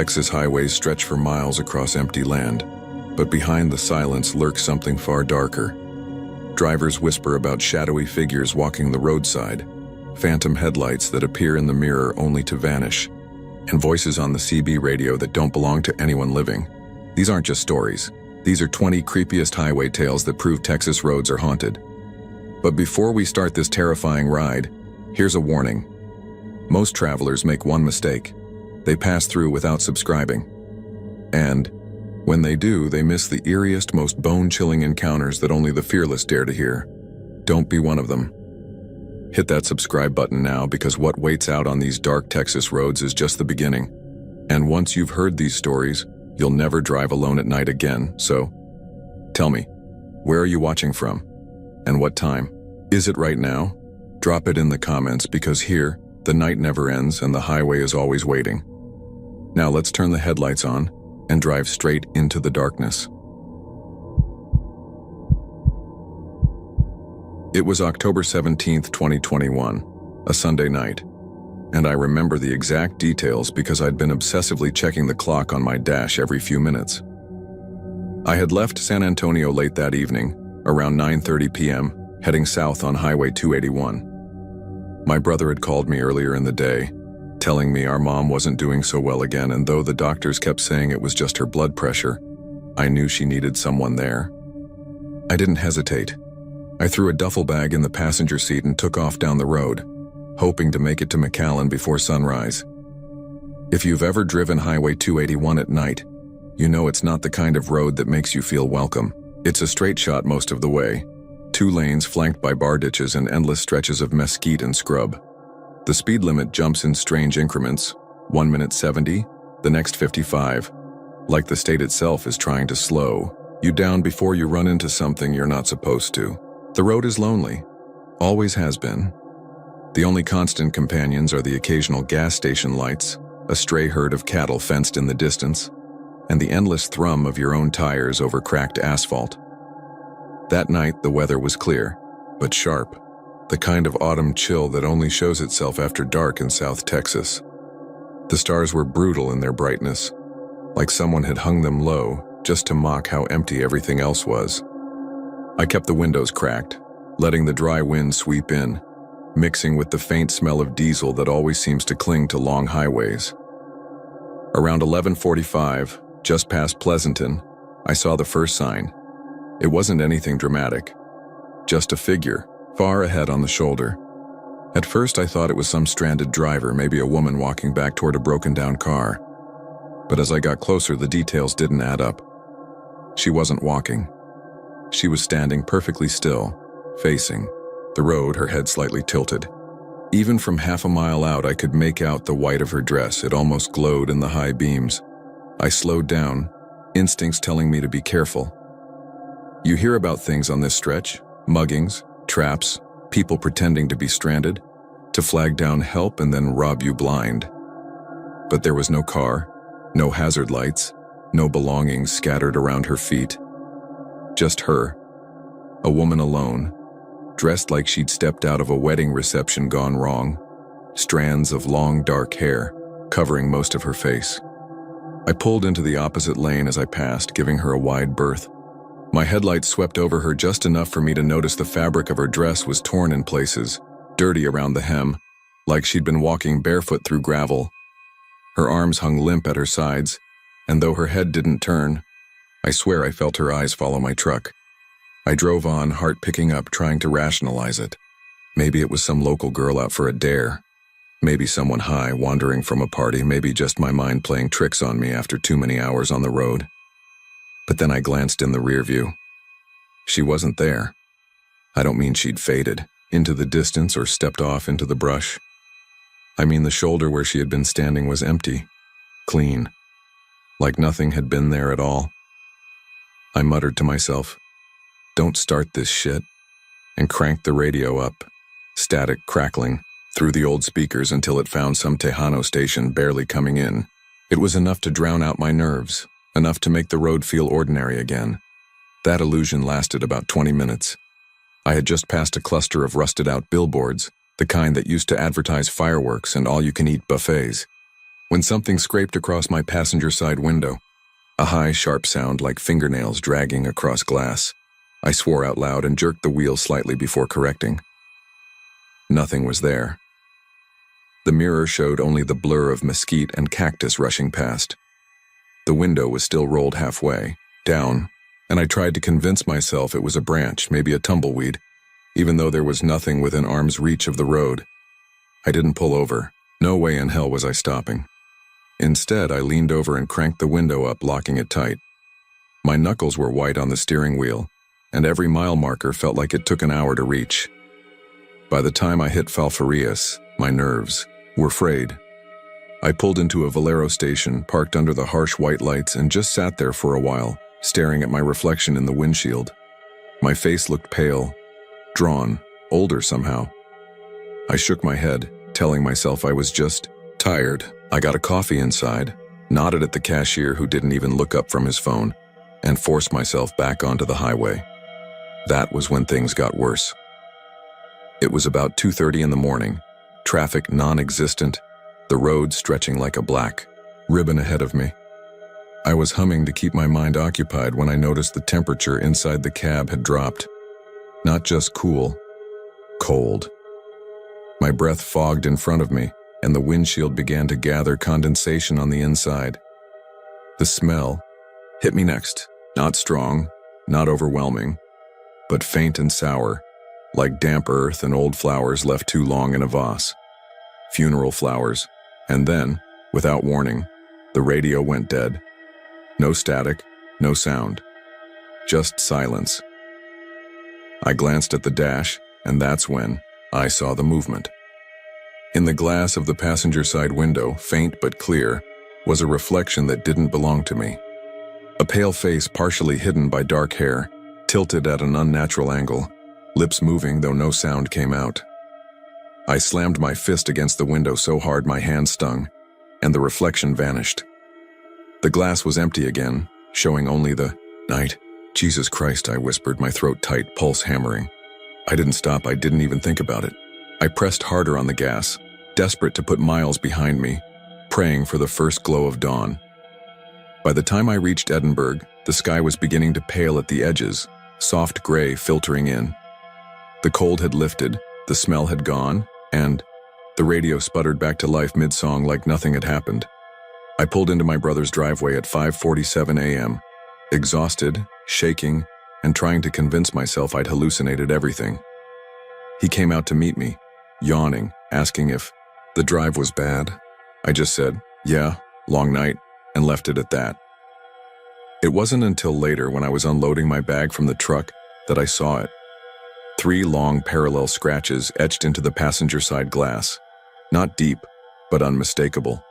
Texas highways stretch for miles across empty land, but behind the silence lurks something far darker. Drivers whisper about shadowy figures walking the roadside, phantom headlights that appear in the mirror only to vanish, and voices on the CB radio that don't belong to anyone living. These aren't just stories. These are 20 creepiest highway tales that prove Texas roads are haunted. But before we start this terrifying ride, here's a warning. Most travelers make one mistake. They pass through without subscribing. And when they do, they miss the eeriest, most bone-chilling encounters that only the fearless dare to hear. Don't be one of them. Hit that subscribe button now, because what waits out on these dark Texas roads is just the beginning. And once you've heard these stories, you'll never drive alone at night again. So, tell me, where are you watching from? And what time? Is it right now? Drop it in the comments, because here, the night never ends and the highway is always waiting. Now let's turn the headlights on and drive straight into the darkness. It was October 17th, 2021, a Sunday night, and I remember the exact details because I'd been obsessively checking the clock on my dash every few minutes. I had left San Antonio late that evening, around 9:30 p.m., heading south on Highway 281. My brother had called me earlier in the day, telling me our mom wasn't doing so well again, and though the doctors kept saying it was just her blood pressure, I knew she needed someone there. I didn't hesitate. I threw a duffel bag in the passenger seat and took off down the road, hoping to make it to McAllen before sunrise. If you've ever driven Highway 281 at night, you know it's not the kind of road that makes you feel welcome. It's a straight shot most of the way, 2 lanes flanked by bar ditches and endless stretches of mesquite and scrub. The speed limit jumps in strange increments, 1 minute 70, the next 55, like the state itself is trying to slow you down before you run into something you're not supposed to. The road is lonely, always has been. The only constant companions are the occasional gas station lights, a stray herd of cattle fenced in the distance, and the endless thrum of your own tires over cracked asphalt. That night, the weather was clear, but sharp, the kind of autumn chill that only shows itself after dark in South Texas. The stars were brutal in their brightness, like someone had hung them low just to mock how empty everything else was. I kept the windows cracked, letting the dry wind sweep in, mixing with the faint smell of diesel that always seems to cling to long highways. Around 11:45, just past Pleasanton, I saw the first sign. It wasn't anything dramatic, just a figure, far ahead on the shoulder. At first I thought it was some stranded driver, maybe a woman walking back toward a broken-down car. But as I got closer, the details didn't add up. She wasn't walking. She was standing perfectly still, facing the road, her head slightly tilted. Even from half a mile out, I could make out the white of her dress. It almost glowed in the high beams. I slowed down, instincts telling me to be careful. You hear about things on this stretch, muggings, traps, people pretending to be stranded, to flag down help and then rob you blind. But there was no car, no hazard lights, no belongings scattered around her feet. Just her, a woman alone, dressed like she'd stepped out of a wedding reception gone wrong, strands of long dark hair covering most of her face. I pulled into the opposite lane as I passed, giving her a wide berth. My headlights swept over her just enough for me to notice the fabric of her dress was torn in places, dirty around the hem, like she'd been walking barefoot through gravel. Her arms hung limp at her sides, and though her head didn't turn, I swear I felt her eyes follow my truck. I drove on, heart picking up, trying to rationalize it. Maybe it was some local girl out for a dare. Maybe someone high, wandering from a party. Maybe just my mind playing tricks on me after too many hours on the road. But then I glanced in the rear view. She wasn't there. I don't mean she'd faded into the distance or stepped off into the brush. I mean the shoulder where she had been standing was empty, clean, like nothing had been there at all. I muttered to myself, "Don't start this shit," and cranked the radio up, static crackling, through the old speakers until it found some Tejano station barely coming in. It was enough to drown out my nerves, enough to make the road feel ordinary again. That illusion lasted about 20 minutes. I had just passed a cluster of rusted-out billboards, the kind that used to advertise fireworks and all-you-can-eat buffets. when something scraped across my passenger side window. A high, sharp sound like fingernails dragging across glass. I swore out loud and jerked the wheel slightly before correcting. Nothing was there. The mirror showed only the blur of mesquite and cactus rushing past. The window was still rolled halfway, down, and I tried to convince myself it was a branch, maybe a tumbleweed, even though there was nothing within arm's reach of the road. I didn't pull over. No way in hell was I stopping. Instead, I leaned over and cranked the window up, locking it tight. My knuckles were white on the steering wheel, and every mile marker felt like it took an hour to reach. By the time I hit Falfurrias, my nerves were frayed. I pulled into a Valero station, parked under the harsh white lights, and just sat there for a while, staring at my reflection in the windshield. My face looked pale, drawn, older somehow. I shook my head, telling myself I was just tired. I got a coffee inside, nodded at the cashier who didn't even look up from his phone, and forced myself back onto the highway. That was when things got worse. It was about 2:30 in the morning, traffic non-existent, the road stretching like a black ribbon ahead of me. I was humming to keep my mind occupied when I noticed the temperature inside the cab had dropped. Not just cool, cold. My breath fogged in front of me, and the windshield began to gather condensation on the inside. The smell hit me next, not strong, not overwhelming, but faint and sour, like damp earth and old flowers left too long in a vase. Funeral flowers. And then, without warning, the radio went dead. No static, no sound. Just silence. I glanced at the dash, and that's when I saw the movement. In the glass of the passenger side window, faint but clear, was a reflection that didn't belong to me. A pale face partially hidden by dark hair, tilted at an unnatural angle, lips moving though no sound came out. I slammed my fist against the window so hard my hand stung, and the reflection vanished. The glass was empty again, showing only the night. Jesus Christ, I whispered, my throat tight, pulse hammering. I didn't stop, I didn't even think about it. I pressed harder on the gas, desperate to put miles behind me, praying for the first glow of dawn. By the time I reached Edinburgh, the sky was beginning to pale at the edges, soft gray filtering in. The cold had lifted, the smell had gone, and the radio sputtered back to life mid-song like nothing had happened. I pulled into my brother's driveway at 5:47 a.m., exhausted, shaking, and trying to convince myself I'd hallucinated everything. He came out to meet me, yawning, asking if the drive was bad. I just said, yeah, long night, and left it at that. It wasn't until later when I was unloading my bag from the truck that I saw it. 3 long parallel scratches etched into the passenger side glass. Not deep, but unmistakable.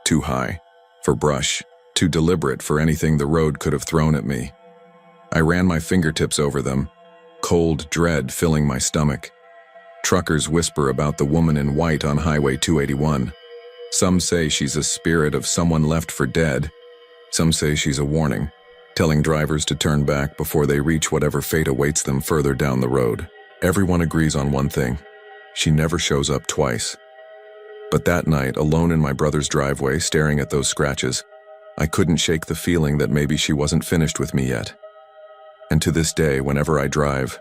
Too high for brush, too deliberate for anything the road could have thrown at me. I ran my fingertips over them, cold dread filling my stomach. Truckers whisper about the woman in white on Highway 281. Some say she's a spirit of someone left for dead. Some say she's a warning, telling drivers to turn back before they reach whatever fate awaits them further down the road. Everyone agrees on one thing: she never shows up twice. But that night, alone in my brother's driveway, staring at those scratches, I couldn't shake the feeling that maybe she wasn't finished with me yet. And to this day, whenever I drive,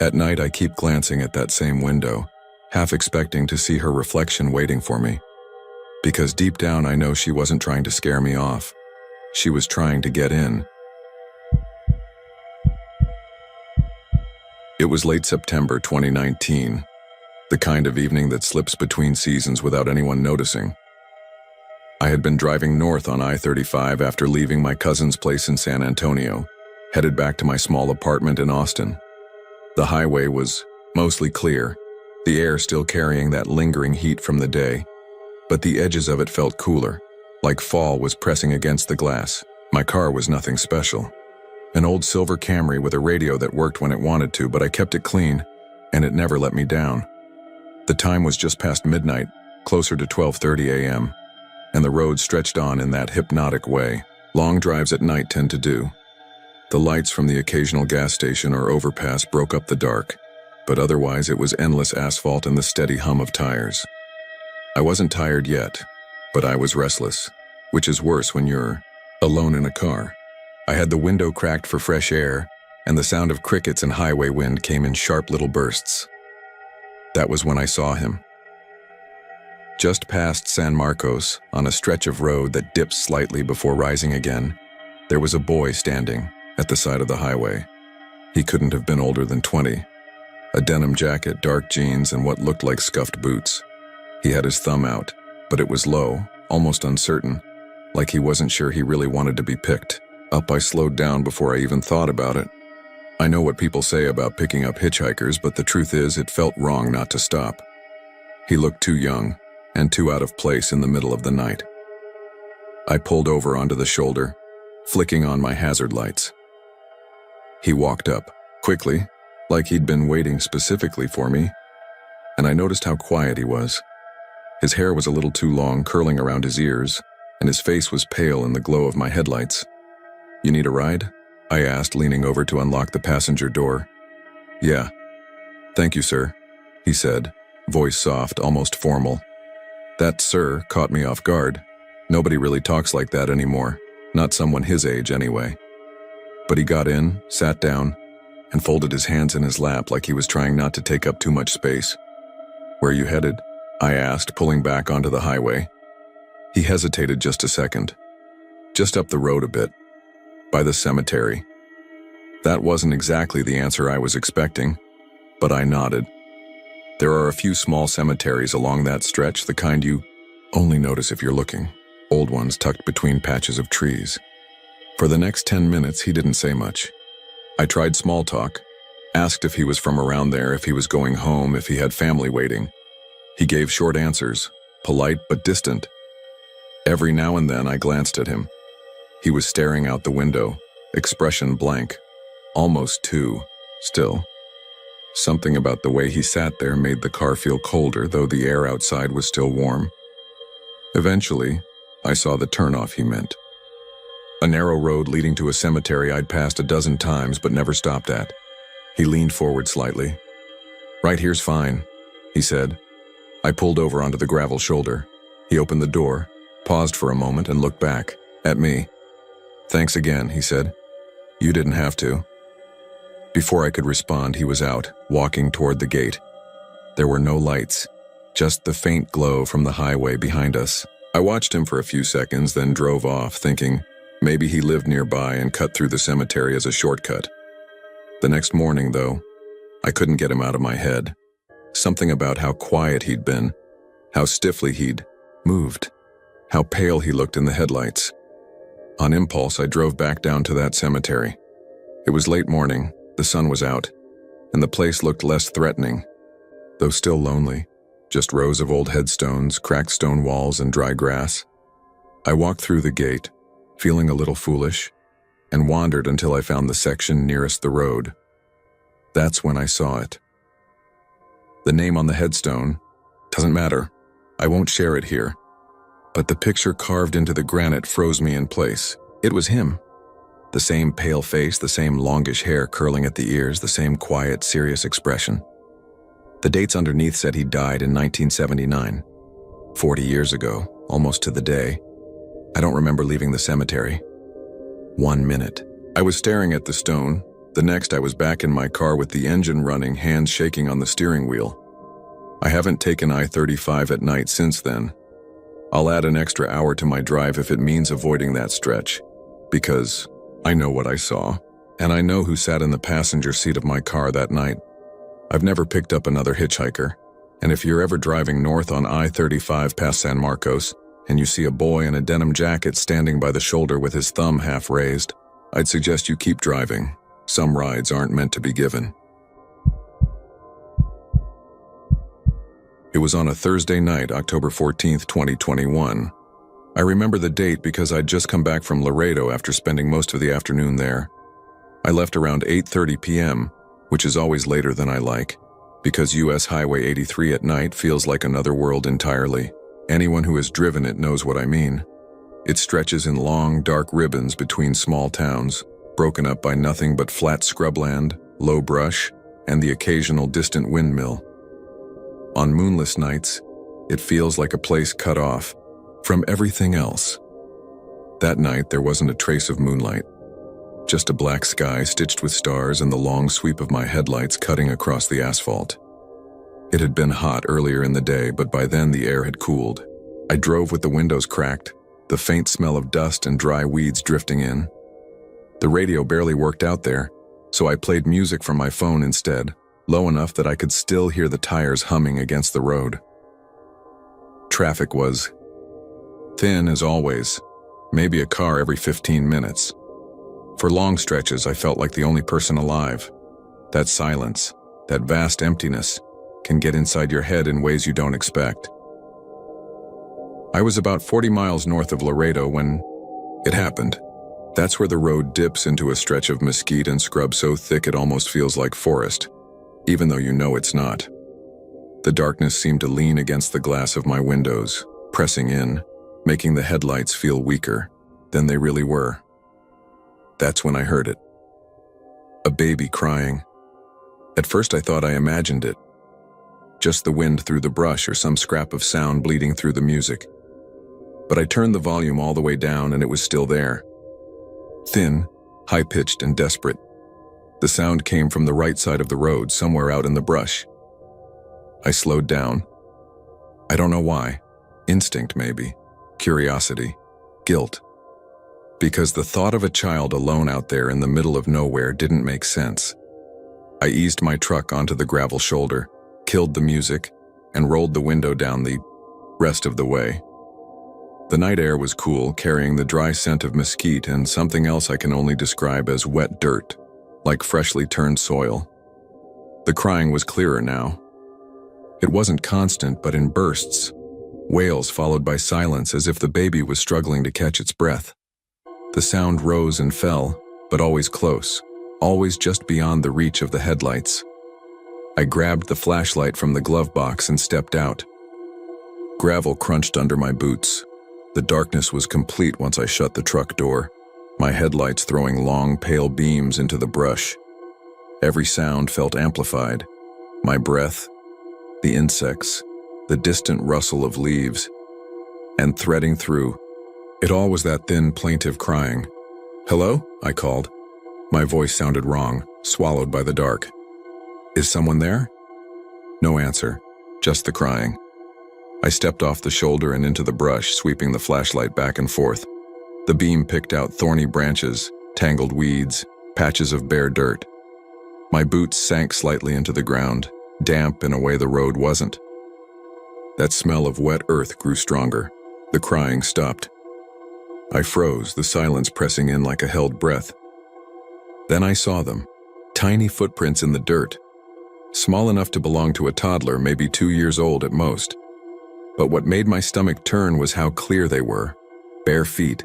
at night I keep glancing at that same window, half expecting to see her reflection waiting for me. Because deep down I know she wasn't trying to scare me off. She was trying to get in. It was late September 2019, the kind of evening that slips between seasons without anyone noticing. I had been driving north on I-35 after leaving my cousin's place in San Antonio, headed back to my small apartment in Austin. The highway was mostly clear, the air still carrying that lingering heat from the day, but the edges of it felt cooler, like fall was pressing against the glass. My car was nothing special. An old silver Camry with a radio that worked when it wanted to, but I kept it clean, and it never let me down. The time was just past midnight, closer to 12:30 a.m., and the road stretched on in that hypnotic way long drives at night tend to do. The lights from the occasional gas station or overpass broke up the dark, but otherwise it was endless asphalt and the steady hum of tires. I wasn't tired yet, But I was restless, which is worse when you're alone in a car. I had the window cracked for fresh air, and the sound of crickets and highway wind came in sharp little bursts. That was when I saw him. Just past San Marcos, on a stretch of road that dips slightly before rising again, there was a boy standing at the side of the highway. He couldn't have been older than 20. A denim jacket, dark jeans, and what looked like scuffed boots. He had his thumb out, but it was low, almost uncertain, like he wasn't sure he really wanted to be picked up. I slowed down before I even thought about it. I know what people say about picking up hitchhikers, but the truth is it felt wrong not to stop. He looked too young and too out of place in the middle of the night. I pulled over onto the shoulder, flicking on my hazard lights. He walked up, quickly, like he'd been waiting specifically for me, and I noticed how quiet he was. His hair was a little too long, curling around his ears, and his face was pale in the glow of my headlights. "You need a ride?" I asked, leaning over to unlock the passenger door. "Yeah. Thank you, sir," he said, voice soft, almost formal. That "sir" caught me off guard. Nobody really talks like that anymore, not someone his age anyway. But he got in, sat down, and folded his hands in his lap like he was trying not to take up too much space. "Where you headed?" I asked, pulling back onto the highway. He hesitated just a second. "Just up the road a bit, by the cemetery." That wasn't exactly the answer I was expecting, but I nodded. There are a few small cemeteries along that stretch, the kind you only notice if you're looking, old ones tucked between patches of trees. For the next 10 minutes, he didn't say much. I tried small talk, asked if he was from around there, if he was going home, if he had family waiting. He gave short answers, polite but distant. Every now and then I glanced at him. He was staring out the window, expression blank, almost too still. Something about the way he sat there made the car feel colder, though the air outside was still warm. Eventually, I saw the turnoff he meant. A narrow road leading to a cemetery I'd passed a dozen times but never stopped at. He leaned forward slightly. "Right here's fine," he said. I pulled over onto the gravel shoulder. He opened the door, paused for a moment, and looked back at me. "Thanks again," he said. "You didn't have to." Before I could respond, he was out, walking toward the gate. There were no lights, just the faint glow from the highway behind us. I watched him for a few seconds, then drove off, thinking maybe he lived nearby and cut through the cemetery as a shortcut. The next morning, though, I couldn't get him out of my head. Something about how quiet he'd been, how stiffly he'd moved, how pale he looked in the headlights. On impulse, I drove back down to that cemetery. It was late morning, the sun was out, and the place looked less threatening, though still lonely, just rows of old headstones, cracked stone walls, and dry grass. I walked through the gate, feeling a little foolish, and wandered until I found the section nearest the road. That's when I saw it. The name on the headstone doesn't matter. I won't share it here. But the picture carved into the granite froze me in place. It was him. The same pale face, the same longish hair curling at the ears, the same quiet, serious expression. The dates underneath said he died in 1979. 40 years ago, almost to the day. I don't remember leaving the cemetery. 1 minute. I was staring at the stone. The next, I was back in my car with the engine running, hands shaking on the steering wheel. I haven't taken I-35 at night since then. I'll add an extra hour to my drive if it means avoiding that stretch, because I know what I saw, and I know who sat in the passenger seat of my car that night. I've never picked up another hitchhiker, and if you're ever driving north on I-35 past San Marcos, and you see a boy in a denim jacket standing by the shoulder with his thumb half raised, I'd suggest you keep driving. Some rides aren't meant to be given. It was on a Thursday night, October 14th, 2021. I remember the date because I'd just come back from Laredo after spending most of the afternoon there. I left around 8:30 p.m., which is always later than I like, because US Highway 83 at night feels like another world entirely. Anyone who has driven it knows what I mean. It stretches in long, dark ribbons between small towns, broken up by nothing but flat scrubland, low brush, and the occasional distant windmill. On moonless nights, it feels like a place cut off, from everything else. That night, there wasn't a trace of moonlight, just a black sky stitched with stars and the long sweep of my headlights cutting across the asphalt. It had been hot earlier in the day, but by then the air had cooled. I drove with the windows cracked, the faint smell of dust and dry weeds drifting in. The radio barely worked out there, so I played music from my phone instead, low enough that I could still hear the tires humming against the road. Traffic was thin as always, maybe a car every 15 minutes. For long stretches, I felt like the only person alive. That silence, that vast emptiness, can get inside your head in ways you don't expect. I was about 40 miles north of Laredo when it happened. That's where the road dips into a stretch of mesquite and scrub so thick it almost feels like forest, even though you know it's not. The darkness seemed to lean against the glass of my windows, pressing in, making the headlights feel weaker than they really were. That's when I heard it. A baby crying. At first I thought I imagined it. Just the wind through the brush or some scrap of sound bleeding through the music. But I turned the volume all the way down and it was still there. Thin, high-pitched and desperate. The sound came from the right side of the road, somewhere out in the brush. I slowed down. I don't know why. Instinct, maybe. Curiosity. Guilt. Because the thought of a child alone out there in the middle of nowhere didn't make sense. I eased my truck onto the gravel shoulder, killed the music, and rolled the window down the rest of the way. The night air was cool, carrying the dry scent of mesquite and something else I can only describe as wet dirt, like freshly turned soil. The crying was clearer now. It wasn't constant, but in bursts, wails followed by silence as if the baby was struggling to catch its breath. The sound rose and fell, but always close, always just beyond the reach of the headlights. I grabbed the flashlight from the glove box and stepped out. Gravel crunched under my boots. The darkness was complete once I shut the truck door, my headlights throwing long, pale beams into the brush. Every sound felt amplified. My breath, the insects, the distant rustle of leaves, and threading through, it all was that thin, plaintive crying. "Hello?" I called. My voice sounded wrong, swallowed by the dark. "Is someone there?" No answer, just the crying. I stepped off the shoulder and into the brush, sweeping the flashlight back and forth. The beam picked out thorny branches, tangled weeds, patches of bare dirt. My boots sank slightly into the ground, damp in a way the road wasn't. That smell of wet earth grew stronger. The crying stopped. I froze, the silence pressing in like a held breath. Then I saw them, tiny footprints in the dirt, small enough to belong to a toddler, maybe 2 years old at most. But what made my stomach turn was how clear they were. Bare feet,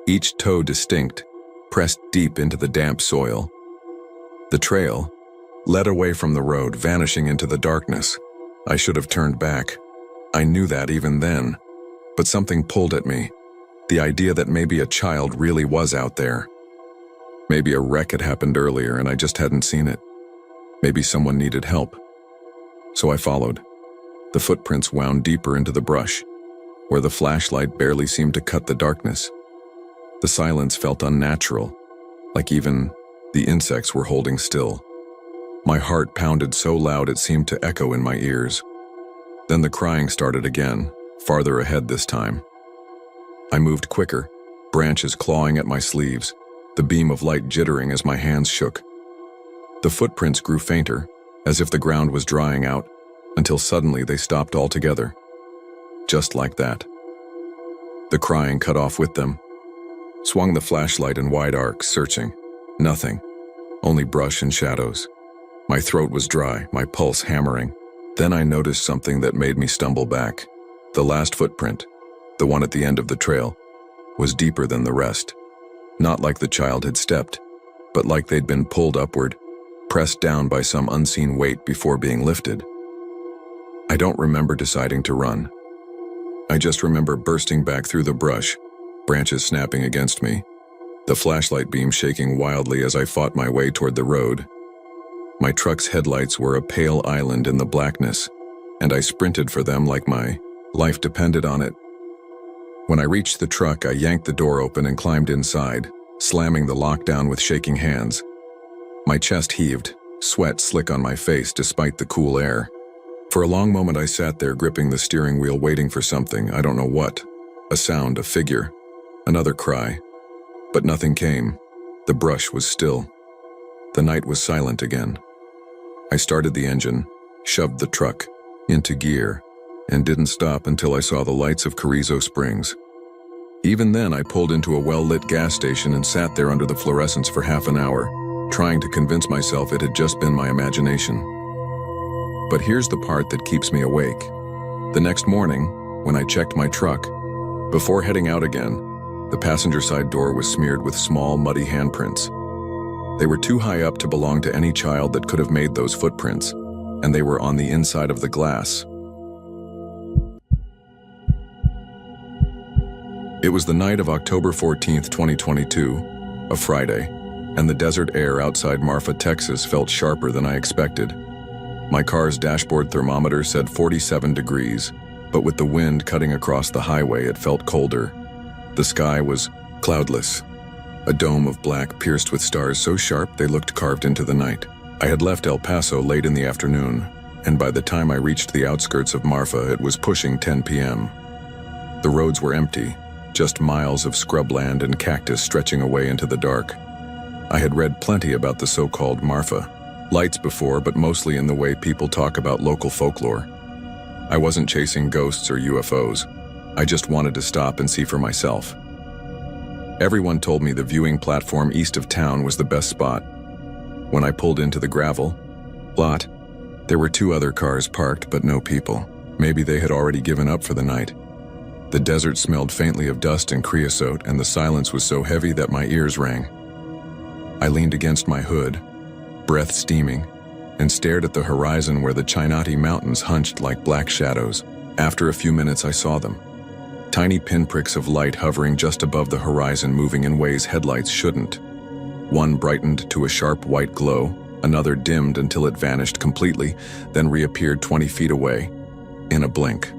each toe distinct, pressed deep into the damp soil. The trail led away from the road, vanishing into the darkness. I should have turned back. I knew that even then. But something pulled at me. The idea that maybe a child really was out there. Maybe a wreck had happened earlier and I just hadn't seen it. Maybe someone needed help. So I followed. The footprints wound deeper into the brush, where the flashlight barely seemed to cut the darkness. The silence felt unnatural, like even the insects were holding still. My heart pounded so loud it seemed to echo in my ears. Then the crying started again, farther ahead this time. I moved quicker, branches clawing at my sleeves, the beam of light jittering as my hands shook. The footprints grew fainter, as if the ground was drying out, until suddenly they stopped altogether. Just like that. The crying cut off with them. Swung the flashlight in wide arcs, searching. Nothing. Only brush and shadows. My throat was dry, my pulse hammering. Then I noticed something that made me stumble back. The last footprint, the one at the end of the trail, was deeper than the rest. Not like the child had stepped, but like they'd been pulled upward, pressed down by some unseen weight before being lifted. I don't remember deciding to run. I just remember bursting back through the brush, branches snapping against me, the flashlight beam shaking wildly as I fought my way toward the road. My truck's headlights were a pale island in the blackness, and I sprinted for them like my life depended on it. When I reached the truck, I yanked the door open and climbed inside, slamming the lock down with shaking hands. My chest heaved, sweat slick on my face despite the cool air. For a long moment I sat there gripping the steering wheel waiting for something, I don't know what. A sound, a figure, another cry. But nothing came. The brush was still. The night was silent again. I started the engine, shoved the truck into gear, and didn't stop until I saw the lights of Carrizo Springs. Even then, I pulled into a well-lit gas station and sat there under the fluorescents for half an hour, trying to convince myself it had just been my imagination. But here's the part that keeps me awake. The next morning, when I checked my truck, before heading out again, the passenger side door was smeared with small, muddy handprints. They were too high up to belong to any child that could have made those footprints, and they were on the inside of the glass. It was the night of October 14th, 2022, a Friday, and the desert air outside Marfa, Texas felt sharper than I expected. My car's dashboard thermometer said 47 degrees, but with the wind cutting across the highway, it felt colder. The sky was cloudless, a dome of black pierced with stars so sharp they looked carved into the night. I had left El Paso late in the afternoon, and by the time I reached the outskirts of Marfa, it was pushing 10 p.m. The roads were empty, just miles of scrubland and cactus stretching away into the dark. I had read plenty about the so-called Marfa lights before, but mostly in the way people talk about local folklore. I wasn't chasing ghosts or UFOs. I just wanted to stop and see for myself. Everyone told me the viewing platform east of town was the best spot. When I pulled into the gravel lot, there were 2 other cars parked, but no people. Maybe they had already given up for the night. The desert smelled faintly of dust and creosote, and the silence was so heavy that my ears rang. I leaned against my hood, breath steaming, and stared at the horizon where the Chinati Mountains hunched like black shadows. After a few minutes, I saw them. Tiny pinpricks of light hovering just above the horizon, moving in ways headlights shouldn't. One brightened to a sharp white glow, another dimmed until it vanished completely, then reappeared 20 feet away, in a blink.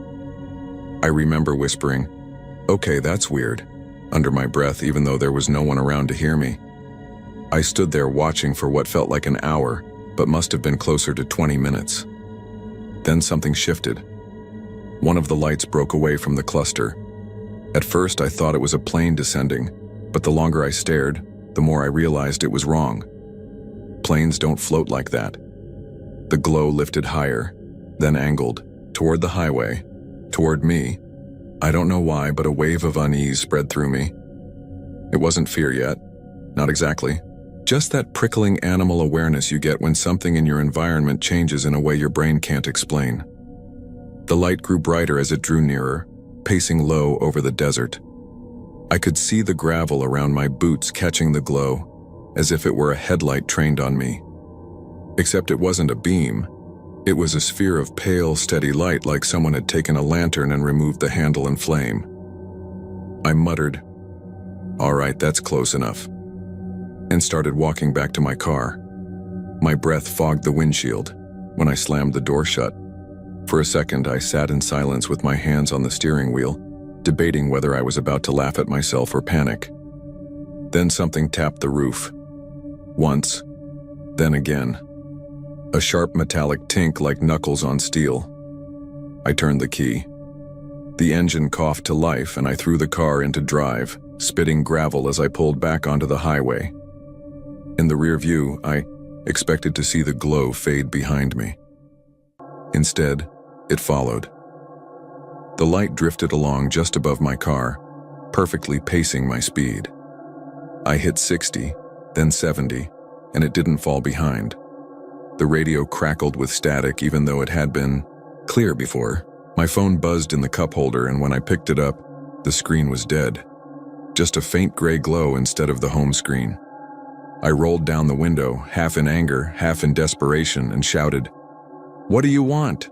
I remember whispering, "Okay, that's weird," under my breath, even though there was no one around to hear me. I stood there watching for what felt like an hour, but must have been closer to 20 minutes. Then something shifted. One of the lights broke away from the cluster. At first, I thought it was a plane descending, but the longer I stared, the more I realized it was wrong. Planes don't float like that. The glow lifted higher, then angled, toward the highway, toward me. I don't know why, but a wave of unease spread through me. It wasn't fear yet, not exactly. Just that prickling animal awareness you get when something in your environment changes in a way your brain can't explain. The light grew brighter as it drew nearer, pacing low over the desert. I could see the gravel around my boots catching the glow, as if it were a headlight trained on me. Except it wasn't a beam. It was a sphere of pale, steady light, like someone had taken a lantern and removed the handle and flame. I muttered, "All right, that's close enough," and started walking back to my car. My breath fogged the windshield when I slammed the door shut. For a second, I sat in silence with my hands on the steering wheel, debating whether I was about to laugh at myself or panic. Then something tapped the roof. Once, then again. A sharp metallic tink like knuckles on steel. I turned the key. The engine coughed to life, and I threw the car into drive, spitting gravel as I pulled back onto the highway. In the rear view, I expected to see the glow fade behind me. Instead, it followed. The light drifted along just above my car, perfectly pacing my speed. I hit 60, then 70, and it didn't fall behind. The radio crackled with static even though it had been clear before. My phone buzzed in the cup holder, and when I picked it up, the screen was dead. Just a faint gray glow instead of the home screen. I rolled down the window, half in anger, half in desperation, and shouted, "What do you want?"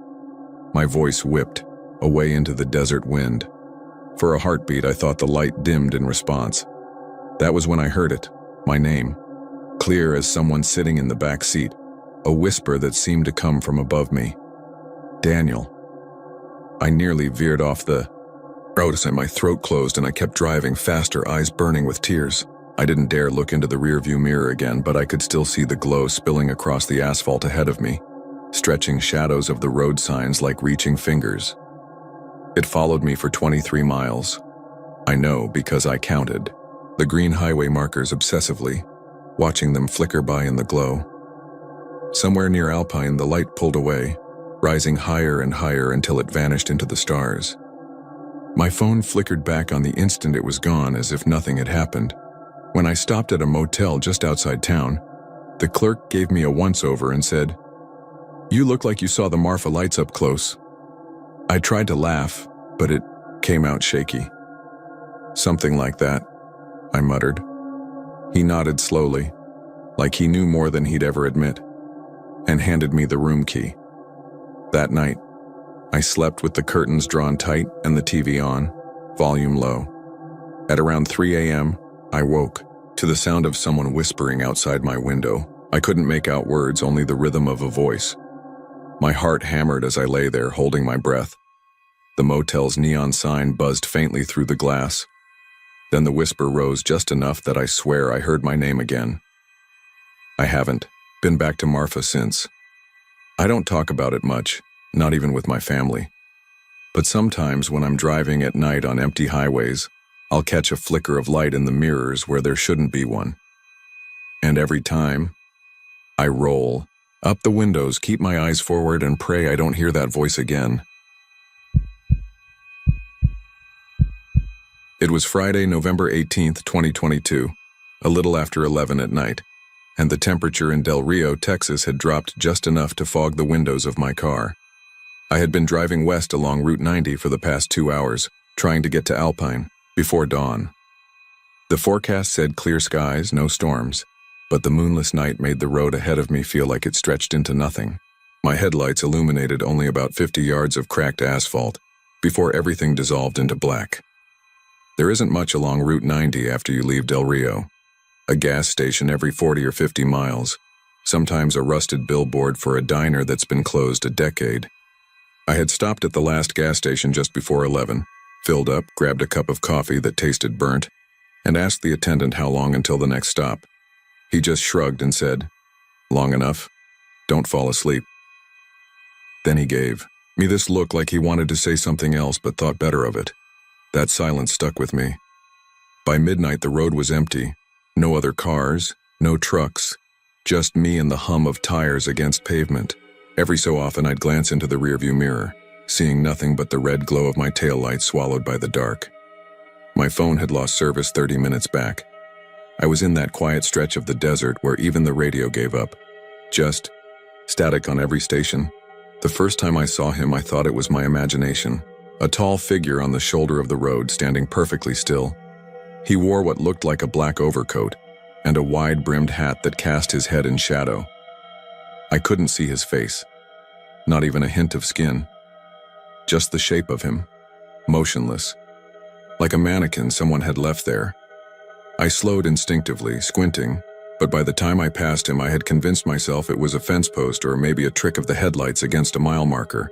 My voice whipped, away into the desert wind. For a heartbeat, I thought the light dimmed in response. That was when I heard it, my name, clear as someone sitting in the back seat, a whisper that seemed to come from above me. "Daniel." I nearly veered off the My throat closed and I kept driving faster, eyes burning with tears. I didn't dare look into the rearview mirror again, but I could still see the glow spilling across the asphalt ahead of me, stretching shadows of the road signs like reaching fingers. It followed me for 23 miles. I know because I counted the green highway markers obsessively, watching them flicker by in the glow. Somewhere near Alpine, the light pulled away, rising higher and higher until it vanished into the stars. My phone flickered back on the instant it was gone, as if nothing had happened. When I stopped at a motel just outside town, the clerk gave me a once-over and said, "You look like you saw the Marfa lights up close." I tried to laugh, but it came out shaky. "Something like that," I muttered. He nodded slowly, like he knew more than he'd ever admit, and handed me the room key. That night, I slept with the curtains drawn tight and the TV on, volume low. At around 3 a.m., I woke to the sound of someone whispering outside my window. I couldn't make out words, only the rhythm of a voice. My heart hammered as I lay there, holding my breath. The motel's neon sign buzzed faintly through the glass. Then the whisper rose just enough that I swear I heard my name again. I haven't been back to Marfa since. I don't talk about it much, not even with my family. But sometimes when I'm driving at night on empty highways, I'll catch a flicker of light in the mirrors where there shouldn't be one. And every time, I roll up the windows, keep my eyes forward, and pray I don't hear that voice again. It was Friday, November 18th, 2022, a little after 11 at night, and the temperature in Del Rio, Texas had dropped just enough to fog the windows of my car. I had been driving west along Route 90 for the past 2 hours, trying to get to Alpine before dawn. The forecast said clear skies, no storms, but the moonless night made the road ahead of me feel like it stretched into nothing. My headlights illuminated only about 50 yards of cracked asphalt before everything dissolved into black. There isn't much along Route 90 after you leave Del Rio. A gas station every 40 or 50 miles, sometimes a rusted billboard for a diner that's been closed a decade. I had stopped at the last gas station just before 11, filled up, grabbed a cup of coffee that tasted burnt, and asked the attendant how long until the next stop. He just shrugged and said, "Long enough. Don't fall asleep." Then he gave me this look like he wanted to say something else but thought better of it. That silence stuck with me. By midnight, the road was empty. No other cars, no trucks, just me and the hum of tires against pavement. Every so often, I'd glance into the rearview mirror, seeing nothing but the red glow of my taillight swallowed by the dark. My phone had lost service 30 minutes back. I was in that quiet stretch of the desert where even the radio gave up. Just static on every station. The first time I saw him, I thought it was my imagination. A tall figure on the shoulder of the road, standing perfectly still. He wore what looked like a black overcoat and a wide-brimmed hat that cast his head in shadow. I couldn't see his face, not even a hint of skin. Just the shape of him, motionless, like a mannequin someone had left there. I slowed instinctively, squinting, but by the time I passed him, I had convinced myself it was a fence post or maybe a trick of the headlights against a mile marker.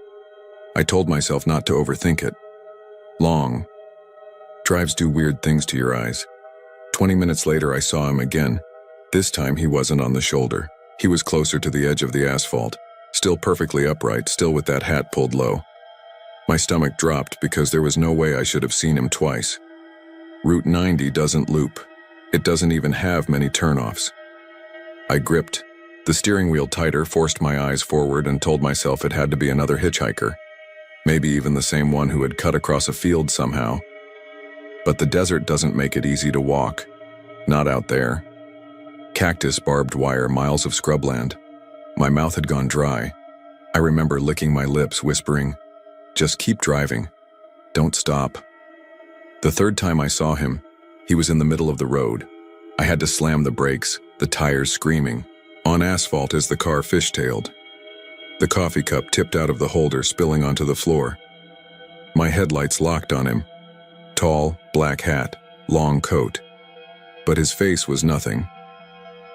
I told myself not to overthink it. Long drives do weird things to your eyes. 20 minutes later, I saw him again. This time, he wasn't on the shoulder. He was closer to the edge of the asphalt, still perfectly upright, still with that hat pulled low. My stomach dropped because there was no way I should have seen him twice. Route 90 doesn't loop. It doesn't even have many turnoffs. I gripped the steering wheel tighter, forced my eyes forward, and told myself it had to be another hitchhiker. Maybe even the same one who had cut across a field somehow. But the desert doesn't make it easy to walk. Not out there. Cactus, barbed wire, miles of scrubland. My mouth had gone dry. I remember licking my lips, whispering, "Just keep driving. Don't stop." The third time I saw him, he was in the middle of the road. I had to slam the brakes, the tires screaming, on asphalt as the car fishtailed. The coffee cup tipped out of the holder, spilling onto the floor. My headlights locked on him. Tall, black hat, long coat. But his face was nothing.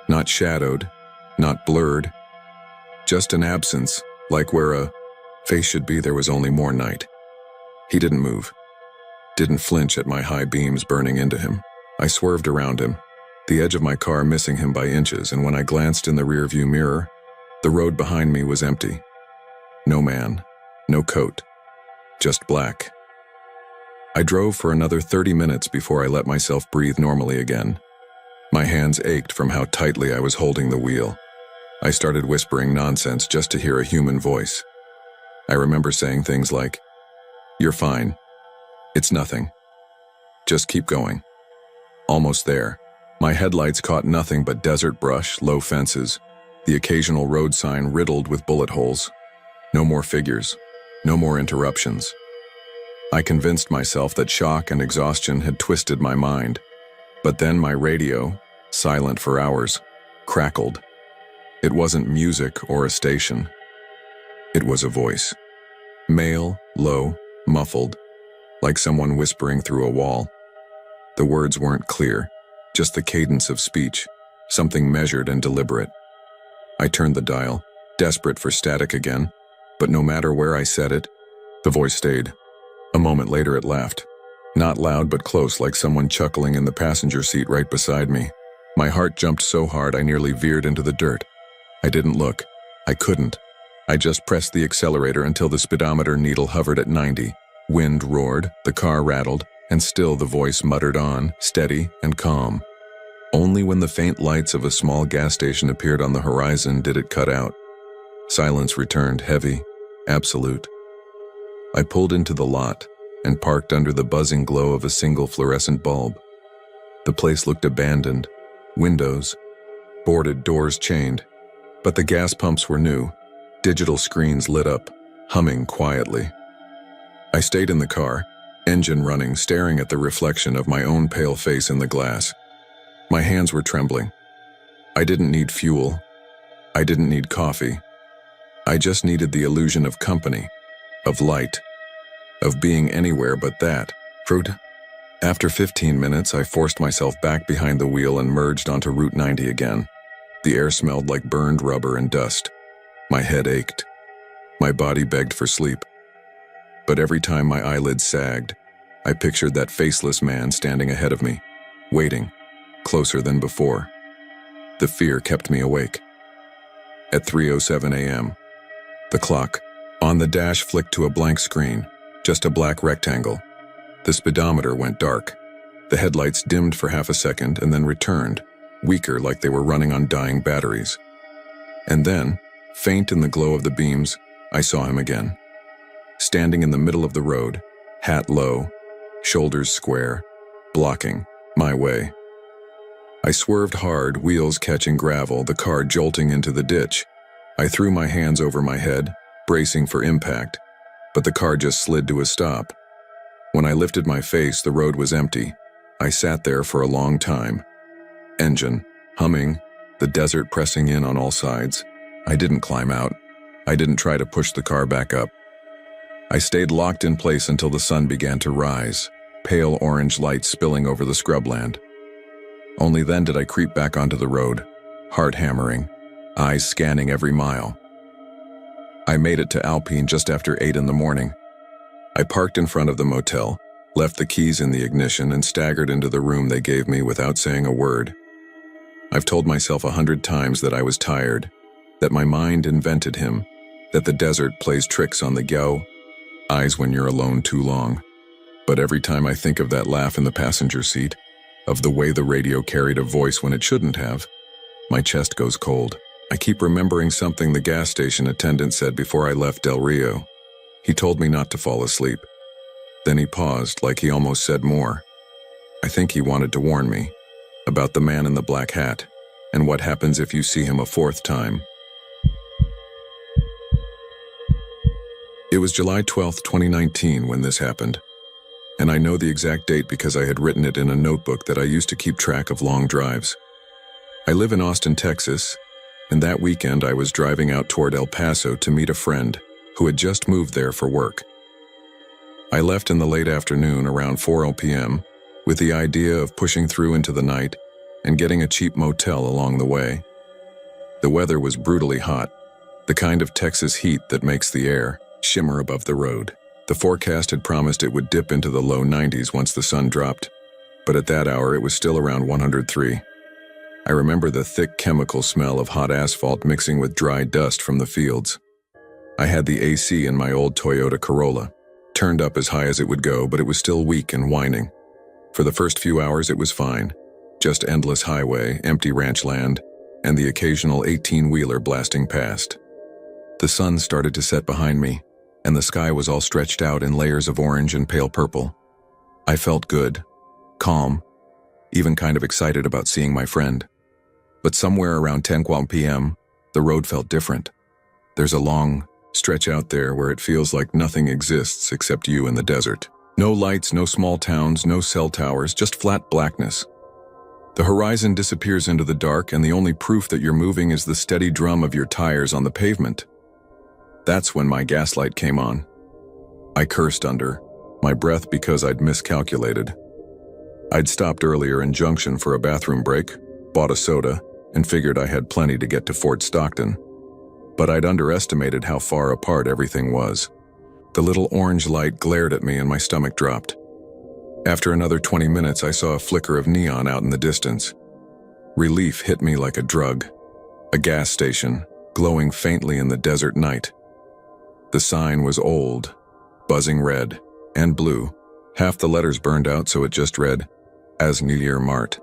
Not shadowed, not blurred. Just an absence, like where a face should be. There was only more night. He didn't move. didn't flinch at my high beams burning into him. I swerved around him, the edge of my car missing him by inches, and when I glanced in the rearview mirror, the road behind me was empty. No man, no coat, just black. I drove for another 30 minutes before I let myself breathe normally again. My hands ached from how tightly I was holding the wheel. I started whispering nonsense just to hear a human voice. I remember saying things like, "You're fine. It's nothing. Just keep going." Almost there. My headlights caught nothing but desert brush, low fences, the occasional road sign riddled with bullet holes. No more figures. No more interruptions. I convinced myself that shock and exhaustion had twisted my mind. But then my radio, silent for hours, crackled. It wasn't music or a station. It was a voice. Male, low, muffled, like someone whispering through a wall. The words weren't clear, just the cadence of speech, something measured and deliberate. I turned the dial, desperate for static again, but no matter where I set it, the voice stayed. A moment later it laughed. Not loud but close, like someone chuckling in the passenger seat right beside me. My heart jumped so hard I nearly veered into the dirt. I didn't look. I couldn't. I just pressed the accelerator until the speedometer needle hovered at 90. Wind roared, the car rattled, and still the voice muttered on, steady and calm. Only when the faint lights of a small gas station appeared on the horizon did it cut out. Silence returned, heavy, absolute. I pulled into the lot and parked under the buzzing glow of a single fluorescent bulb. The place looked abandoned, windows, boarded doors chained, but the gas pumps were new, digital screens lit up, humming quietly. I stayed in the car, engine running, staring at the reflection of my own pale face in the glass. My hands were trembling. I didn't need fuel. I didn't need coffee. I just needed the illusion of company, of light, of being anywhere but that. Fruit. After 15 minutes, I forced myself back behind the wheel and merged onto Route 90 again. The air smelled like burned rubber and dust. My head ached. My body begged for sleep. But every time my eyelids sagged, I pictured that faceless man standing ahead of me, waiting, closer than before. The fear kept me awake. At 3:07 a.m., the clock on the dash flicked to a blank screen, just a black rectangle. The speedometer went dark. The headlights dimmed for half a second and then returned, weaker, like they were running on dying batteries. And then, faint in the glow of the beams, I saw him again. Standing in the middle of the road, hat low, shoulders square, blocking my way. I swerved hard, wheels catching gravel, the car jolting into the ditch. I threw my hands over my head, bracing for impact, but the car just slid to a stop. When I lifted my face, the road was empty. I sat there for a long time. Engine, humming, the desert pressing in on all sides. I didn't climb out. I didn't try to push the car back up. I stayed locked in place until the sun began to rise, pale orange light spilling over the scrubland. Only then did I creep back onto the road, heart hammering, eyes scanning every mile. I made it to Alpine just after 8 in the morning. I parked in front of the motel, left the keys in the ignition, and staggered into the room they gave me without saying a word. I've told myself 100 times that I was tired, that my mind invented him, that the desert plays tricks on the gyao, eyes when you're alone too long. But every time I think of that laugh in the passenger seat, of the way the radio carried a voice when it shouldn't have, my chest goes cold. I keep remembering something the gas station attendant said before I left Del Rio. He told me not to fall asleep. Then he paused, like he almost said more. I think he wanted to warn me about the man in the black hat and what happens if you see him a 4th time. It was July 12, 2019 when this happened, and I know the exact date because I had written it in a notebook that I used to keep track of long drives. I live in Austin, Texas, and that weekend I was driving out toward El Paso to meet a friend who had just moved there for work. I left in the late afternoon around 4 p.m. with the idea of pushing through into the night and getting a cheap motel along the way. The weather was brutally hot, the kind of Texas heat that makes the air shimmer above the road. The forecast had promised it would dip into the low 90s once the sun dropped, but at that hour it was still around 103. I remember the thick chemical smell of hot asphalt mixing with dry dust from the fields. I had the AC in my old Toyota Corolla, turned up as high as it would go, but it was still weak and whining. For the first few hours it was fine, just endless highway, empty ranch land, and the occasional 18-wheeler blasting past. The sun started to set behind me, and the sky was all stretched out in layers of orange and pale purple. I felt good, calm, even kind of excited about seeing my friend. But somewhere around 10 p.m., the road felt different. There's a long stretch out there where it feels like nothing exists except you in the desert. No lights, no small towns, no cell towers, just flat blackness. The horizon disappears into the dark, and the only proof that you're moving is the steady drum of your tires on the pavement. That's when my gaslight came on. I cursed under my breath because I'd miscalculated. I'd stopped earlier in Junction for a bathroom break, bought a soda, and figured I had plenty to get to Fort Stockton. But I'd underestimated how far apart everything was. The little orange light glared at me and my stomach dropped. After another 20 minutes, I saw a flicker of neon out in the distance. Relief hit me like a drug. A gas station, glowing faintly in the desert night. The sign was old, buzzing red, and blue. Half the letters burned out, so it just read, "As New Year Mart."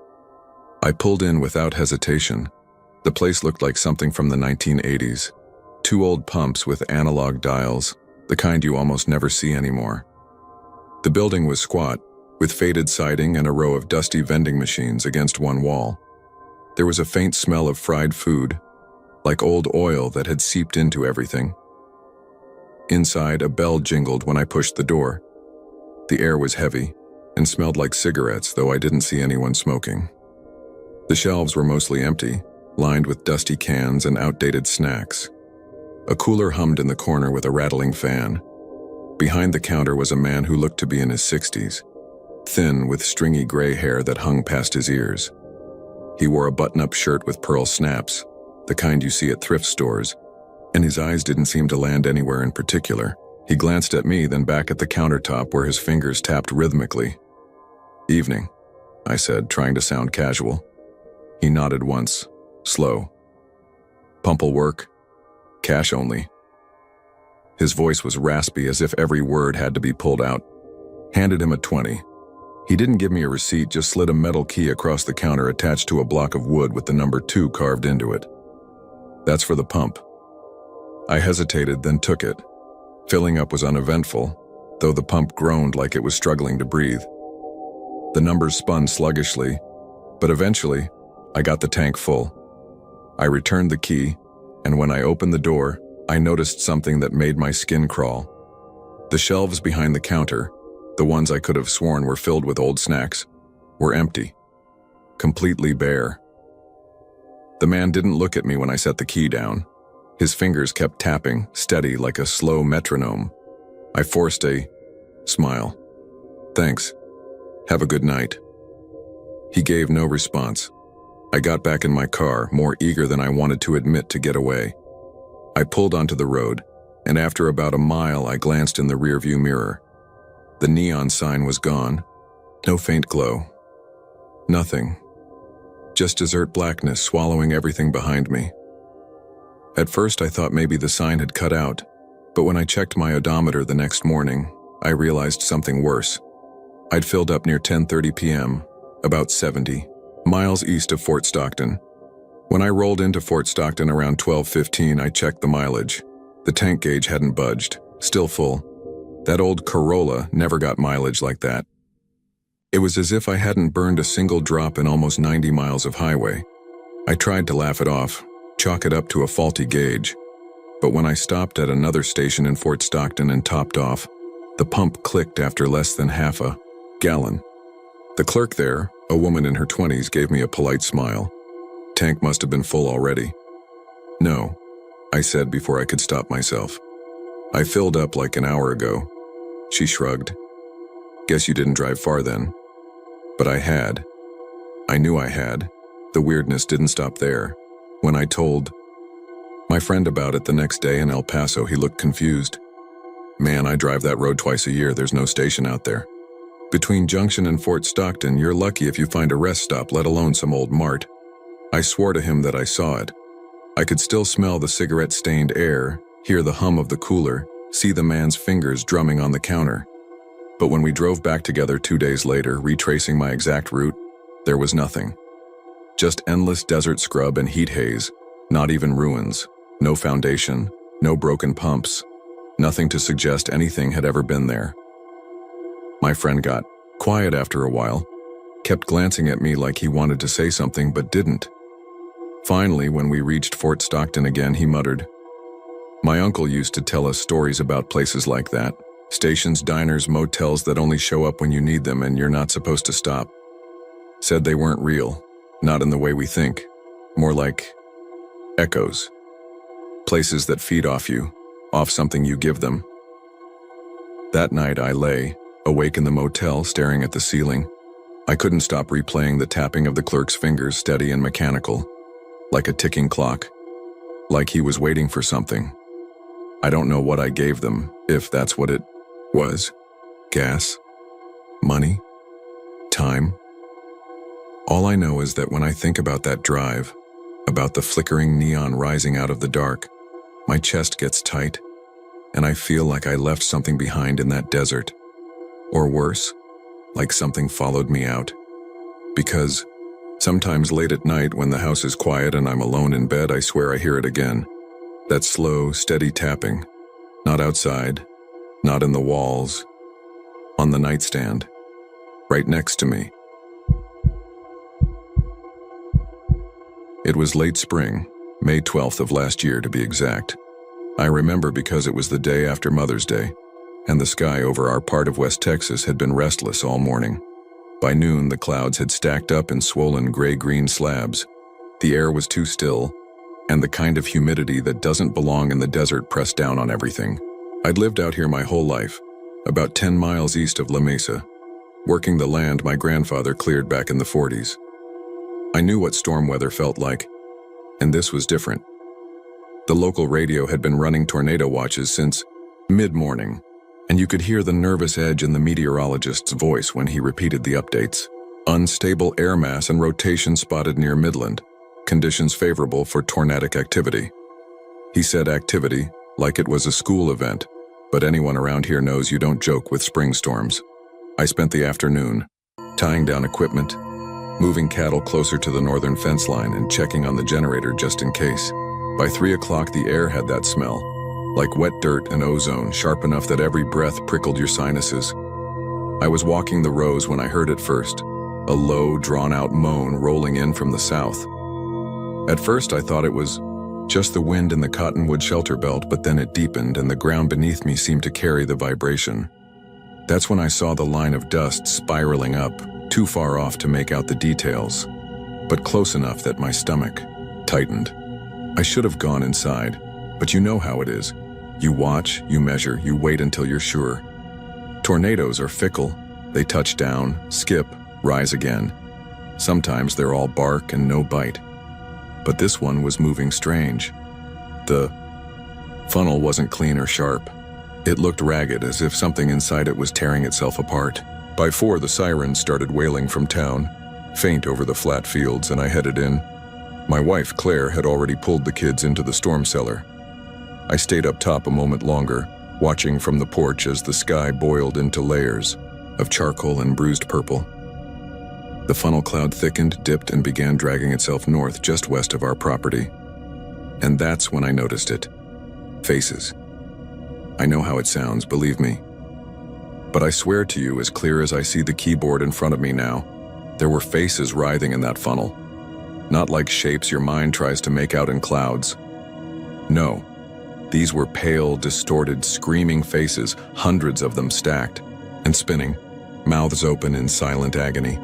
I pulled in without hesitation. The place looked like something from the 1980s. Two old pumps with analog dials, the kind you almost never see anymore. The building was squat, with faded siding and a row of dusty vending machines against one wall. There was a faint smell of fried food, like old oil that had seeped into everything. Inside, a bell jingled when I pushed the door. The air was heavy and smelled like cigarettes, though I didn't see anyone smoking. The shelves were mostly empty, lined with dusty cans and outdated snacks. A cooler hummed in the corner with a rattling fan. Behind the counter was a man who looked to be in his 60s, thin with stringy gray hair that hung past his ears. He wore a button-up shirt with pearl snaps, the kind you see at thrift stores, and his eyes didn't seem to land anywhere in particular. He glanced at me, then back at the countertop where his fingers tapped rhythmically. "Evening," I said, trying to sound casual. He nodded once, slow. "Pump'll work. Cash only." His voice was raspy, as if every word had to be pulled out. Handed him a 20. He didn't give me a receipt, just slid a metal key across the counter attached to a block of wood with the number 2 carved into it. "That's for the pump." I hesitated, then took it. Filling up was uneventful, though the pump groaned like it was struggling to breathe. The numbers spun sluggishly, but eventually, I got the tank full. I returned the key, and when I opened the door, I noticed something that made my skin crawl. The shelves behind the counter, the ones I could have sworn were filled with old snacks, were empty. Completely bare. The man didn't look at me when I set the key down. His fingers kept tapping, steady like a slow metronome. I forced a smile. "Thanks. Have a good night." He gave no response. I got back in my car, more eager than I wanted to admit to get away. I pulled onto the road, and after about a mile I glanced in the rearview mirror. The neon sign was gone. No faint glow. Nothing. Just desert blackness swallowing everything behind me. At first I thought maybe the sign had cut out, but when I checked my odometer the next morning, I realized something worse. I'd filled up near 10:30 p.m., about 70 miles east of Fort Stockton. When I rolled into Fort Stockton around 12:15, I checked the mileage. The tank gauge hadn't budged, still full. That old Corolla never got mileage like that. It was as if I hadn't burned a single drop in almost 90 miles of highway. I tried to laugh it off, chalk it up to a faulty gauge. But when I stopped at another station in Fort Stockton and topped off, the pump clicked after less than half a gallon. The clerk there, a woman in her 20s, gave me a polite smile. Tank must have been full already. "No," I said before I could stop myself. "I filled up like an hour ago." She shrugged. "Guess you didn't drive far then." But I had. I knew I had. The weirdness didn't stop there. When I told my friend about it the next day in El Paso, he looked confused. Man, I drive that road twice a year. There's no station out there. Between Junction and Fort Stockton, you're lucky if you find a rest stop, let alone some old mart. I swore to him that I saw it. I could still smell the cigarette-stained air, hear the hum of the cooler, see the man's fingers drumming on the counter. But when we drove back together 2 days later, retracing my exact route, there was nothing. Just endless desert scrub and heat haze, not even ruins, no foundation, no broken pumps, nothing to suggest anything had ever been there. My friend got quiet after a while, kept glancing at me like he wanted to say something but didn't. Finally, when we reached Fort Stockton again, he muttered, "My uncle used to tell us stories about places like that. Stations, diners, motels that only show up when you need them and you're not supposed to stop. Said they weren't real, not in the way we think, more like echoes. Places that feed off you, off something you give them." That night I lay, awake in the motel, staring at the ceiling. I couldn't stop replaying the tapping of the clerk's fingers, steady and mechanical, like a ticking clock, like he was waiting for something. I don't know what I gave them, if that's what it was. Gas? Money? Time? All I know is that when I think about that drive, about the flickering neon rising out of the dark, my chest gets tight, and I feel like I left something behind in that desert. Or worse, like something followed me out. Because sometimes late at night when the house is quiet and I'm alone in bed, I swear I hear it again. That slow, steady tapping. Not outside, not in the walls, on the nightstand, right next to me. It was late spring, May 12th of last year to be exact. I remember because it was the day after Mother's Day, and the sky over our part of West Texas had been restless all morning. By noon, the clouds had stacked up in swollen gray-green slabs. The air was too still, and the kind of humidity that doesn't belong in the desert pressed down on everything. I'd lived out here my whole life, about 10 miles east of La Mesa, working the land my grandfather cleared back in the 40s. I knew what storm weather felt like, and this was different. The local radio had been running tornado watches since mid-morning, and you could hear the nervous edge in the meteorologist's voice when he repeated the updates. Unstable air mass and rotation spotted near Midland. Conditions favorable for tornadic activity. He said activity like it was a school event, but anyone around here knows you don't joke with spring storms. I spent the afternoon tying down equipment, moving cattle closer to the northern fence line and checking on the generator just in case. By 3 o'clock, the air had that smell, like wet dirt and ozone, sharp enough that every breath prickled your sinuses. I was walking the rows when I heard it first, a low, drawn-out moan rolling in from the south. At first, I thought it was just the wind in the cottonwood shelter belt, but then it deepened and the ground beneath me seemed to carry the vibration. That's when I saw the line of dust spiraling up, too far off to make out the details, but close enough that my stomach tightened. I should have gone inside, but you know how it is. You watch, you measure, you wait until you're sure. Tornadoes are fickle. They touch down, skip, rise again. Sometimes they're all bark and no bite. But this one was moving strange. The funnel wasn't clean or sharp. It looked ragged, as if something inside it was tearing itself apart. By 4, the sirens started wailing from town, faint over the flat fields, and I headed in. My wife, Claire, had already pulled the kids into the storm cellar. I stayed up top a moment longer, watching from the porch as the sky boiled into layers of charcoal and bruised purple. The funnel cloud thickened, dipped, and began dragging itself north just west of our property. And that's when I noticed it. Faces. I know how it sounds, believe me. But I swear to you, as clear as I see the keyboard in front of me now, there were faces writhing in that funnel. Not like shapes your mind tries to make out in clouds. No. These were pale, distorted, screaming faces, hundreds of them stacked and spinning, mouths open in silent agony.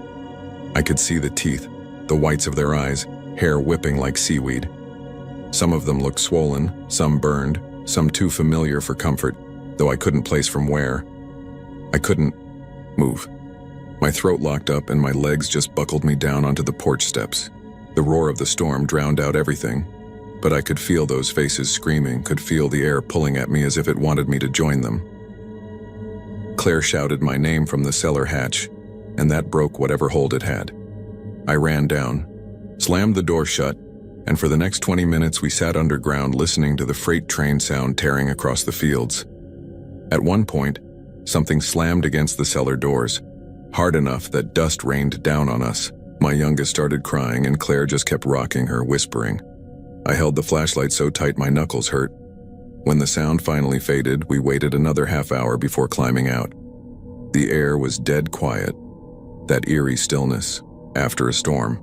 I could see the teeth, the whites of their eyes, hair whipping like seaweed. Some of them looked swollen, some burned, some too familiar for comfort, though I couldn't place from where. I couldn't move. My throat locked up and my legs just buckled me down onto the porch steps. The roar of the storm drowned out everything, but I could feel those faces screaming, could feel the air pulling at me as if it wanted me to join them. Claire shouted my name from the cellar hatch, and that broke whatever hold it had. I ran down, slammed the door shut, and for the next 20 minutes we sat underground listening to the freight train sound tearing across the fields. At one point, something slammed against the cellar doors, hard enough that dust rained down on us. My youngest started crying and Claire just kept rocking her, whispering. I held the flashlight so tight my knuckles hurt. When the sound finally faded, we waited another half hour before climbing out. The air was dead quiet, that eerie stillness after a storm.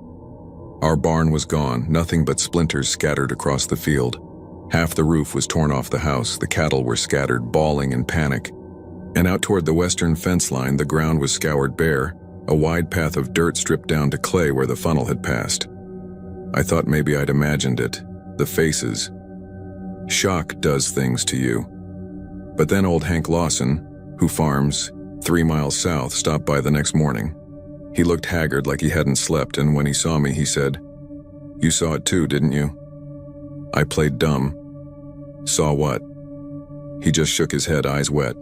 Our barn was gone, nothing but splinters scattered across the field. Half the roof was torn off the house, the cattle were scattered, bawling in panic. And out toward the western fence line, the ground was scoured bare, a wide path of dirt stripped down to clay where the funnel had passed. I thought maybe I'd imagined it, the faces. Shock does things to you. But then old Hank Lawson, who farms 3 miles south, stopped by the next morning. He looked haggard like he hadn't slept, and when he saw me, he said, "You saw it too, didn't you?" I played dumb. Saw what? He just shook his head, eyes wet.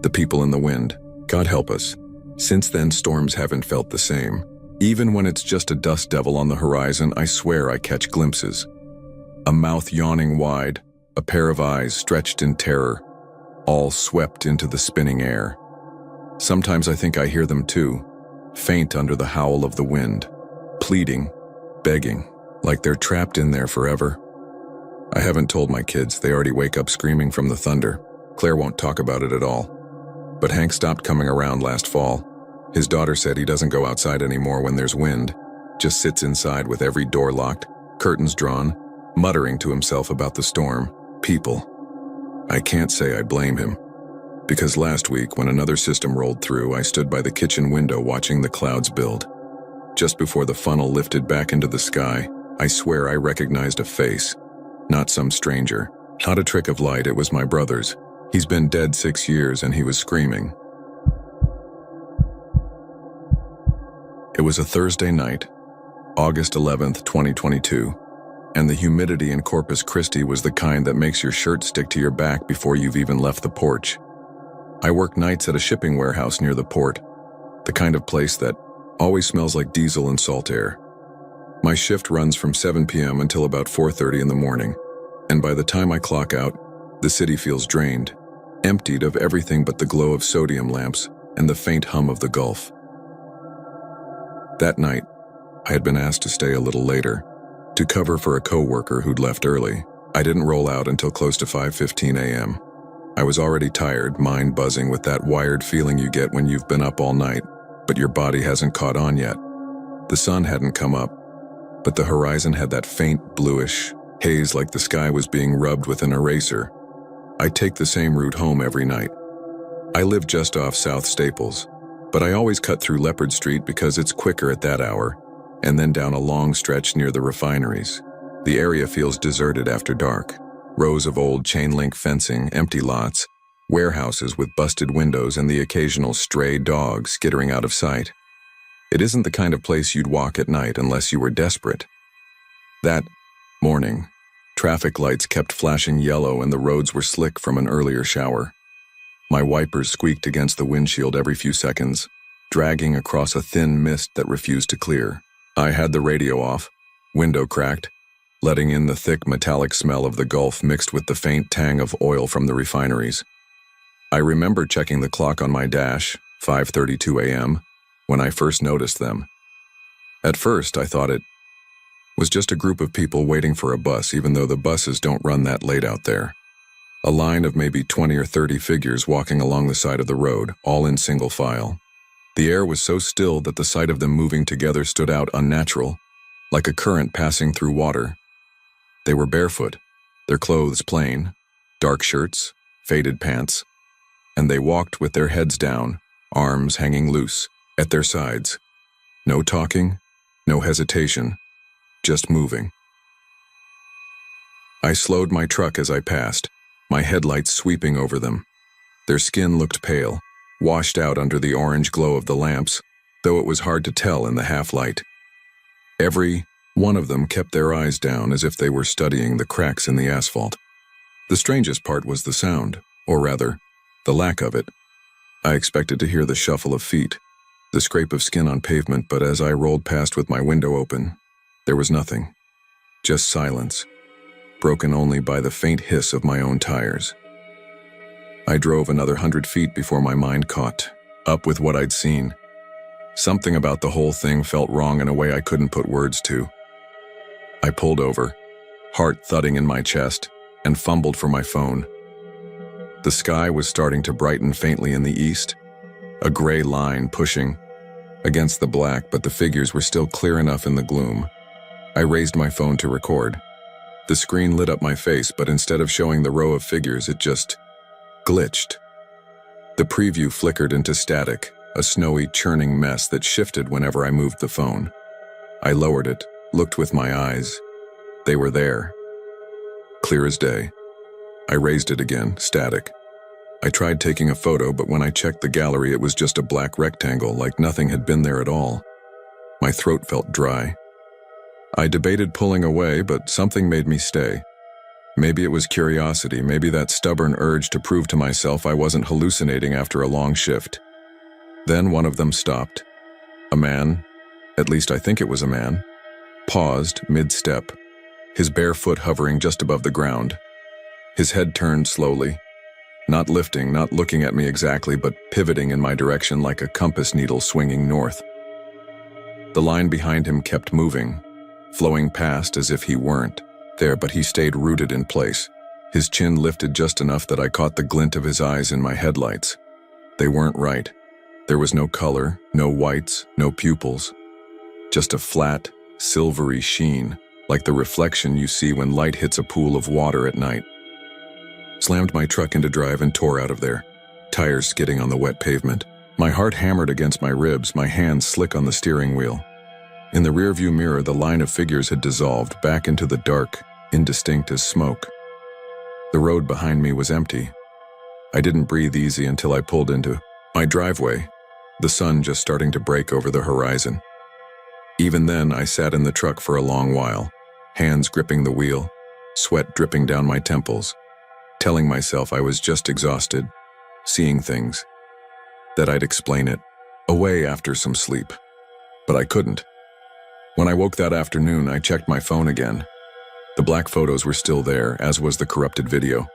The people in the wind. God help us. Since then, storms haven't felt the same. Even when it's just a dust devil on the horizon, I swear I catch glimpses. A mouth yawning wide, a pair of eyes stretched in terror, all swept into the spinning air. Sometimes I think I hear them too, faint under the howl of the wind, pleading, begging, like they're trapped in there forever. I haven't told my kids, they already wake up screaming from the thunder. Claire won't talk about it at all. But Hank stopped coming around last fall. His daughter said he doesn't go outside anymore when there's wind, just sits inside with every door locked, curtains drawn, muttering to himself about the storm, people. I can't say I blame him, because last week when another system rolled through, I stood by the kitchen window watching the clouds build. Just before the funnel lifted back into the sky, I swear I recognized a face, not some stranger, not a trick of light, it was my brother's. He's been dead 6 years and he was screaming. It was a Thursday night, August 11th, 2022, and the humidity in Corpus Christi was the kind that makes your shirt stick to your back before you've even left the porch. I work nights at a shipping warehouse near the port, the kind of place that always smells like diesel and salt air. My shift runs from 7 p.m. until about 4:30 in the morning, and by the time I clock out, the city feels drained, emptied of everything but the glow of sodium lamps and the faint hum of the Gulf. That night, I had been asked to stay a little later, to cover for a coworker who'd left early. I didn't roll out until close to 5:15 a.m. I was already tired, mind buzzing with that wired feeling you get when you've been up all night, but your body hasn't caught on yet. The sun hadn't come up, but the horizon had that faint bluish haze like the sky was being rubbed with an eraser. I take the same route home every night. I live just off South Staples, but I always cut through Leopard Street because it's quicker at that hour, and then down a long stretch near the refineries. The area feels deserted after dark. Rows of old chain-link fencing, empty lots, warehouses with busted windows, and the occasional stray dog skittering out of sight. It isn't the kind of place you'd walk at night unless you were desperate. That morning, traffic lights kept flashing yellow and the roads were slick from an earlier shower. My wipers squeaked against the windshield every few seconds, dragging across a thin mist that refused to clear. I had the radio off, window cracked, letting in the thick metallic smell of the Gulf mixed with the faint tang of oil from the refineries. I remember checking the clock on my dash, 5:32 a.m., when I first noticed them. At first, I thought it was just a group of people waiting for a bus, even though the buses don't run that late out there. A line of maybe 20 or 30 figures walking along the side of the road, all in single file. The air was so still that the sight of them moving together stood out unnatural, like a current passing through water. They were barefoot, their clothes plain, dark shirts, faded pants, and they walked with their heads down, arms hanging loose, at their sides. No talking, no hesitation, just moving. I slowed my truck as I passed, my headlights sweeping over them. Their skin looked pale, washed out under the orange glow of the lamps, though it was hard to tell in the half-light. Every one of them kept their eyes down as if they were studying the cracks in the asphalt. The strangest part was the sound, or rather, the lack of it. I expected to hear the shuffle of feet, the scrape of skin on pavement, but as I rolled past with my window open, there was nothing. Just silence, broken only by the faint hiss of my own tires. I drove another 100 feet before my mind caught up with what I'd seen. Something about the whole thing felt wrong in a way I couldn't put words to. I pulled over, heart thudding in my chest, and fumbled for my phone. The sky was starting to brighten faintly in the east, a gray line pushing against the black, but the figures were still clear enough in the gloom. I raised my phone to record. The screen lit up my face, but instead of showing the row of figures, it just glitched. The preview flickered into static, a snowy, churning mess that shifted whenever I moved the phone. I lowered it, looked with my eyes. They were there, clear as day. I raised it again, static. I tried taking a photo, but when I checked the gallery, it was just a black rectangle, like nothing had been there at all. My throat felt dry. I debated pulling away, but something made me stay. Maybe it was curiosity, maybe that stubborn urge to prove to myself I wasn't hallucinating after a long shift. Then one of them stopped. A man, at least I think it was a man, paused mid-step, his bare foot hovering just above the ground. His head turned slowly, not lifting, not looking at me exactly, but pivoting in my direction like a compass needle swinging north. The line behind him kept moving, flowing past as if he weren't there, but he stayed rooted in place. His chin lifted just enough that I caught the glint of his eyes in my headlights. They weren't right. There was no color, no whites, no pupils. Just a flat, silvery sheen, like the reflection you see when light hits a pool of water at night. Slammed my truck into drive and tore out of there, tires skidding on the wet pavement. My heart hammered against my ribs, my hands slick on the steering wheel. In the rearview mirror, the line of figures had dissolved back into the dark, indistinct as smoke. The road behind me was empty. I didn't breathe easy until I pulled into my driveway, the sun just starting to break over the horizon. Even then, I sat in the truck for a long while, hands gripping the wheel, sweat dripping down my temples, telling myself I was just exhausted, seeing things, that I'd explain it away after some sleep. But I couldn't. When I woke that afternoon, I checked my phone again. The black photos were still there, as was the corrupted video.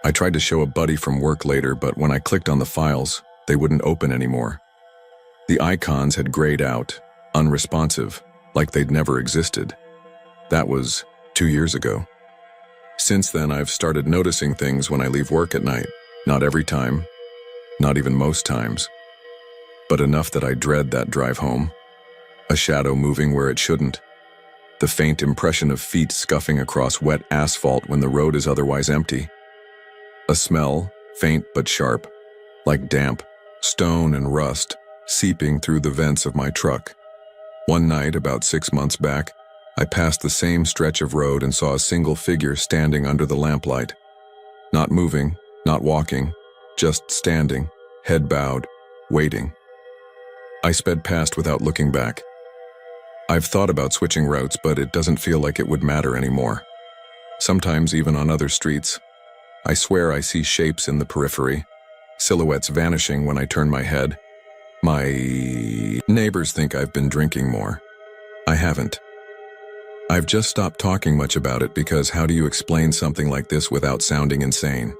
I tried to show a buddy from work later, but when I clicked on the files, they wouldn't open anymore. The icons had grayed out, unresponsive, like they'd never existed. That was 2 years ago. Since then, I've started noticing things when I leave work at night. Not every time, not even most times, but enough that I dread that drive home. A shadow moving where it shouldn't. The faint impression of feet scuffing across wet asphalt when the road is otherwise empty. A smell, faint but sharp, like damp, stone and rust, seeping through the vents of my truck. One night, about 6 months back, I passed the same stretch of road and saw a single figure standing under the lamplight. Not moving, not walking, just standing, head bowed, waiting. I sped past without looking back. I've thought about switching routes, but it doesn't feel like it would matter anymore. Sometimes even on other streets, I swear I see shapes in the periphery, silhouettes vanishing when I turn my head. My neighbors think I've been drinking more. I haven't. I've just stopped talking much about it because how do you explain something like this without sounding insane?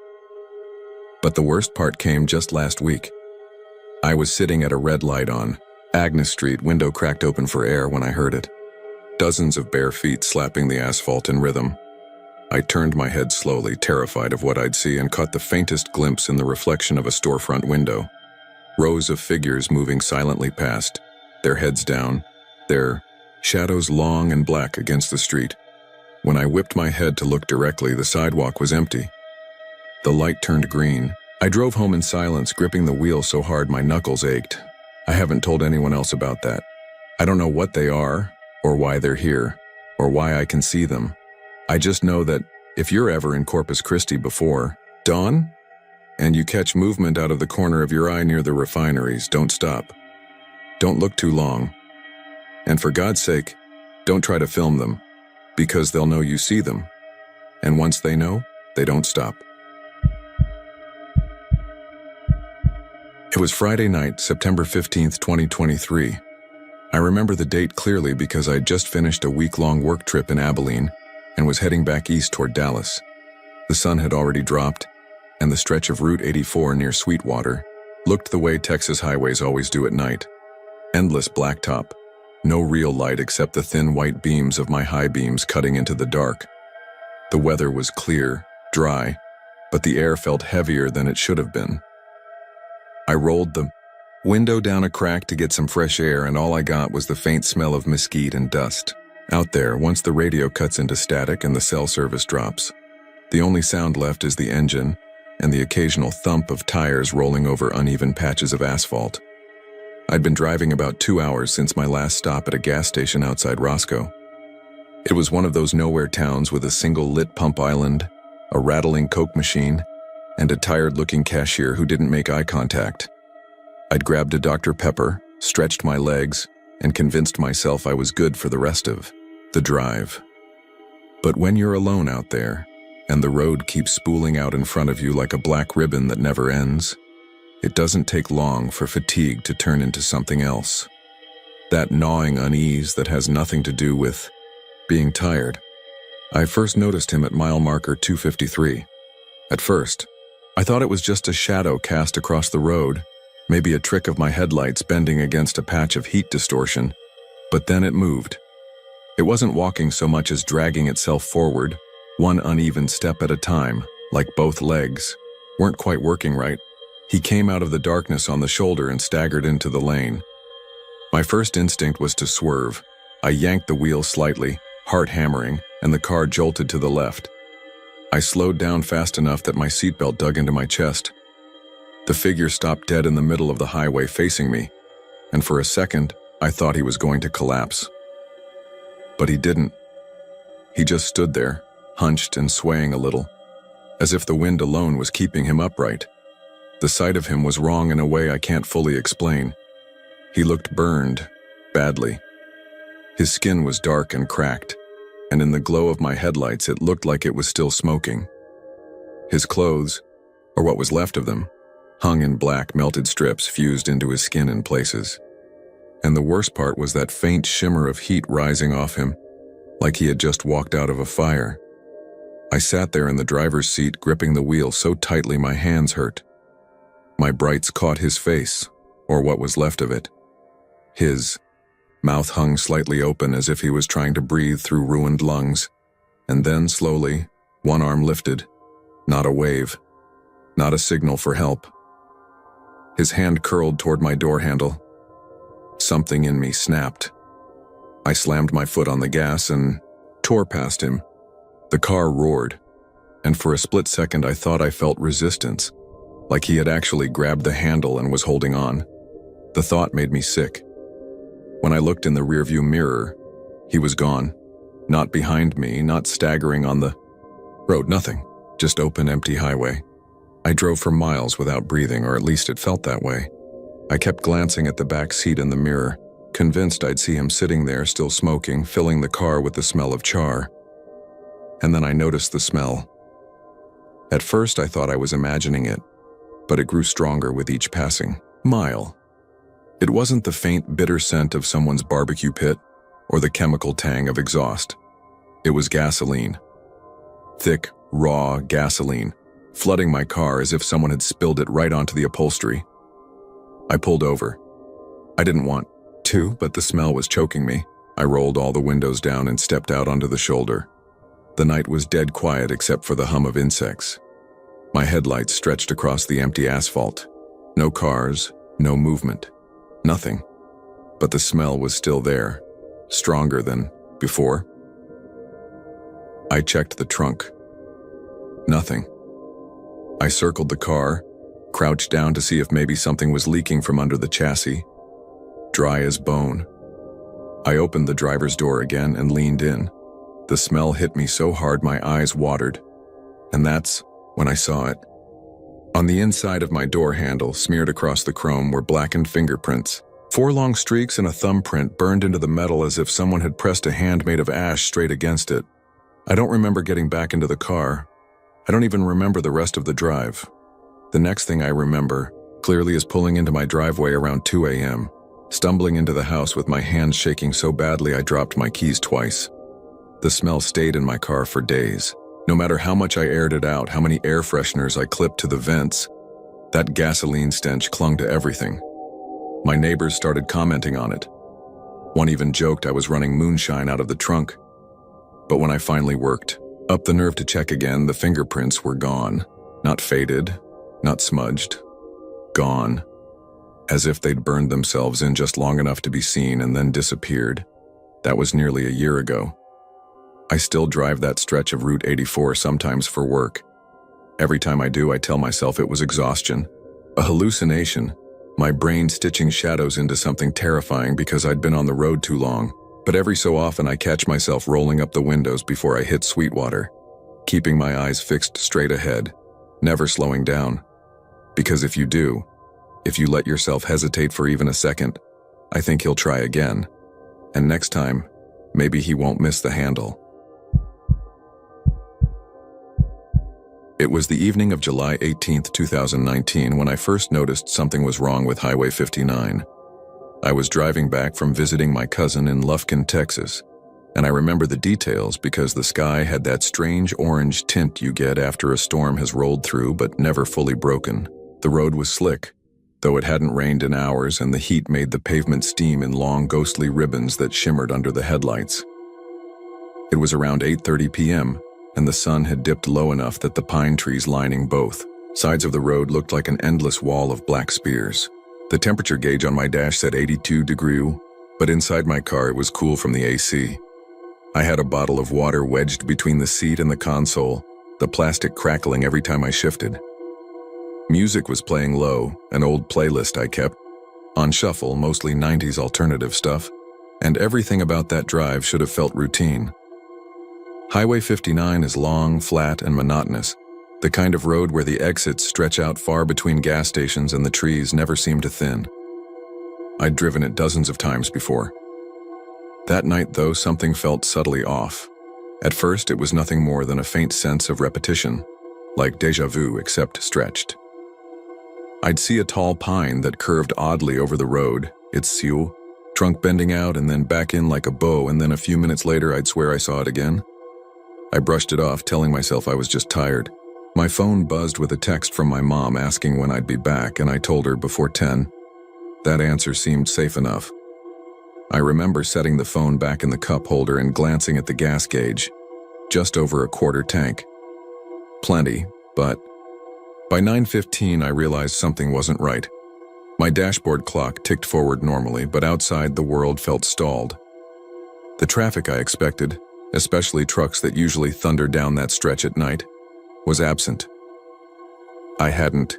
But the worst part came just last week. I was sitting at a red light on Agnes Street, window cracked open for air, when I heard it. Dozens of bare feet slapping the asphalt in rhythm. I turned my head slowly, terrified of what I'd see, and caught the faintest glimpse in the reflection of a storefront window. Rows of figures moving silently past, their heads down, their shadows long and black against the street. When I whipped my head to look directly, the sidewalk was empty. The light turned green. I drove home in silence, gripping the wheel so hard my knuckles ached. I haven't told anyone else about that. I don't know what they are, or why they're here, or why I can see them. I just know that if you're ever in Corpus Christi before dawn, and you catch movement out of the corner of your eye near the refineries, don't stop. Don't look too long. And for God's sake, don't try to film them, because they'll know you see them. And once they know, they don't stop. It was Friday night, September 15th, 2023. I remember the date clearly because I'd just finished a week-long work trip in Abilene and was heading back east toward Dallas. The sun had already dropped, and the stretch of Route 84 near Sweetwater looked the way Texas highways always do at night. Endless blacktop, no real light except the thin white beams of my high beams cutting into the dark. The weather was clear, dry, but the air felt heavier than it should have been. I rolled the window down a crack to get some fresh air, and all I got was the faint smell of mesquite and dust. Out there, once the radio cuts into static and the cell service drops, the only sound left is the engine and the occasional thump of tires rolling over uneven patches of asphalt. I'd been driving about 2 hours since my last stop at a gas station outside Roscoe. It was one of those nowhere towns with a single lit pump island, a rattling Coke machine, and a tired-looking cashier who didn't make eye contact. I'd grabbed a Dr. Pepper, stretched my legs, and convinced myself I was good for the rest of the drive. But when you're alone out there, and the road keeps spooling out in front of you like a black ribbon that never ends, it doesn't take long for fatigue to turn into something else. That gnawing unease that has nothing to do with being tired. I first noticed him at mile marker 253. At first, I thought it was just a shadow cast across the road, maybe a trick of my headlights bending against a patch of heat distortion, but then it moved. It wasn't walking so much as dragging itself forward, one uneven step at a time, like both legs weren't quite working right. He came out of the darkness on the shoulder and staggered into the lane. My first instinct was to swerve. I yanked the wheel slightly, heart hammering, and the car jolted to the left. I slowed down fast enough that my seatbelt dug into my chest. The figure stopped dead in the middle of the highway facing me, and for a second, I thought he was going to collapse. But he didn't. He just stood there, hunched and swaying a little, as if the wind alone was keeping him upright. The sight of him was wrong in a way I can't fully explain. He looked burned, badly. His skin was dark and cracked, and in the glow of my headlights it looked like it was still smoking. His clothes, or what was left of them, hung in black melted strips fused into his skin in places. And the worst part was that faint shimmer of heat rising off him, like he had just walked out of a fire. I sat there in the driver's seat, gripping the wheel so tightly my hands hurt. My brights caught his face, or what was left of it. His mouth hung slightly open as if he was trying to breathe through ruined lungs, and then slowly, one arm lifted. Not a wave, not a signal for help. His hand curled toward my door handle. Something in me snapped. I slammed my foot on the gas and tore past him. The car roared, and for a split second I thought I felt resistance, like he had actually grabbed the handle and was holding on. The thought made me sick. When I looked in the rearview mirror, he was gone. Not behind me, not staggering on the road, nothing. Just open, empty highway. I drove for miles without breathing, or at least it felt that way. I kept glancing at the back seat in the mirror, convinced I'd see him sitting there still smoking, filling the car with the smell of char. And then I noticed the smell. At first I thought I was imagining it, but it grew stronger with each passing mile. It wasn't the faint, bitter scent of someone's barbecue pit or the chemical tang of exhaust. It was gasoline. Thick, raw gasoline, flooding my car as if someone had spilled it right onto the upholstery. I pulled over. I didn't want to, but the smell was choking me. I rolled all the windows down and stepped out onto the shoulder. The night was dead quiet except for the hum of insects. My headlights stretched across the empty asphalt. No cars, no movement. Nothing. But the smell was still there, stronger than before. I checked the trunk. Nothing. I circled the car, crouched down to see if maybe something was leaking from under the chassis. Dry as bone. I opened the driver's door again and leaned in. The smell hit me so hard my eyes watered, and that's when I saw it. On the inside of my door handle, smeared across the chrome, were blackened fingerprints. 4 long streaks and a thumbprint burned into the metal as if someone had pressed a hand made of ash straight against it. I don't remember getting back into the car. I don't even remember the rest of the drive. The next thing I remember clearly as pulling into my driveway around 2 a.m., stumbling into the house with my hands shaking so badly I dropped my keys twice. The smell stayed in my car for days. No matter how much I aired it out, how many air fresheners I clipped to the vents, that gasoline stench clung to everything. My neighbors started commenting on it. One even joked I was running moonshine out of the trunk. But when I finally worked up the nerve to check again, the fingerprints were gone. Not faded, not smudged. Gone. As if they'd burned themselves in just long enough to be seen and then disappeared. That was nearly a year ago. I still drive that stretch of Route 84 sometimes for work. Every time I do, I tell myself it was exhaustion. A hallucination. My brain stitching shadows into something terrifying because I'd been on the road too long. But every so often I catch myself rolling up the windows before I hit Sweetwater, keeping my eyes fixed straight ahead, never slowing down. Because if you do, if you let yourself hesitate for even a second, I think he'll try again. And next time, maybe he won't miss the handle. It was the evening of July 18, 2019, when I first noticed something was wrong with Highway 59. I was driving back from visiting my cousin in Lufkin, Texas, and I remember the details because the sky had that strange orange tint you get after a storm has rolled through but never fully broken. The road was slick, though it hadn't rained in hours, and the heat made the pavement steam in long ghostly ribbons that shimmered under the headlights. It was around 8:30 p.m., and the sun had dipped low enough that the pine trees lining both sides of the road looked like an endless wall of black spears. The temperature gauge on my dash said 82 degrees, but inside my car it was cool from the AC. I had a bottle of water wedged between the seat and the console, the plastic crackling every time I shifted. Music was playing low, an old playlist I kept on shuffle, mostly 90s alternative stuff, and everything about that drive should have felt routine. Highway 59 is long, flat, and monotonous, the kind of road where the exits stretch out far between gas stations and the trees never seem to thin. I'd driven it dozens of times before. That night, though, something felt subtly off. At first, it was nothing more than a faint sense of repetition, like déjà vu except stretched. I'd see a tall pine that curved oddly over the road, its siu, trunk bending out and then back in like a bow, and then a few minutes later I'd swear I saw it again. I brushed it off, telling myself I was just tired. My phone buzzed with a text from my mom asking when I'd be back, and I told her before 10. That answer seemed safe enough. I remember setting the phone back in the cup holder and glancing at the gas gauge. Just over a quarter tank. Plenty, but by 9:15 I realized something wasn't right. My dashboard clock ticked forward normally, but outside the world felt stalled. The traffic I expected, especially trucks that usually thunder down that stretch at night, was absent. I hadn't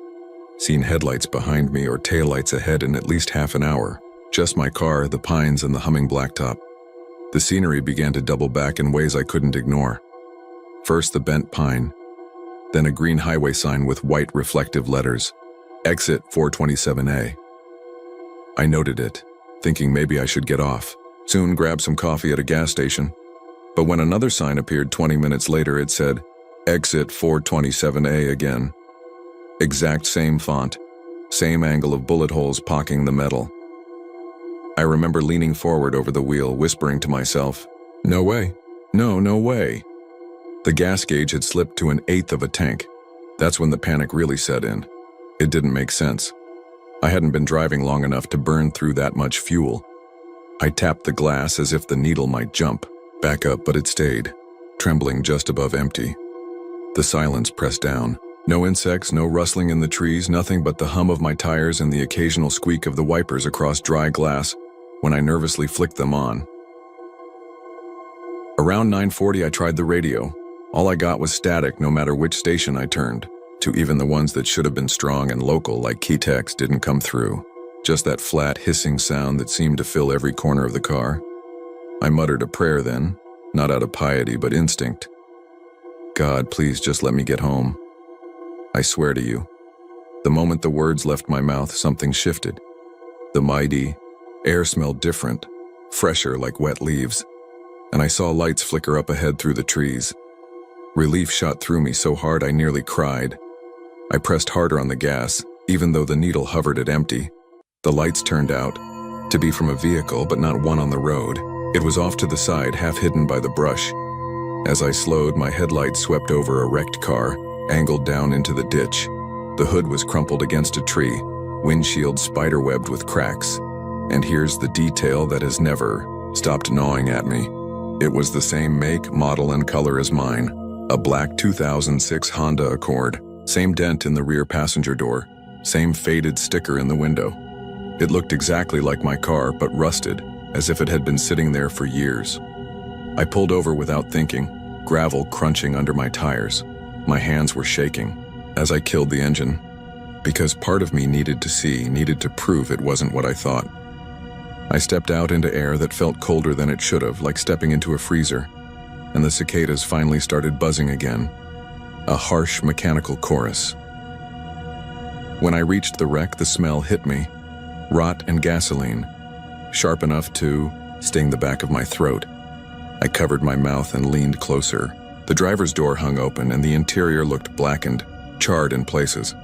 seen headlights behind me or taillights ahead in at least half an hour. Just my car, the pines, and the humming blacktop. The scenery began to double back in ways I couldn't ignore. First the bent pine, then a green highway sign with white reflective letters, Exit 427A. I noted it, thinking maybe I should get off, soon grab some coffee at a gas station. But when another sign appeared 20 minutes later, it said, Exit 427A again. Exact same font, same angle of bullet holes pocking the metal. I remember leaning forward over the wheel, whispering to myself, no way, no way. The gas gauge had slipped to 1/8 of a tank. That's when the panic really set in. It didn't make sense. I hadn't been driving long enough to burn through that much fuel. I tapped the glass as if the needle might jump back up, but it stayed, trembling just above empty. The silence pressed down. No insects, no rustling in the trees, nothing but the hum of my tires and the occasional squeak of the wipers across dry glass when I nervously flicked them on. Around 9:40 I tried the radio. All I got was static no matter which station I turned to. Even the ones that should have been strong and local like Key Tex didn't come through. Just that flat hissing sound that seemed to fill every corner of the car. I muttered a prayer then, not out of piety but instinct. God, please just let me get home. I swear to you, the moment the words left my mouth, something shifted. The mighty air smelled different, fresher like wet leaves, and I saw lights flicker up ahead through the trees. Relief shot through me so hard I nearly cried. I pressed harder on the gas, Even though the needle hovered at empty, the lights turned out to be from a vehicle, but not one on the road. It was off to the side, half hidden by the brush. As I slowed, my headlights swept over a wrecked car, angled down into the ditch. The hood was crumpled against a tree, windshield spiderwebbed with cracks. And here's the detail that has never stopped gnawing at me. It was the same make, model, and color as mine. A black 2006 Honda Accord. Same dent in the rear passenger door. Same faded sticker in the window. It looked exactly like my car, but rusted, as if it had been sitting there for years. I pulled over without thinking, gravel crunching under my tires. My hands were shaking as I killed the engine, because part of me needed to prove it wasn't what I thought. I stepped out into air that felt colder than it should have, like stepping into a freezer, and the cicadas finally started buzzing again, a harsh mechanical chorus. When I reached the wreck, the smell hit me, rot and gasoline, sharp enough to sting the back of my throat. I covered my mouth and leaned closer. The driver's door hung open and the interior looked blackened, charred in places.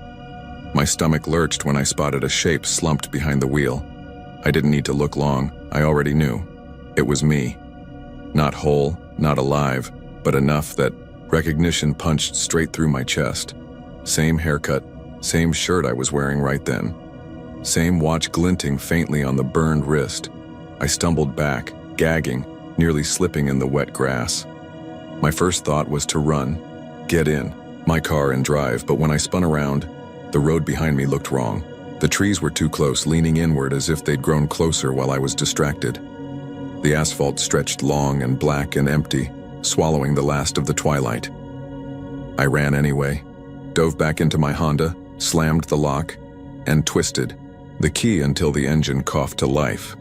My stomach lurched when I spotted a shape slumped behind the wheel. I didn't need to look long. I already knew. It was me. Not whole, not alive, but enough that recognition punched straight through my chest. Same haircut, same shirt I was wearing right then. Same watch glinting faintly on the burned wrist. I stumbled back, gagging, nearly slipping in the wet grass. My first thought was to run, get in my car and drive, but when I spun around, the road behind me looked wrong. The trees were too close, leaning inward as if they'd grown closer while I was distracted. The asphalt stretched long and black and empty, swallowing the last of the twilight. I ran anyway, dove back into my Honda, slammed the lock, and twisted the key until the engine coughed to life.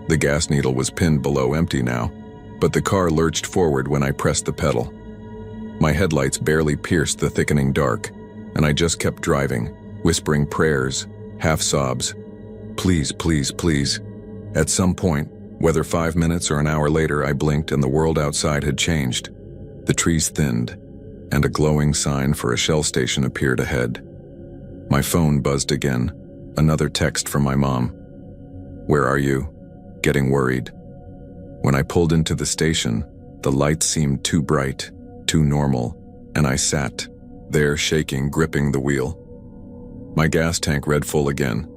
The gas needle was pinned below empty now, but the car lurched forward when I pressed the pedal. My headlights barely pierced the thickening dark, and I just kept driving, whispering prayers, half sobs. Please, please, please. At some point, whether 5 minutes or an hour later, I blinked and the world outside had changed. The trees thinned, and a glowing sign for a Shell station appeared ahead. My phone buzzed again, another text from my mom. Where are you? Getting worried. When I pulled into the station, the lights seemed too bright, too normal, and I sat there shaking, gripping the wheel. My gas tank read full again.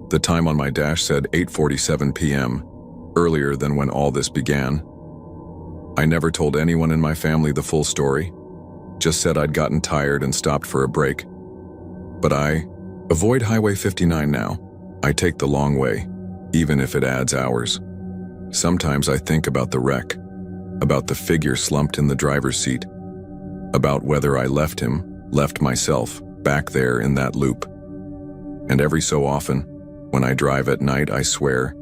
The time on my dash said 8:47 p.m., earlier than when all this began. I never told anyone in my family the full story, just said I'd gotten tired and stopped for a break. But I avoid Highway 59 now. I take the long way, even if it adds hours. Sometimes I think about the wreck, about the figure slumped in the driver's seat, about whether I left him, left myself, back there in that loop. And every so often, when I drive at night, I swear,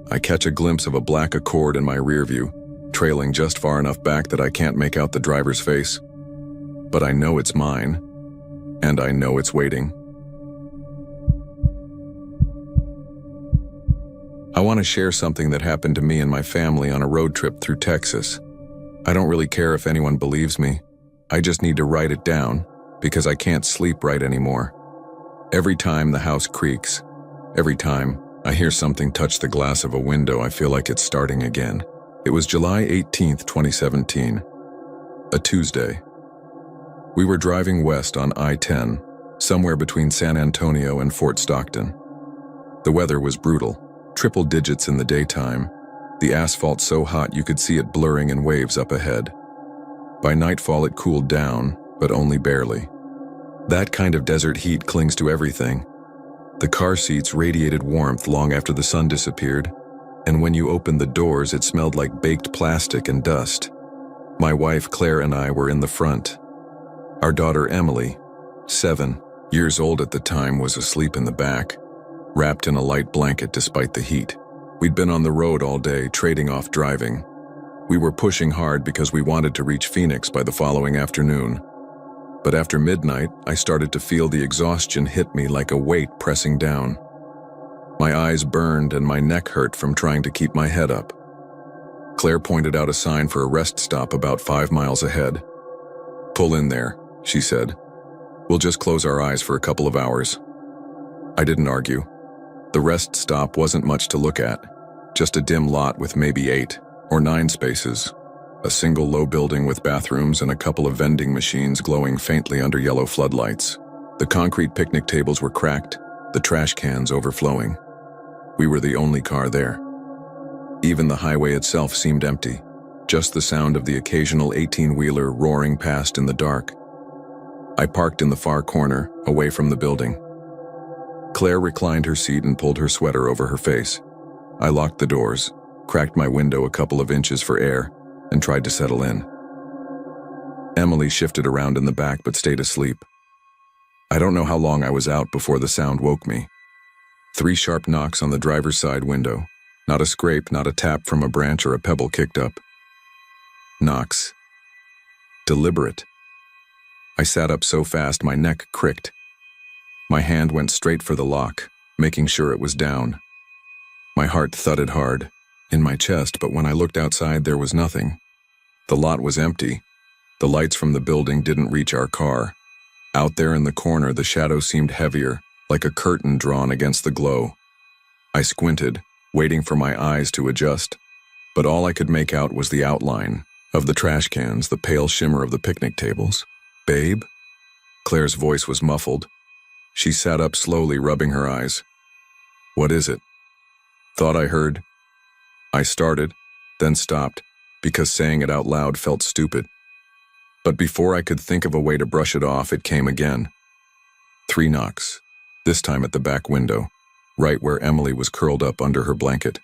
I catch a glimpse of a black Accord in my rear view, trailing just far enough back that I can't make out the driver's face. But I know it's mine, and I know it's waiting. I want to share something that happened to me and my family on a road trip through Texas. I don't really care if anyone believes me. I just need to write it down, because I can't sleep right anymore. Every time the house creaks, every time I hear something touch the glass of a window, I feel like it's starting again. It was July 18th, 2017, a Tuesday. We were driving west on I-10, somewhere between San Antonio and Fort Stockton. The weather was brutal, triple digits in the daytime, the asphalt so hot you could see it blurring in waves up ahead. By nightfall it cooled down, but only barely. That kind of desert heat clings to everything. The car seats radiated warmth long after the sun disappeared, and when you opened the doors it smelled like baked plastic and dust. My wife Claire and I were in the front. Our daughter Emily, 7 years old at the time, was asleep in the back, wrapped in a light blanket despite the heat. We'd been on the road all day, trading off driving. We were pushing hard because we wanted to reach Phoenix by the following afternoon. But after midnight, I started to feel the exhaustion hit me like a weight pressing down. My eyes burned and my neck hurt from trying to keep my head up. Claire pointed out a sign for a rest stop about 5 miles ahead. "Pull in there," she said. "We'll just close our eyes for a couple of hours." I didn't argue. The rest stop wasn't much to look at, just a dim lot with maybe 8 or 9 spaces, a single low building with bathrooms and a couple of vending machines glowing faintly under yellow floodlights. The concrete picnic tables were cracked, the trash cans overflowing. We were the only car there. Even the highway itself seemed empty, just the sound of the occasional 18-wheeler roaring past in the dark. I parked in the far corner, away from the building. Claire reclined her seat and pulled her sweater over her face. I locked the doors, cracked my window a couple of inches for air, and tried to settle in. Emily shifted around in the back but stayed asleep. I don't know how long I was out before the sound woke me. 3 sharp knocks on the driver's side window. Not a scrape, not a tap from a branch or a pebble kicked up. Knocks. Deliberate. I sat up so fast my neck cricked. My hand went straight for the lock, making sure it was down. My heart thudded hard, in my chest, but when I looked outside there was nothing. The lot was empty. The lights from the building didn't reach our car. Out there in the corner the shadow seemed heavier, like a curtain drawn against the glow. I squinted, waiting for my eyes to adjust, but all I could make out was the outline of the trash cans, the pale shimmer of the picnic tables. "Babe?" Claire's voice was muffled. She sat up slowly, rubbing her eyes. "What is it?" "Thought I heard." I started, then stopped, because saying it out loud felt stupid. But before I could think of a way to brush it off, it came again. 3 knocks, this time at the back window, right where Emily was curled up under her blanket.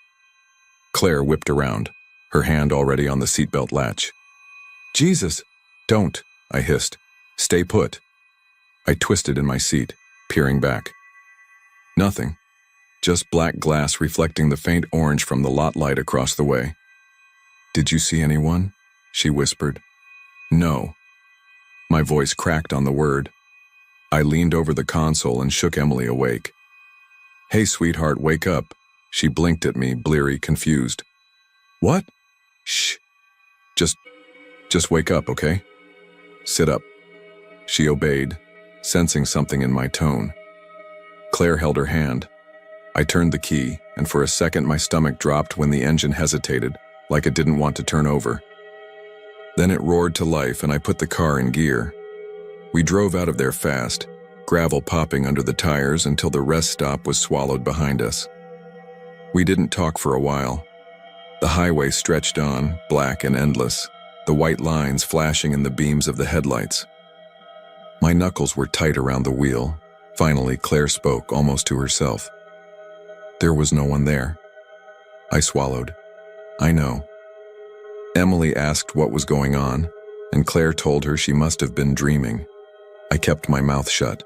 Claire whipped around, her hand already on the seatbelt latch. "Jesus!" "Don't," I hissed. "Stay put." I twisted in my seat, peering back. Nothing. Just black glass reflecting the faint orange from the lot light across the way. "Did you see anyone?" she whispered. "No." My voice cracked on the word. I leaned over the console and shook Emily awake. "Hey, sweetheart, wake up." She blinked at me, bleary, confused. "What?" "Shh. Just wake up, okay? Sit up." She obeyed, sensing something in my tone. Claire held her hand. I turned the key, and for a second my stomach dropped when the engine hesitated, like it didn't want to turn over. Then it roared to life and I put the car in gear. We drove out of there fast, gravel popping under the tires until the rest stop was swallowed behind us. We didn't talk for a while. The highway stretched on, black and endless, the white lines flashing in the beams of the headlights. My knuckles were tight around the wheel. Finally, Claire spoke, almost to herself. "There was no one there." I swallowed. "I know." Emily asked what was going on, and Claire told her she must have been dreaming. I kept my mouth shut.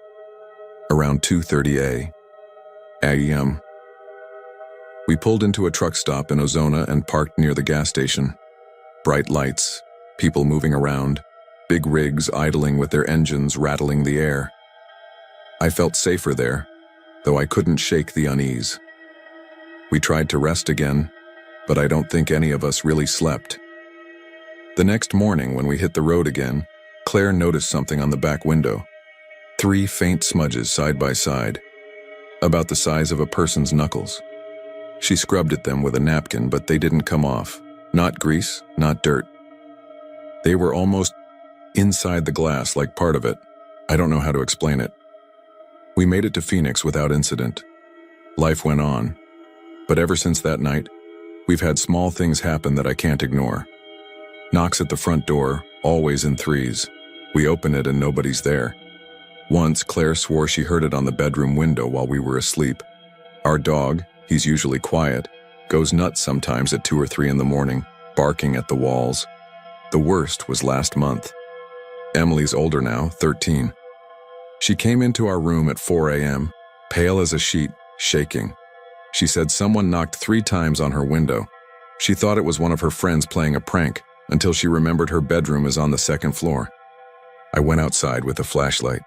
Around 2:30 a.m. We pulled into a truck stop in Ozona and parked near the gas station. Bright lights, people moving around, big rigs idling with their engines rattling the air. I felt safer there, though I couldn't shake the unease. We tried to rest again, but I don't think any of us really slept. The next morning, when we hit the road again, Claire noticed something on the back window. 3 faint smudges side by side, about the size of a person's knuckles. She scrubbed at them with a napkin, but they didn't come off. Not grease, not dirt. They were almost inside the glass, like part of it. I don't know how to explain it. We made it to Phoenix without incident. Life went on. But ever since that night, we've had small things happen that I can't ignore. Knocks at the front door, always in 3s. We open it and nobody's there. Once, Claire swore she heard it on the bedroom window while we were asleep. Our dog, he's usually quiet, goes nuts sometimes at 2 or 3 in the morning, barking at the walls. The worst was last month. Emily's older now, 13. She came into our room at 4 a.m., pale as a sheet, shaking. She said someone knocked 3 times on her window. She thought it was one of her friends playing a prank, until she remembered her bedroom is on the 2nd floor. I went outside with a flashlight.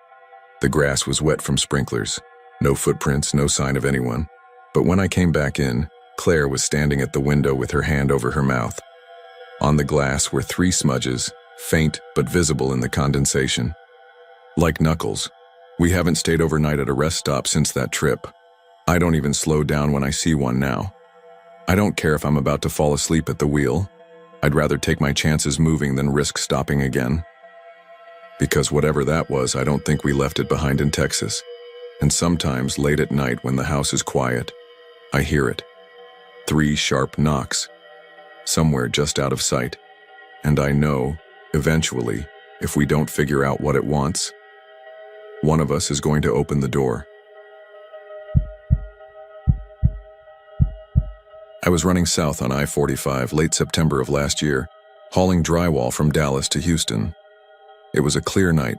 The grass was wet from sprinklers. No footprints, no sign of anyone. But when I came back in, Claire was standing at the window with her hand over her mouth. On the glass were 3 smudges, faint but visible in the condensation. Like knuckles. We haven't stayed overnight at a rest stop since that trip. I don't even slow down when I see one now. I don't care if I'm about to fall asleep at the wheel. I'd rather take my chances moving than risk stopping again. Because whatever that was, I don't think we left it behind in Texas. And sometimes, late at night when the house is quiet, I hear it. 3 sharp knocks. Somewhere just out of sight. And I know, eventually, if we don't figure out what it wants, one of us is going to open the door. I was running south on I-45 late September of last year, hauling drywall from Dallas to Houston. It was a clear night,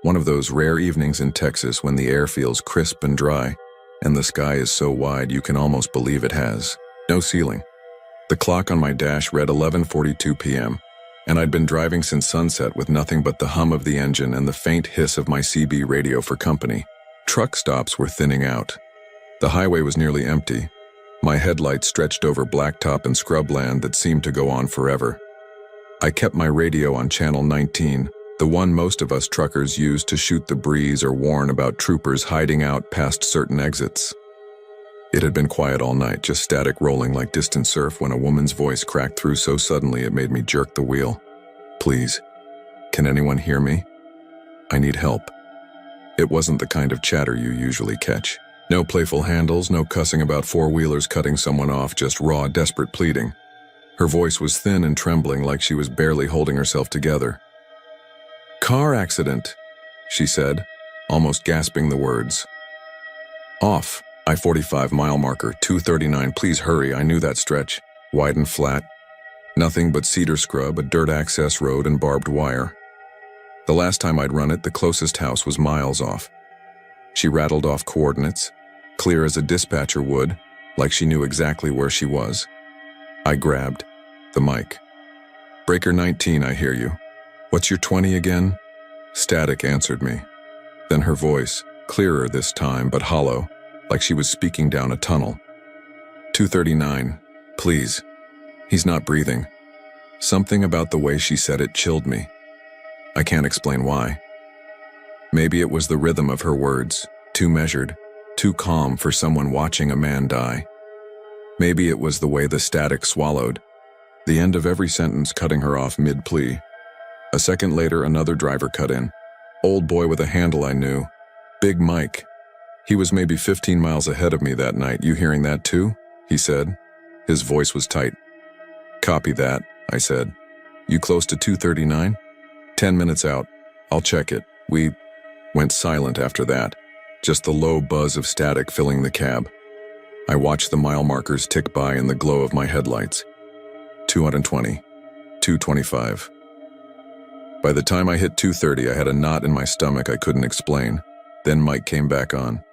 one of those rare evenings in Texas when the air feels crisp and dry, and the sky is so wide you can almost believe it has no ceiling. The clock on my dash read 11:42 p.m., and I'd been driving since sunset with nothing but the hum of the engine and the faint hiss of my CB radio for company. Truck stops were thinning out. The highway was nearly empty. My headlights stretched over blacktop and scrubland that seemed to go on forever. I kept my radio on channel 19, the one most of us truckers use to shoot the breeze or warn about troopers hiding out past certain exits. It had been quiet all night, just static rolling like distant surf when a woman's voice cracked through so suddenly it made me jerk the wheel. "Please, can anyone hear me? I need help." It wasn't the kind of chatter you usually catch. No playful handles, no cussing about four-wheelers cutting someone off, just raw, desperate pleading. Her voice was thin and trembling like she was barely holding herself together. "Car accident," she said, almost gasping the words. "Off. I-45 mile marker, 239, please hurry." I knew that stretch, wide and flat. Nothing but cedar scrub, a dirt access road, and barbed wire. The last time I'd run it, the closest house was miles off. She rattled off coordinates, clear as a dispatcher would, like she knew exactly where she was. I grabbed the mic. "Breaker 19, I hear you. What's your 20 again?" Static answered me. Then her voice, clearer this time, but hollow, like she was speaking down a tunnel. "239, please. He's not breathing." Something about the way she said it chilled me. I can't explain why. Maybe it was the rhythm of her words, too measured, too calm for someone watching a man die. Maybe it was the way the static swallowed, the end of every sentence cutting her off mid-plea. A second later, another driver cut in. Old boy with a handle I knew. Big Mike. He was maybe 15 miles ahead of me that night. "You hearing that too?" he said. His voice was tight. "Copy that," I said. "You close to 239? 10 minutes out. I'll check it." We went silent after that, just the low buzz of static filling the cab. I watched the mile markers tick by in the glow of my headlights. 220, 225. By the time I hit 230, I had a knot in my stomach I couldn't explain. Then Mike came back on.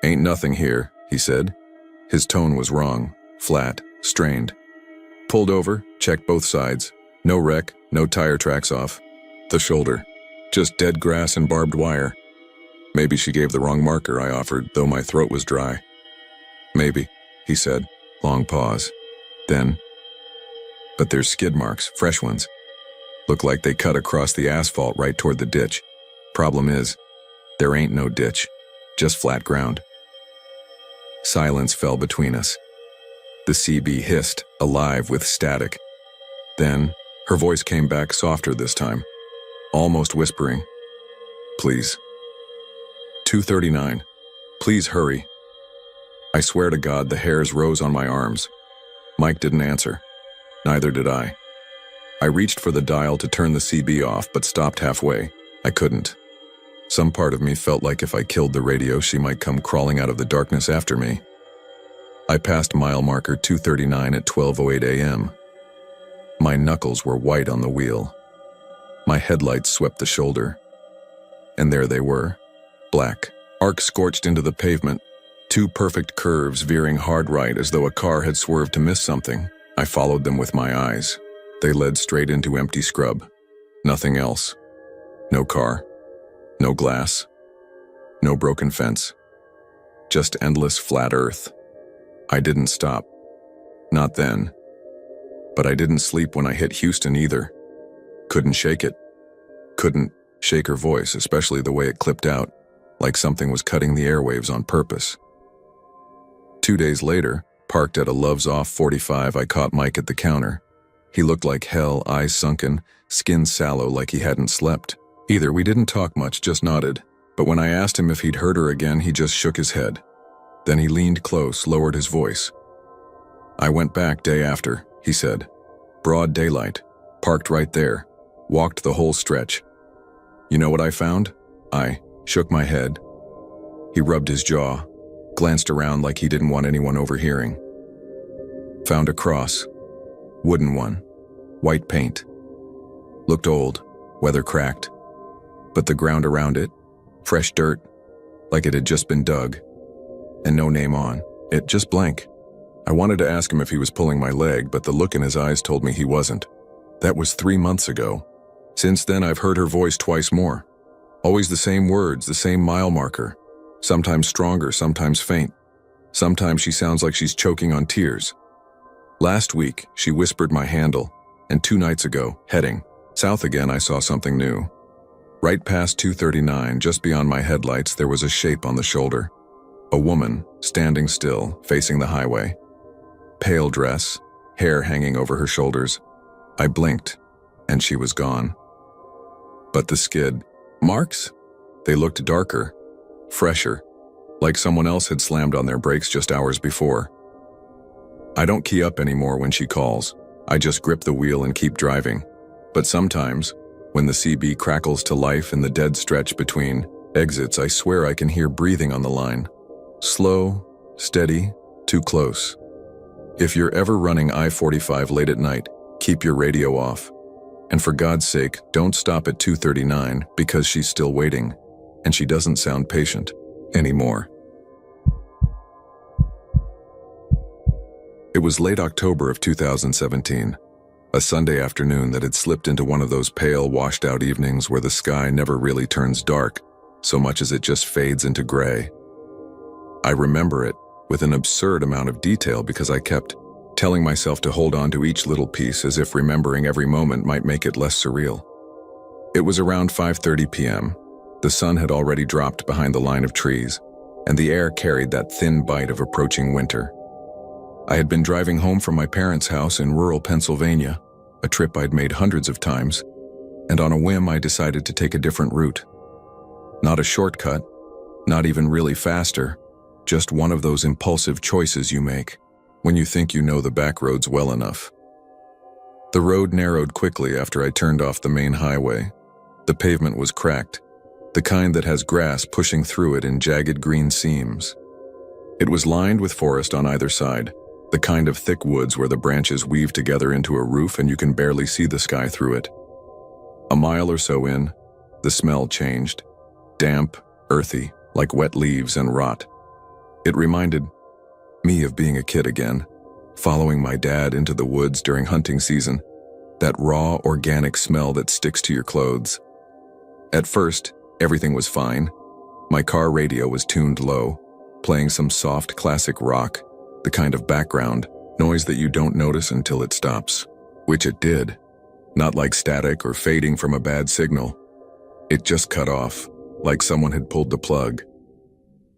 "Ain't nothing here," he said. His tone was wrong, flat, strained. "Pulled over, checked both sides. No wreck, no tire tracks off. The shoulder. Just dead grass and barbed wire." "Maybe she gave the wrong marker," I offered, though my throat was dry. "Maybe," he said. Long pause. Then, "But there's skid marks, fresh ones. Look like they cut across the asphalt right toward the ditch. Problem is, there ain't no ditch, just flat ground." Silence fell between us. The CB hissed, alive with static. Then, her voice came back softer this time, almost whispering. "Please. 239. Please hurry." I swear to God, the hairs rose on my arms. Mike didn't answer. Neither did I. I reached for the dial to turn the CB off, but stopped halfway. I couldn't. Some part of me felt like if I killed the radio, she might come crawling out of the darkness after me. I passed mile marker 239 at 12:08 a.m. My knuckles were white on the wheel. My headlights swept the shoulder. And there they were, black, arc scorched into the pavement, 2 perfect curves veering hard right as though a car had swerved to miss something. I followed them with my eyes. They led straight into empty scrub. Nothing else. No car. No glass. No broken fence. Just endless flat earth. I didn't stop. Not then. But I didn't sleep when I hit Houston either. Couldn't shake it. Couldn't shake her voice, especially the way it clipped out. like something was cutting the airwaves on purpose. 2 days later, parked at a Loves Off 45, I caught Mike at the counter. He looked like hell, eyes sunken, skin sallow like he hadn't slept. We didn't talk much, just nodded. But when I asked him if he'd heard her again, he just shook his head. Then he leaned close, lowered his voice. "I went back day after," he said. "Broad daylight. Parked right there. Walked the whole stretch. You know what I found?" I shook my head. He rubbed his jaw, glanced around like he didn't want anyone overhearing. "Found a cross. Wooden one. White paint. Looked old, weather cracked. But the ground around it, fresh dirt, like it had just been dug. And no name on it, just blank." I wanted to ask him if he was pulling my leg, but the look in his eyes told me he wasn't. That was 3 months ago. Since then, I've heard her voice twice more. Always the same words, the same mile marker. Sometimes stronger, sometimes faint. Sometimes she sounds like she's choking on tears. Last week, she whispered my handle, and 2 nights ago, heading south again, I saw something new. Right past 239, just beyond my headlights, there was a shape on the shoulder. A woman, standing still, facing the highway. Pale dress, hair hanging over her shoulders. I blinked, and she was gone. But the skid marks? They looked darker, fresher, like someone else had slammed on their brakes just hours before. I don't key up anymore when she calls. I just grip the wheel and keep driving. But sometimes, when the CB crackles to life in the dead stretch between exits, I swear I can hear breathing on the line. Slow, steady, too close. If you're ever running I-45 late at night, keep your radio off. And for God's sake, don't stop at 239 because she's still waiting, and she doesn't sound patient anymore. It was late October of 2017, a Sunday afternoon that had slipped into one of those pale, washed-out evenings where the sky never really turns dark, so much as it just fades into gray. I remember it with an absurd amount of detail because I kept telling myself to hold on to each little piece as if remembering every moment might make it less surreal. It was around 5:30 p.m. The sun had already dropped behind the line of trees, and the air carried that thin bite of approaching winter. I had been driving home from my parents' house in rural Pennsylvania, a trip I'd made hundreds of times, and on a whim I decided to take a different route. Not a shortcut, not even really faster, just one of those impulsive choices you make when you think you know the back roads well enough. The road narrowed quickly after I turned off the main highway. The pavement was cracked, the kind that has grass pushing through it in jagged green seams. It was lined with forest on either side, the kind of thick woods where the branches weave together into a roof and you can barely see the sky through it. A mile or so in, the smell changed, damp, earthy, like wet leaves and rot. It reminded me of being a kid again, following my dad into the woods during hunting season, that raw, organic smell that sticks to your clothes. At first, everything was fine. My car radio was tuned low, playing some soft classic rock, the kind of background noise that you don't notice until it stops, which it did. Not like static or fading from a bad signal. It just cut off, like someone had pulled the plug.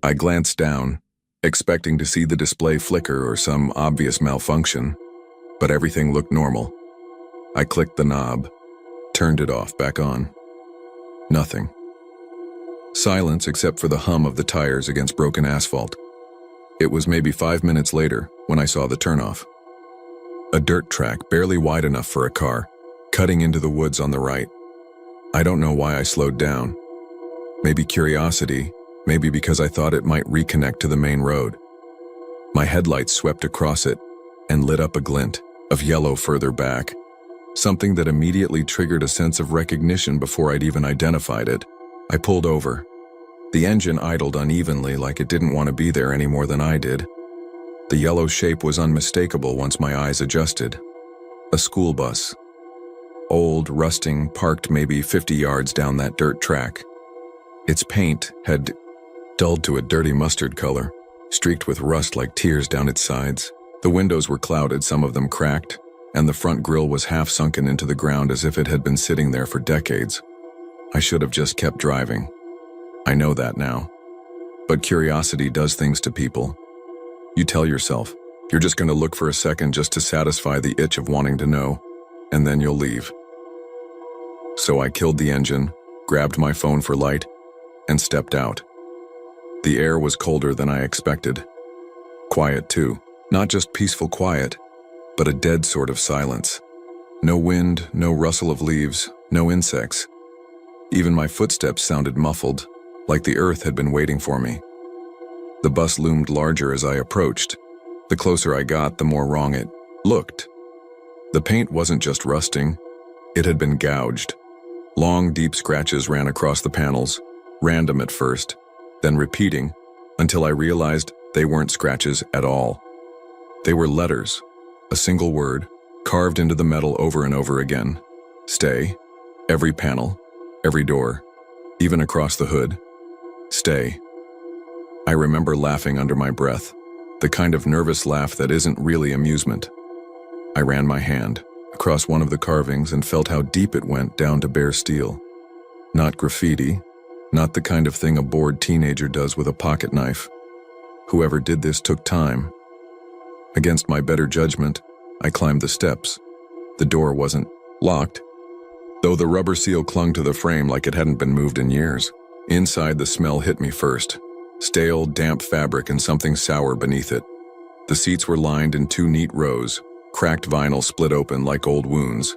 I glanced down, expecting to see the display flicker or some obvious malfunction, but everything looked normal. I clicked the knob, turned it off, back on. Nothing. Silence except for the hum of the tires against broken asphalt. It was maybe 5 minutes later when I saw the turnoff. A dirt track barely wide enough for a car, cutting into the woods on the right. I don't know why I slowed down. Maybe curiosity, maybe because I thought it might reconnect to the main road. My headlights swept across it and lit up a glint of yellow further back, something that immediately triggered a sense of recognition before I'd even identified it. I pulled over. The engine idled unevenly like it didn't want to be there any more than I did. The yellow shape was unmistakable once my eyes adjusted. A school bus. Old, rusting, parked maybe 50 yards down that dirt track. Its paint had dulled to a dirty mustard color, streaked with rust like tears down its sides. The windows were clouded, some of them cracked, and the front grille was half sunken into the ground as if it had been sitting there for decades. I should have just kept driving. I know that now. But curiosity does things to people. You tell yourself, you're just going to look for a second just to satisfy the itch of wanting to know, and then you'll leave. So I killed the engine, grabbed my phone for light, and stepped out. The air was colder than I expected. Quiet too. Not just peaceful quiet, but a dead sort of silence. No wind, no rustle of leaves, no insects. Even my footsteps sounded muffled, like the earth had been waiting for me. The bus loomed larger as I approached. The closer I got, the more wrong it looked. The paint wasn't just rusting, it had been gouged. Long, deep scratches ran across the panels, random at first, then repeating, until I realized they weren't scratches at all. They were letters, a single word, carved into the metal over and over again. Stay. Every panel, every door, even across the hood. Stay. I remember laughing under my breath, the kind of nervous laugh that isn't really amusement. I ran my hand across one of the carvings and felt how deep it went down to bare steel. Not graffiti, not the kind of thing a bored teenager does with a pocket knife. Whoever did this took time. Against my better judgment, I climbed the steps. The door wasn't locked, though the rubber seal clung to the frame like it hadn't been moved in years. Inside, the smell hit me first. Stale, damp fabric and something sour beneath it. The seats were lined in 2 neat rows, cracked vinyl split open like old wounds.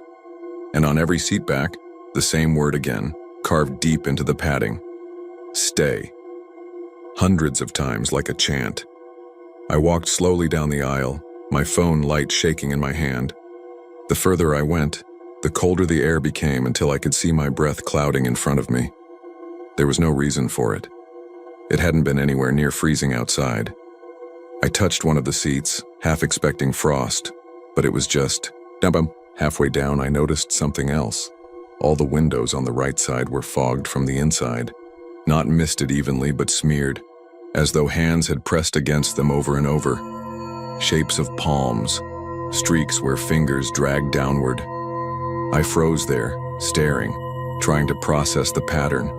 And on every seat back, the same word again, carved deep into the padding. Stay. Hundreds of times like a chant. I walked slowly down the aisle, my phone light shaking in my hand. The further I went, the colder the air became until I could see my breath clouding in front of me. There was no reason for it. It hadn't been anywhere near freezing outside. I touched one of the seats, half expecting frost, but it was just dum-bum. Halfway down, I noticed something else. All the windows on the right side were fogged from the inside, not misted evenly but smeared, as though hands had pressed against them over and over. Shapes of palms, streaks where fingers dragged downward. I froze there, staring, trying to process the pattern.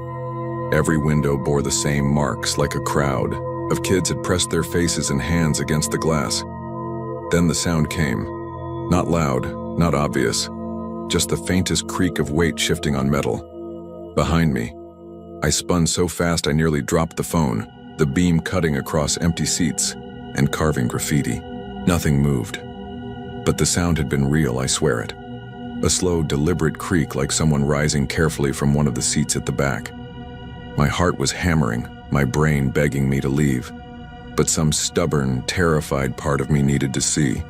Every window bore the same marks, like a crowd of kids had pressed their faces and hands against the glass. Then the sound came. Not loud, not obvious, just the faintest creak of weight shifting on metal. Behind me, I spun so fast I nearly dropped the phone, the beam cutting across empty seats and carving graffiti. Nothing moved. But the sound had been real, I swear it. A slow, deliberate creak like someone rising carefully from one of the seats at the back. My heart was hammering, my brain begging me to leave, but some stubborn, terrified part of me needed to see.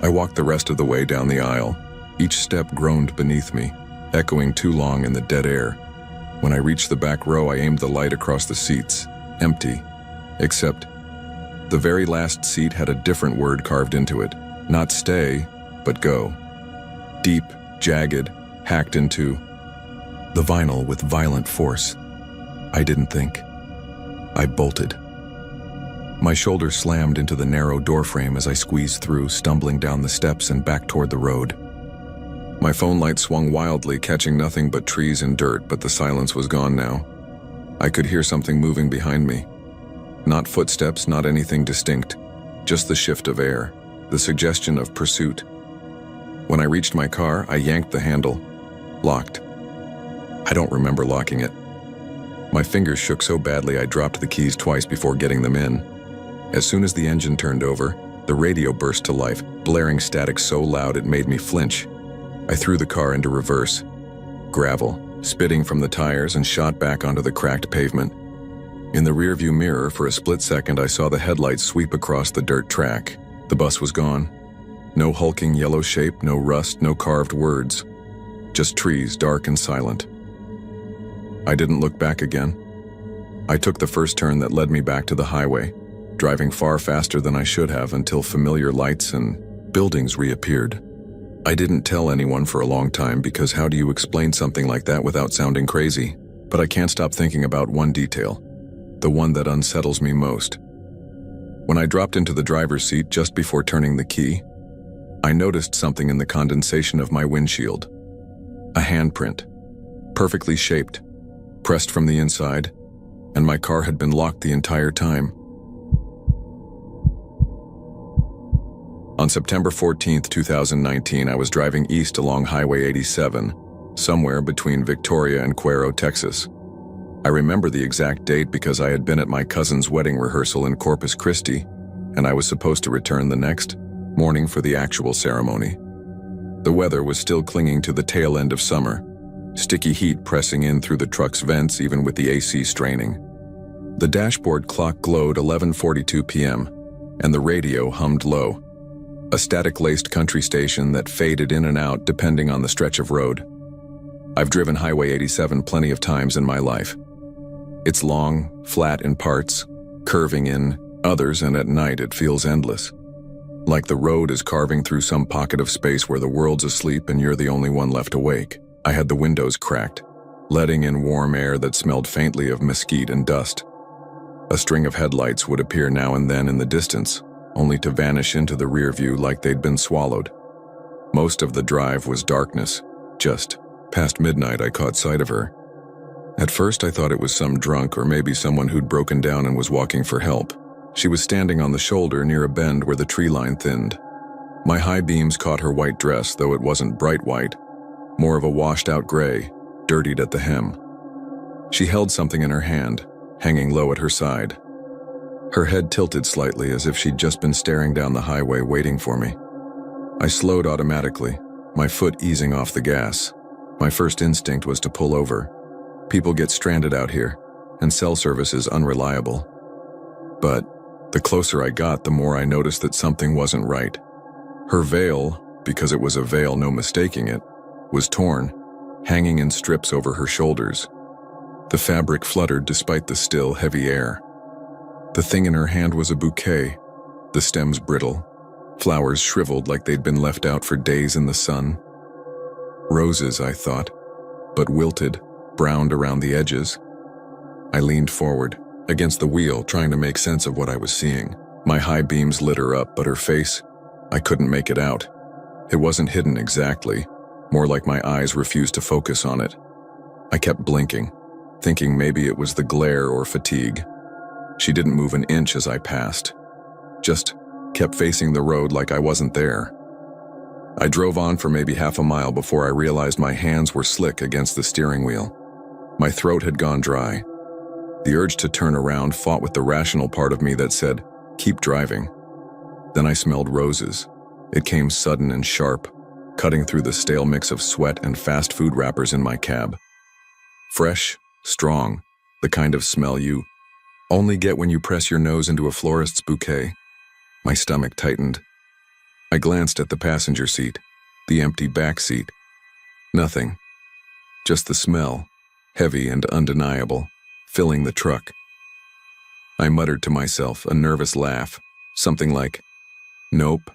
I walked the rest of the way down the aisle. Each step groaned beneath me, echoing too long in the dead air. When I reached the back row, I aimed the light across the seats, empty, except the very last seat had a different word carved into it. Not stay, but go. Deep, jagged, hacked into the vinyl with violent force. I didn't think. I bolted. My shoulder slammed into the narrow doorframe as I squeezed through, stumbling down the steps and back toward the road. My phone light swung wildly, catching nothing but trees and dirt, but the silence was gone now. I could hear something moving behind me. Not footsteps, not anything distinct, just the shift of air, the suggestion of pursuit. When I reached my car, I yanked the handle. Locked. I don't remember locking it. My fingers shook so badly I dropped the keys twice before getting them in. As soon as the engine turned over, the radio burst to life, blaring static so loud it made me flinch. I threw the car into reverse. Gravel, spitting from the tires, and shot back onto the cracked pavement. In the rearview mirror, for a split second, I saw the headlights sweep across the dirt track. The bus was gone. No hulking yellow shape, no rust, no carved words. Just trees, dark and silent. I didn't look back again. I took the first turn that led me back to the highway, driving far faster than I should have until familiar lights and buildings reappeared. I didn't tell anyone for a long time because how do you explain something like that without sounding crazy? But I can't stop thinking about one detail, the one that unsettles me most. When I dropped into the driver's seat just before turning the key, I noticed something in the condensation of my windshield. A handprint, perfectly shaped, pressed from the inside, and my car had been locked the entire time. On September 14, 2019, I was driving east along Highway 87, somewhere between Victoria and Cuero, Texas. I remember the exact date because I had been at my cousin's wedding rehearsal in Corpus Christi, and I was supposed to return the next morning for the actual ceremony. The weather was still clinging to the tail end of summer, sticky heat pressing in through the truck's vents even with the AC straining. The dashboard clock glowed 11:42 p.m., and the radio hummed low, a static-laced country station that faded in and out depending on the stretch of road. I've driven Highway 87 plenty of times in my life. It's long, flat in parts, curving in others, and at night it feels endless. Like the road is carving through some pocket of space where the world's asleep and you're the only one left awake. I had the windows cracked, letting in warm air that smelled faintly of mesquite and dust. A string of headlights would appear now and then in the distance, only to vanish into the rear view like they'd been swallowed. Most of the drive was darkness. Just past midnight, I caught sight of her. At first, I thought it was some drunk or maybe someone who'd broken down and was walking for help. She was standing on the shoulder near a bend where the tree line thinned. My high beams caught her white dress, though it wasn't bright white, more of a washed-out gray, dirtied at the hem. She held something in her hand, hanging low at her side. Her head tilted slightly as if she'd just been staring down the highway waiting for me. I slowed automatically, my foot easing off the gas. My first instinct was to pull over. People get stranded out here, and cell service is unreliable. But the closer I got, the more I noticed that something wasn't right. Her veil, because it was a veil, no mistaking it, was torn, hanging in strips over her shoulders. The fabric fluttered despite the still, heavy air. The thing in her hand was a bouquet, the stems brittle, flowers shriveled like they'd been left out for days in the sun. Roses, I thought, but wilted, browned around the edges. I leaned forward, against the wheel, trying to make sense of what I was seeing. My high beams lit her up, but her face, I couldn't make it out. It wasn't hidden exactly, more like my eyes refused to focus on it. I kept blinking, thinking maybe it was the glare or fatigue. She didn't move an inch as I passed, just kept facing the road like I wasn't there. I drove on for maybe half a mile before I realized my hands were slick against the steering wheel. My throat had gone dry. The urge to turn around fought with the rational part of me that said, keep driving. Then I smelled roses. It came sudden and sharp, cutting through the stale mix of sweat and fast food wrappers in my cab. Fresh, strong, the kind of smell you only get when you press your nose into a florist's bouquet. My stomach tightened. I glanced at the passenger seat, the empty back seat. Nothing. Just the smell, heavy and undeniable, filling the truck. I muttered to myself, a nervous laugh, something like, "Nope,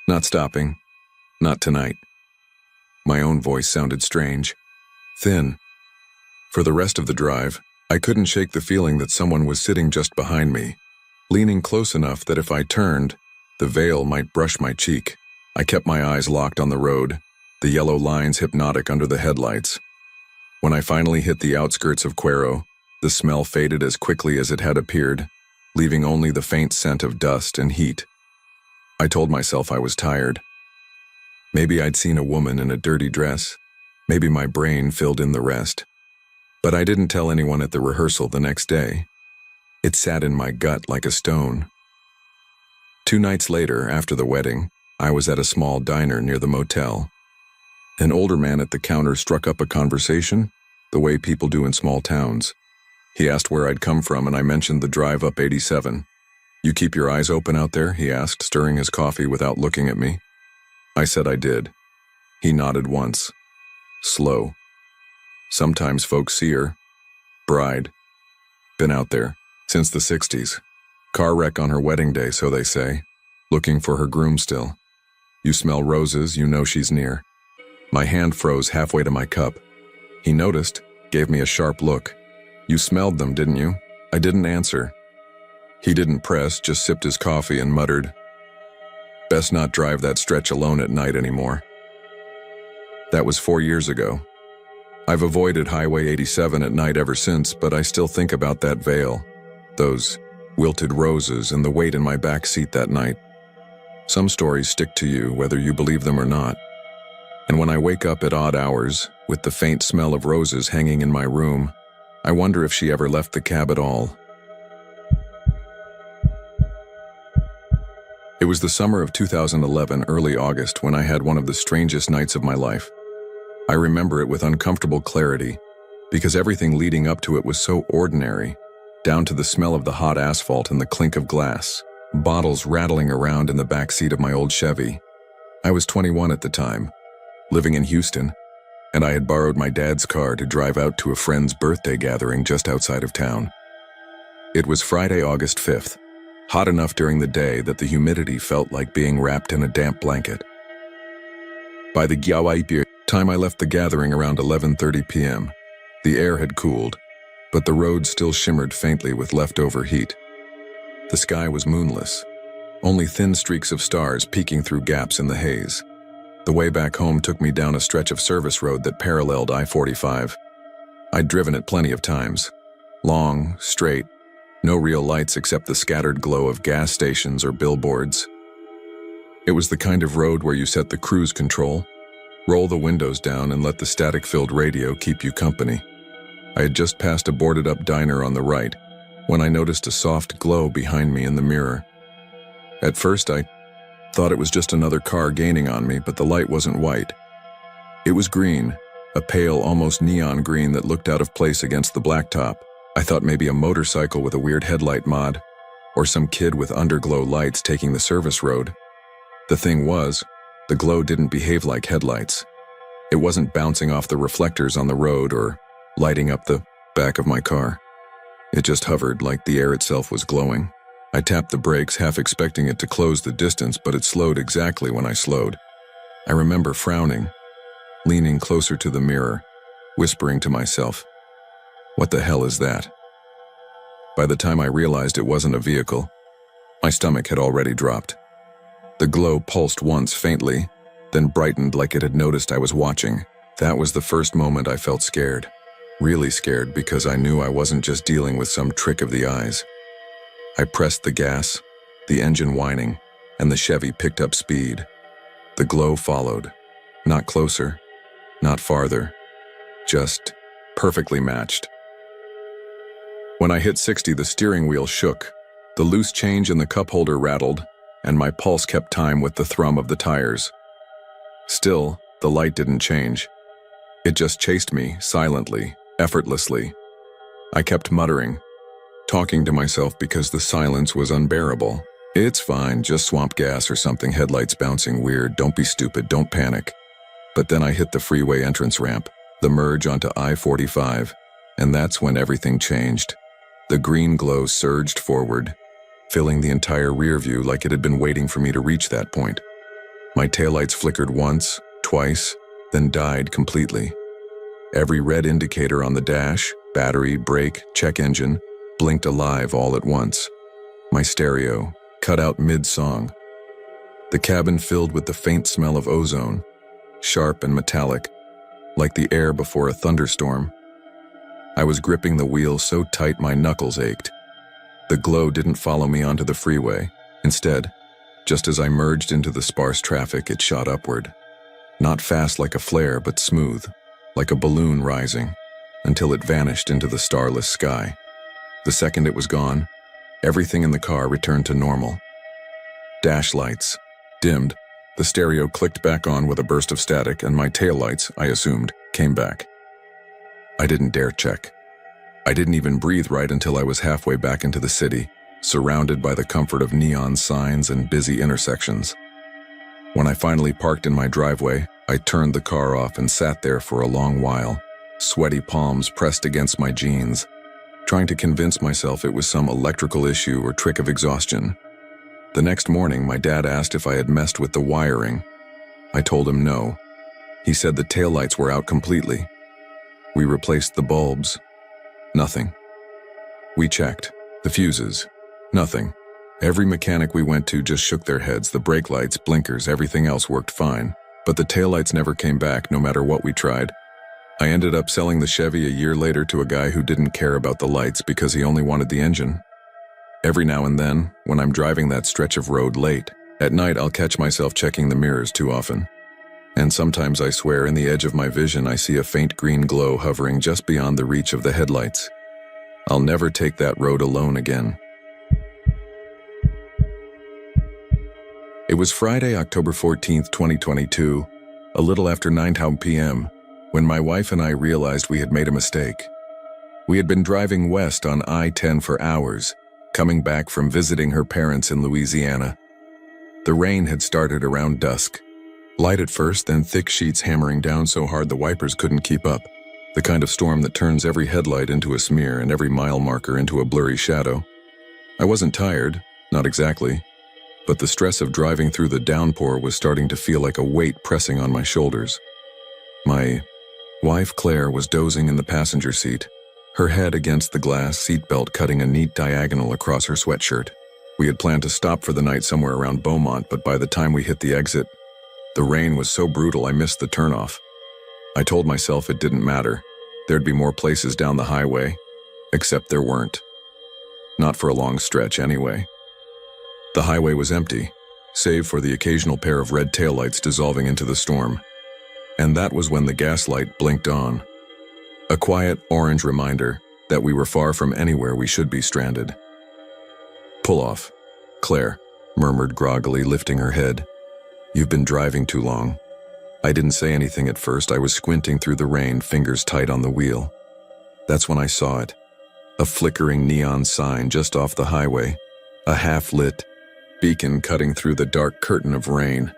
not stopping, not tonight." My own voice sounded strange, thin. For the rest of the drive, I couldn't shake the feeling that someone was sitting just behind me, leaning close enough that if I turned, the veil might brush my cheek. I kept my eyes locked on the road, the yellow lines hypnotic under the headlights. When I finally hit the outskirts of Cuero, the smell faded as quickly as it had appeared, leaving only the faint scent of dust and heat. I told myself I was tired. Maybe I'd seen a woman in a dirty dress. Maybe my brain filled in the rest. But I didn't tell anyone at the rehearsal the next day. It sat in my gut like a stone. 2 nights later, after the wedding, I was at a small diner near the motel. An older man at the counter struck up a conversation, the way people do in small towns. He asked where I'd come from, and I mentioned the drive up 87. "You keep your eyes open out there?" he asked, stirring his coffee without looking at me. I said I did. He nodded once. Slow. "Sometimes folks see her. Bride. Been out there since the 60s. Car wreck on her wedding day, so they say. Looking for her groom still. You smell roses, you know she's near." My hand froze halfway to my cup. He noticed, gave me a sharp look. "You smelled them, didn't you?" I didn't answer. He didn't press, just sipped his coffee and muttered, "Best not drive that stretch alone at night anymore." That was 4 years ago. I've avoided Highway 87 at night ever since, but I still think about that veil, those wilted roses, and the weight in my back seat that night. Some stories stick to you, whether you believe them or not. And when I wake up at odd hours, with the faint smell of roses hanging in my room, I wonder if she ever left the cab at all. It was the summer of 2011, early August, when I had one of the strangest nights of my life. I remember it with uncomfortable clarity, because everything leading up to it was so ordinary, down to the smell of the hot asphalt and the clink of glass, bottles rattling around in the back seat of my old Chevy. I was 21 at the time, living in Houston, and I had borrowed my dad's car to drive out to a friend's birthday gathering just outside of town. It was Friday, August 5th, hot enough during the day that the humidity felt like being wrapped in a damp blanket. By the time I left the gathering around 11:30 p.m., the air had cooled, but the road still shimmered faintly with leftover heat. The sky was moonless, only thin streaks of stars peeking through gaps in the haze. The way back home took me down a stretch of service road that paralleled I-45. I'd driven it plenty of times. Long, straight, no real lights except the scattered glow of gas stations or billboards. It was the kind of road where you set the cruise control, roll the windows down, and let the static-filled radio keep you company. I had just passed a boarded-up diner on the right when I noticed a soft glow behind me in the mirror. At first, I thought it was just another car gaining on me, but the light wasn't white. It was green, a pale, almost neon green that looked out of place against the blacktop. I thought maybe a motorcycle with a weird headlight mod, or some kid with underglow lights taking the service road. The thing was, the glow didn't behave like headlights. It wasn't bouncing off the reflectors on the road or lighting up the back of my car. It just hovered like the air itself was glowing. I tapped the brakes, half expecting it to close the distance, but it slowed exactly when I slowed. I remember frowning, leaning closer to the mirror, whispering to myself, "What the hell is that?" By the time I realized it wasn't a vehicle, my stomach had already dropped. The glow pulsed once faintly, then brightened like it had noticed I was watching. That was the first moment I felt scared. Really scared, because I knew I wasn't just dealing with some trick of the eyes. I pressed the gas, the engine whining, and the Chevy picked up speed. The glow followed. Not closer, not farther, just perfectly matched. When I hit 60, the steering wheel shook, the loose change in the cup holder rattled, and my pulse kept time with the thrum of the tires. Still, the light didn't change. It just chased me, silently, effortlessly. I kept muttering, talking to myself because the silence was unbearable. "It's fine, just swamp gas or something, headlights bouncing weird, don't be stupid, don't panic." But then I hit the freeway entrance ramp, the merge onto I-45, and that's when everything changed. The green glow surged forward, filling the entire rear view like it had been waiting for me to reach that point. My taillights flickered once, twice, then died completely. Every red indicator on the dash, battery, brake, check engine, blinked alive all at once. My stereo cut out mid-song. The cabin filled with the faint smell of ozone, sharp and metallic, like the air before a thunderstorm. I was gripping the wheel so tight my knuckles ached. The glow didn't follow me onto the freeway. Instead, just as I merged into the sparse traffic, it shot upward. Not fast like a flare, but smooth, like a balloon rising, until it vanished into the starless sky. The second it was gone, everything in the car returned to normal. Dash lights dimmed, the stereo clicked back on with a burst of static, and my taillights, I assumed, came back. I didn't dare check. I didn't even breathe right until I was halfway back into the city, surrounded by the comfort of neon signs and busy intersections. When I finally parked in my driveway, I turned the car off and sat there for a long while, sweaty palms pressed against my jeans, trying to convince myself it was some electrical issue or trick of exhaustion. The next morning, my dad asked if I had messed with the wiring. I told him no. He said the taillights were out completely. We replaced the bulbs. Nothing. We checked. The fuses. Nothing. Every mechanic we went to just shook their heads. The brake lights, blinkers, everything else worked fine. But the taillights never came back, no matter what we tried. I ended up selling the Chevy a year later to a guy who didn't care about the lights because he only wanted the engine. Every now and then, when I'm driving that stretch of road late, at night I'll catch myself checking the mirrors too often. And sometimes I swear in the edge of my vision I see a faint green glow hovering just beyond the reach of the headlights. I'll never take that road alone again. It was Friday, October 14th, 2022, a little after 9 p.m., when my wife and I realized we had made a mistake. We had been driving west on I-10 for hours, coming back from visiting her parents in Louisiana. The rain had started around dusk. Light at first, then thick sheets hammering down so hard the wipers couldn't keep up. The kind of storm that turns every headlight into a smear and every mile marker into a blurry shadow. I wasn't tired, not exactly, but the stress of driving through the downpour was starting to feel like a weight pressing on my shoulders. My wife, Claire, was dozing in the passenger seat, her head against the glass seatbelt cutting a neat diagonal across her sweatshirt. We had planned to stop for the night somewhere around Beaumont, but by the time we hit the exit, the rain was so brutal I missed the turnoff. I told myself it didn't matter. There'd be more places down the highway, except there weren't. Not for a long stretch, anyway. The highway was empty, save for the occasional pair of red taillights dissolving into the storm. And that was when the gas light blinked on. A quiet orange reminder that we were far from anywhere we should be stranded. "Pull off," Claire murmured groggily, lifting her head. "You've been driving too long." I didn't say anything at first. I was squinting through the rain, fingers tight on the wheel. That's when I saw it. A flickering neon sign just off the highway. A half-lit beacon cutting through the dark curtain of rain.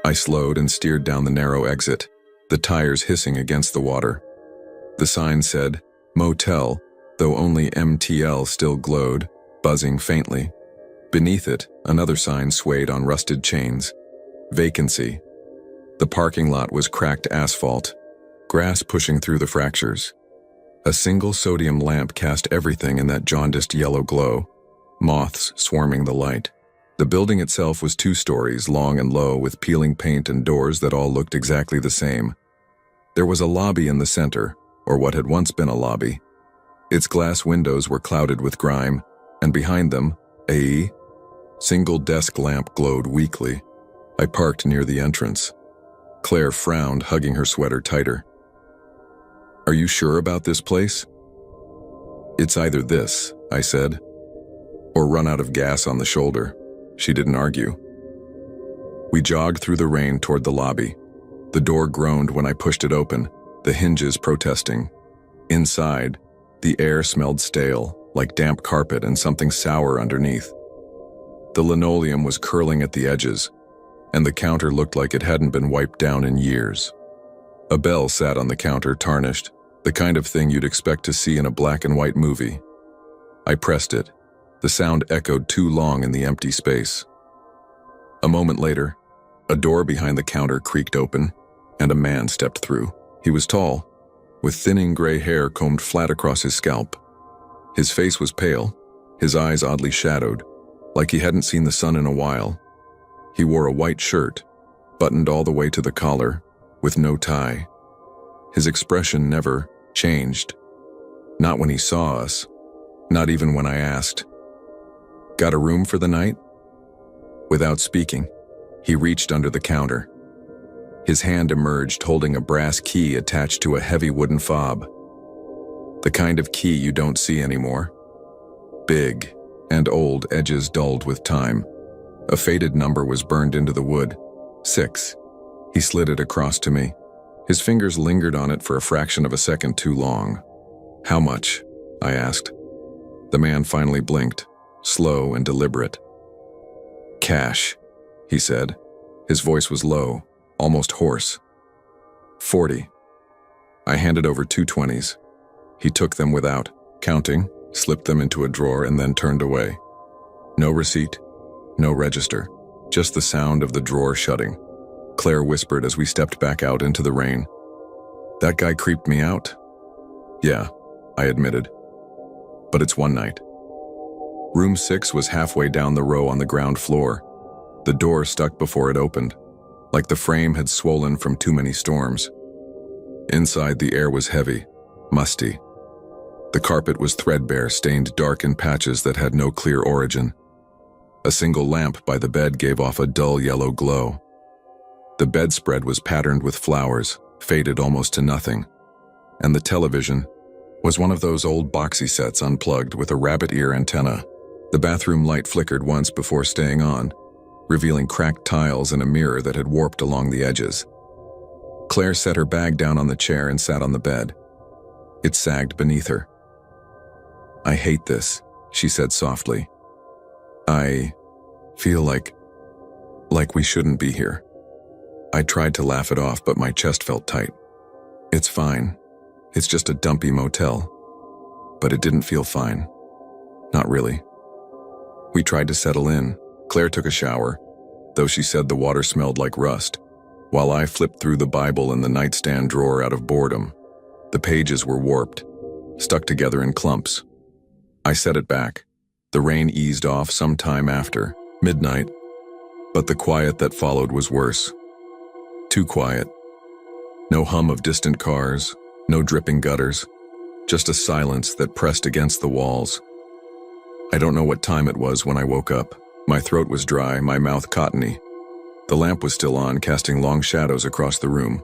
I slowed and steered down the narrow exit, the tires hissing against the water. The sign said, "Motel," though only MTL still glowed, buzzing faintly. Beneath it, another sign swayed on rusted chains. "Vacancy." The parking lot was cracked asphalt, grass pushing through the fractures. A single sodium lamp cast everything in that jaundiced yellow glow, moths swarming the light. The building itself was 2 stories, long and low, with peeling paint and doors that all looked exactly the same. There was a lobby in the center, or what had once been a lobby. Its glass windows were clouded with grime, and behind them, a single desk lamp glowed weakly. I parked near the entrance. Claire frowned, hugging her sweater tighter. "Are you sure about this place?" "It's either this," I said, "or run out of gas on the shoulder." She didn't argue. We jogged through the rain toward the lobby. The door groaned when I pushed it open, the hinges protesting. Inside, the air smelled stale, like damp carpet and something sour underneath. The linoleum was curling at the edges, and the counter looked like it hadn't been wiped down in years. A bell sat on the counter, tarnished, the kind of thing you'd expect to see in a black and white movie. I pressed it. The sound echoed too long in the empty space. A moment later, a door behind the counter creaked open, and a man stepped through. He was tall, with thinning gray hair combed flat across his scalp. His face was pale, his eyes oddly shadowed, like he hadn't seen the sun in a while. He wore a white shirt, buttoned all the way to the collar, with no tie. His expression never changed. Not when he saw us, not even when I asked, "Got a room for the night?" Without speaking, he reached under the counter. His hand emerged holding a brass key attached to a heavy wooden fob. The kind of key you don't see anymore. Big and old, edges dulled with time. A faded number was burned into the wood. 6. He slid it across to me. His fingers lingered on it for a fraction of a second too long. "How much?" I asked. The man finally blinked, slow and deliberate. "Cash," he said. His voice was low, almost hoarse. 40. I handed over 2 20s. He took them without counting, slipped them into a drawer, and then turned away. No receipt, no register, just the sound of the drawer shutting. Claire whispered as we stepped back out into the rain. "That guy creeped me out." "Yeah," I admitted. "But it's one night." Room 6 was halfway down the row on the ground floor. The door stuck before it opened, like the frame had swollen from too many storms. Inside, the air was heavy, musty. The carpet was threadbare, stained dark in patches that had no clear origin. A single lamp by the bed gave off a dull yellow glow. The bedspread was patterned with flowers, faded almost to nothing. And the television was one of those old boxy sets unplugged with a rabbit ear antenna. The bathroom light flickered once before staying on, revealing cracked tiles and a mirror that had warped along the edges. Claire set her bag down on the chair and sat on the bed. It sagged beneath her. "I hate this," she said softly. "I feel like we shouldn't be here." I tried to laugh it off, but my chest felt tight. "It's fine. It's just a dumpy motel." But it didn't feel fine. Not really. We tried to settle in. Claire took a shower, though she said the water smelled like rust, while I flipped through the Bible in the nightstand drawer out of boredom. The pages were warped, stuck together in clumps. I set it back. The rain eased off some time after, midnight, but the quiet that followed was worse. Too quiet. No hum of distant cars, no dripping gutters, just a silence that pressed against the walls. I don't know what time it was when I woke up. My throat was dry, my mouth cottony. The lamp was still on, casting long shadows across the room.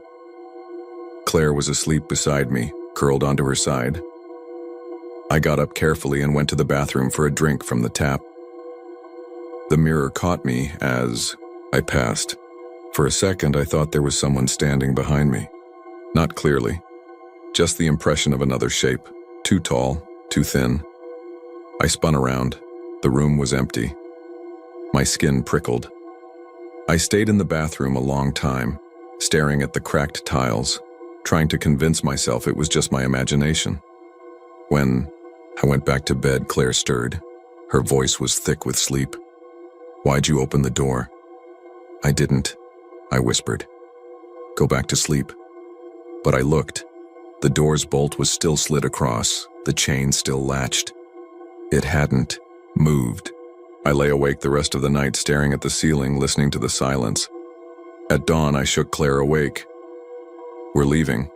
Claire was asleep beside me, curled onto her side. I got up carefully and went to the bathroom for a drink from the tap. The mirror caught me as I passed. For a second, I thought there was someone standing behind me. Not clearly, just the impression of another shape, too tall, too thin. I spun around. The room was empty. My skin prickled. I stayed in the bathroom a long time, staring at the cracked tiles, trying to convince myself it was just my imagination. When I went back to bed, Claire stirred. Her voice was thick with sleep. "Why'd you open the door?" "I didn't," I whispered. "Go back to sleep." But I looked. The door's bolt was still slid across, the chain still latched. It hadn't moved. I lay awake the rest of the night, staring at the ceiling, listening to the silence. At dawn, I shook Claire awake. "We're leaving,"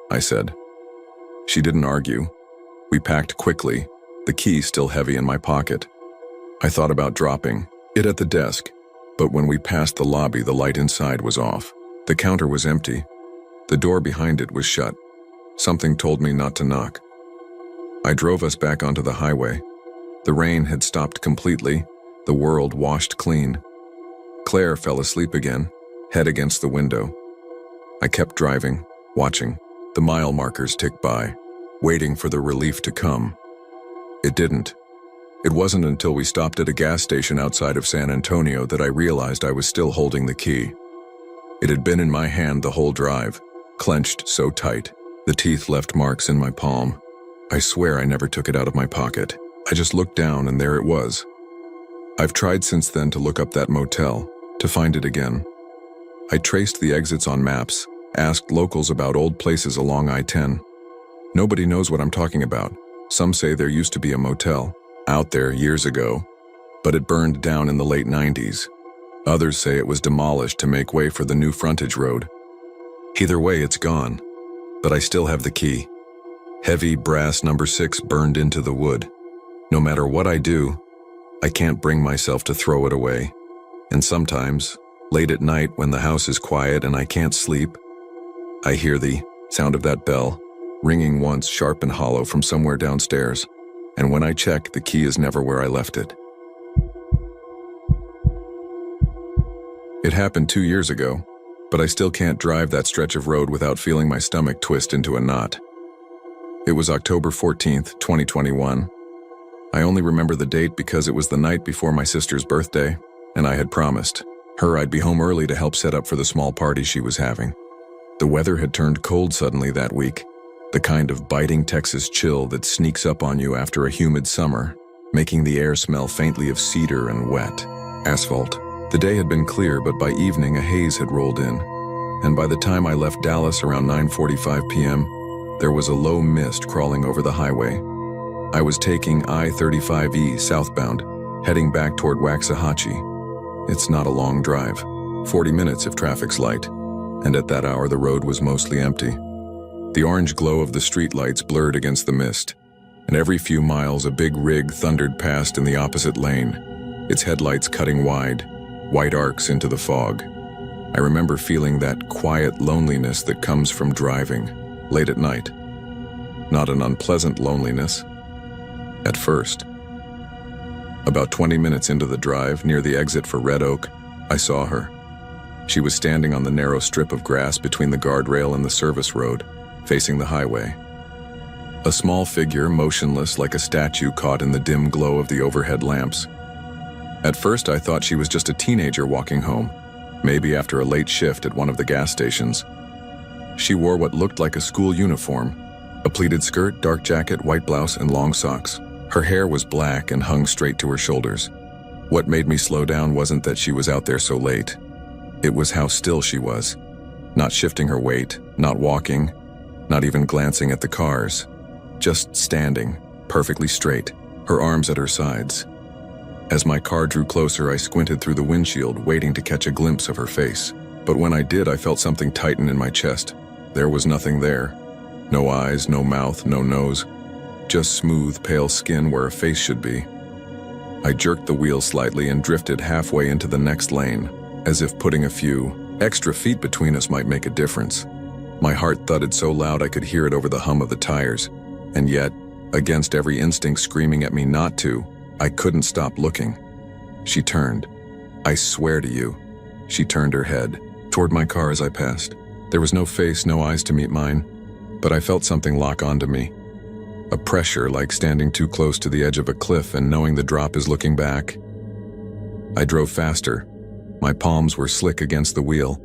I said. She didn't argue. We packed quickly, the key still heavy in my pocket. I thought about dropping it at the desk, but when we passed the lobby, the light inside was off. The counter was empty. The door behind it was shut. Something told me not to knock. I drove us back onto the highway. The rain had stopped completely, the world washed clean. Claire fell asleep again, head against the window. I kept driving, watching. The mile markers ticked by, waiting for the relief to come. It didn't. It wasn't until we stopped at a gas station outside of San Antonio that I realized I was still holding the key. It had been in my hand the whole drive, clenched so tight. The teeth left marks in my palm. I swear I never took it out of my pocket. I just looked down and there it was. I've tried since then to look up that motel, to find it again. I traced the exits on maps, asked locals about old places along I-10. Nobody knows what I'm talking about. Some say there used to be a motel out there years ago, but it burned down in the late 90s. Others say it was demolished to make way for the new frontage road. Either way, it's gone, but I still have the key. Heavy brass number 6 burned into the wood. No matter what I do, I can't bring myself to throw it away. And sometimes, late at night when the house is quiet and I can't sleep, I hear the sound of that bell, ringing once sharp and hollow from somewhere downstairs. And when I check, the key is never where I left it. It happened 2 years ago, but I still can't drive that stretch of road without feeling my stomach twist into a knot. It was October 14th, 2021. I only remember the date because it was the night before my sister's birthday, and I had promised her I'd be home early to help set up for the small party she was having. The weather had turned cold suddenly that week, the kind of biting Texas chill that sneaks up on you after a humid summer, making the air smell faintly of cedar and wet asphalt. The day had been clear, but by evening a haze had rolled in, and by the time I left Dallas around 9:45 p.m., there was a low mist crawling over the highway. I was taking I-35E southbound, heading back toward Waxahachie. It's not a long drive, 40 minutes if traffic's light, and at that hour the road was mostly empty. The orange glow of the streetlights blurred against the mist, and every few miles a big rig thundered past in the opposite lane, its headlights cutting wide, white arcs into the fog. I remember feeling that quiet loneliness that comes from driving, late at night. Not an unpleasant loneliness, at first. About 20 minutes into the drive, near the exit for Red Oak, I saw her. She was standing on the narrow strip of grass between the guardrail and the service road, facing the highway. A small figure, motionless like a statue caught in the dim glow of the overhead lamps. At first, I thought she was just a teenager walking home, maybe after a late shift at one of the gas stations. She wore what looked like a school uniform, a pleated skirt, dark jacket, white blouse, and long socks. Her hair was black and hung straight to her shoulders. What made me slow down wasn't that she was out there so late. It was how still she was, not shifting her weight, not walking, not even glancing at the cars, just standing, perfectly straight, her arms at her sides. As my car drew closer, I squinted through the windshield, waiting to catch a glimpse of her face. But when I did, I felt something tighten in my chest. There was nothing there. No eyes, no mouth, no nose. Just smooth, pale skin where a face should be. I jerked the wheel slightly and drifted halfway into the next lane, as if putting a few extra feet between us might make a difference. My heart thudded so loud I could hear it over the hum of the tires, and yet, against every instinct screaming at me not to, I couldn't stop looking. She turned. I swear to you, she turned her head toward my car as I passed. There was no face, no eyes to meet mine, but I felt something lock onto me. A pressure like standing too close to the edge of a cliff and knowing the drop is looking back. I drove faster. My palms were slick against the wheel.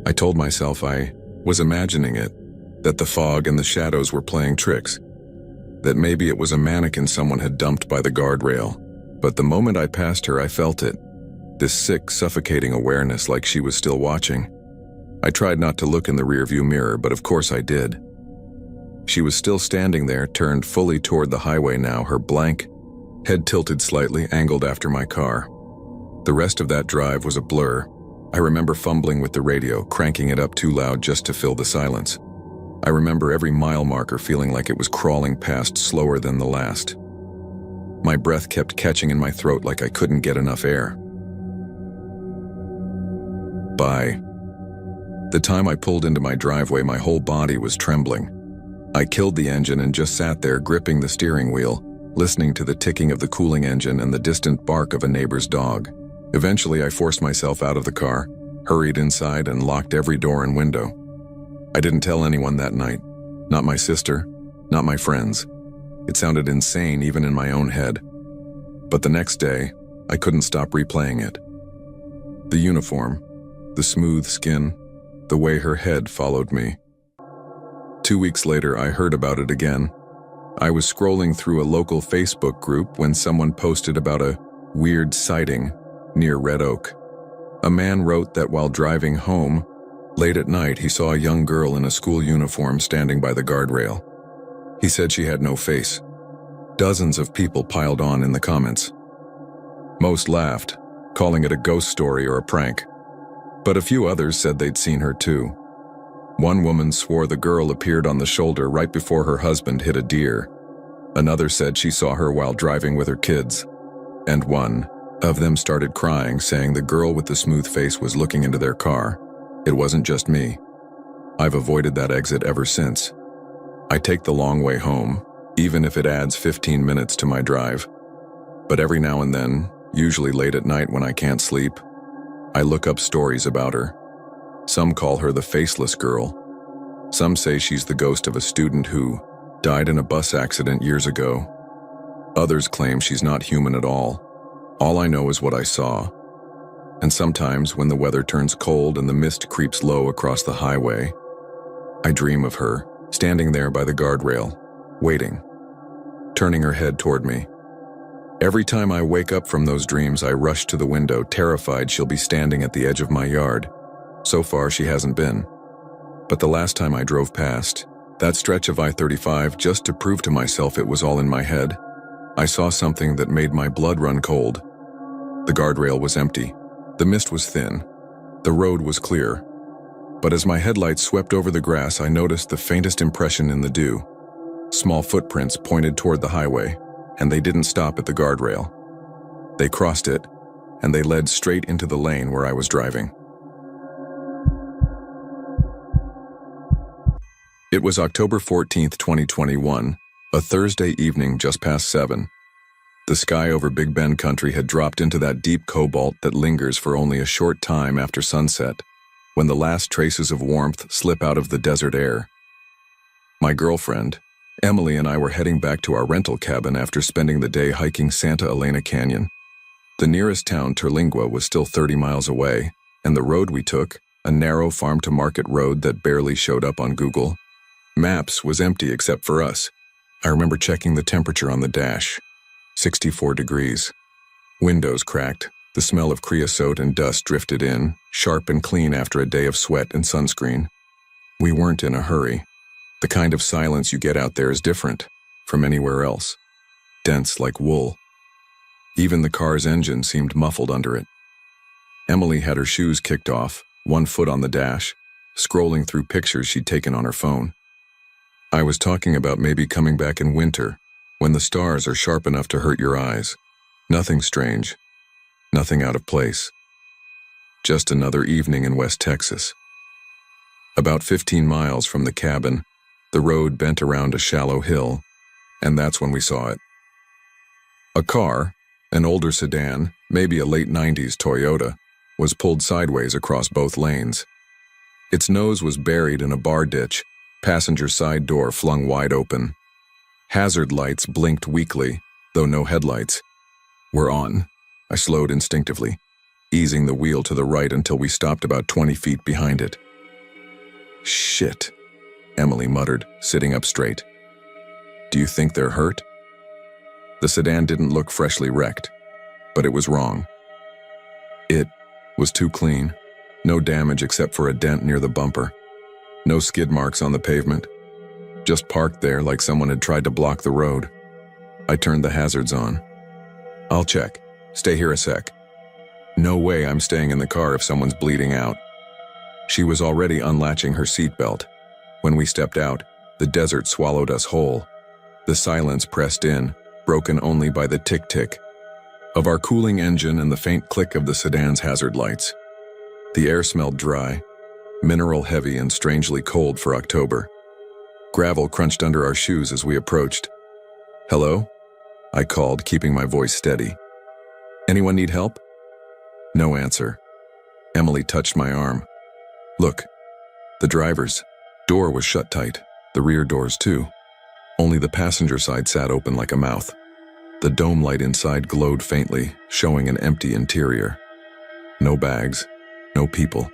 I told myself I was imagining it, that the fog and the shadows were playing tricks, that maybe it was a mannequin someone had dumped by the guardrail. But the moment I passed her, I felt it, this sick, suffocating awareness like she was still watching. I tried not to look in the rearview mirror, but of course I did. She was still standing there, turned fully toward the highway now, her blank, head tilted slightly, angled after my car. The rest of that drive was a blur. I remember fumbling with the radio, cranking it up too loud just to fill the silence. I remember every mile marker feeling like it was crawling past slower than the last. My breath kept catching in my throat like I couldn't get enough air. By the time I pulled into my driveway, my whole body was trembling. I killed the engine and just sat there gripping the steering wheel, listening to the ticking of the cooling engine and the distant bark of a neighbor's dog. Eventually, I forced myself out of the car, hurried inside, and locked every door and window. I didn't tell anyone that night. Not my sister, not my friends. It sounded insane even in my own head. But the next day, I couldn't stop replaying it. The uniform, the smooth skin, the way her head followed me. 2 weeks later, I heard about it again. I was scrolling through a local Facebook group when someone posted about a weird sighting near Red Oak. A man wrote that while driving home, late at night, he saw a young girl in a school uniform standing by the guardrail. He said she had no face. Dozens of people piled on in the comments. Most laughed, calling it a ghost story or a prank. But a few others said they'd seen her too. One woman swore the girl appeared on the shoulder right before her husband hit a deer. Another said she saw her while driving with her kids. And one of them started crying, saying the girl with the smooth face was looking into their car. It wasn't just me. I've avoided that exit ever since. I take the long way home, even if it adds 15 minutes to my drive. But every now and then, usually late at night when I can't sleep, I look up stories about her. Some call her the faceless girl. Some say she's the ghost of a student who died in a bus accident years ago. Others claim she's not human at all. All I know is what I saw. And sometimes when the weather turns cold and the mist creeps low across the highway, I dream of her, standing there by the guardrail, waiting, turning her head toward me. Every time I wake up from those dreams, I rush to the window, terrified she'll be standing at the edge of my yard. So far, she hasn't been. But the last time I drove past that stretch of I-35 just to prove to myself it was all in my head, I saw something that made my blood run cold. The guardrail was empty. The mist was thin. The road was clear. But as my headlights swept over the grass, I noticed the faintest impression in the dew. Small footprints pointed toward the highway, and they didn't stop at the guardrail. They crossed it, and they led straight into the lane where I was driving. It was October 14th, 2021, a Thursday evening just past 7. The sky over Big Bend country had dropped into that deep cobalt that lingers for only a short time after sunset, when the last traces of warmth slip out of the desert air. My girlfriend, Emily, and I were heading back to our rental cabin after spending the day hiking Santa Elena Canyon. The nearest town, Terlingua, was still 30 miles away, and the road we took, a narrow farm-to-market road that barely showed up on Google Maps, was empty except for us. I remember checking the temperature on the dash. 64 degrees. Windows cracked, the smell of creosote and dust drifted in, sharp and clean after a day of sweat and sunscreen. We weren't in a hurry. The kind of silence you get out there is different from anywhere else. Dense like wool. Even the car's engine seemed muffled under it. Emily had her shoes kicked off, one foot on the dash, scrolling through pictures she'd taken on her phone. I was talking about maybe coming back in winter, when the stars are sharp enough to hurt your eyes. Nothing strange. Nothing out of place. Just another evening in West Texas. About 15 miles from the cabin, the road bent around a shallow hill, and that's when we saw it. A car, an older sedan, maybe a late 90s Toyota, was pulled sideways across both lanes. Its nose was buried in a bar ditch, passenger side door flung wide open. Hazard lights blinked weakly, though no headlights were on. I slowed instinctively, easing the wheel to the right until we stopped about 20 feet behind it. "Shit," Emily muttered, sitting up straight. "Do you think they're hurt?" The sedan didn't look freshly wrecked, but it was wrong. It was too clean. No damage except for a dent near the bumper. No skid marks on the pavement. Just parked there like someone had tried to block the road. I turned the hazards on. "I'll check. Stay here a sec." No way I'm staying in the car if someone's bleeding out. She was already unlatching her seatbelt. When we stepped out, the desert swallowed us whole. The silence pressed in, broken only by the tick-tick of our cooling engine and the faint click of the sedan's hazard lights. The air smelled dry, mineral heavy and strangely cold for October. Gravel crunched under our shoes as we approached. "Hello?" I called, keeping my voice steady. "Anyone need help?" No answer. Emily touched my arm. "Look, the driver's door was shut tight, the rear doors too. Only the passenger side sat open like a mouth. The dome light inside glowed faintly, showing an empty interior. No bags, no people.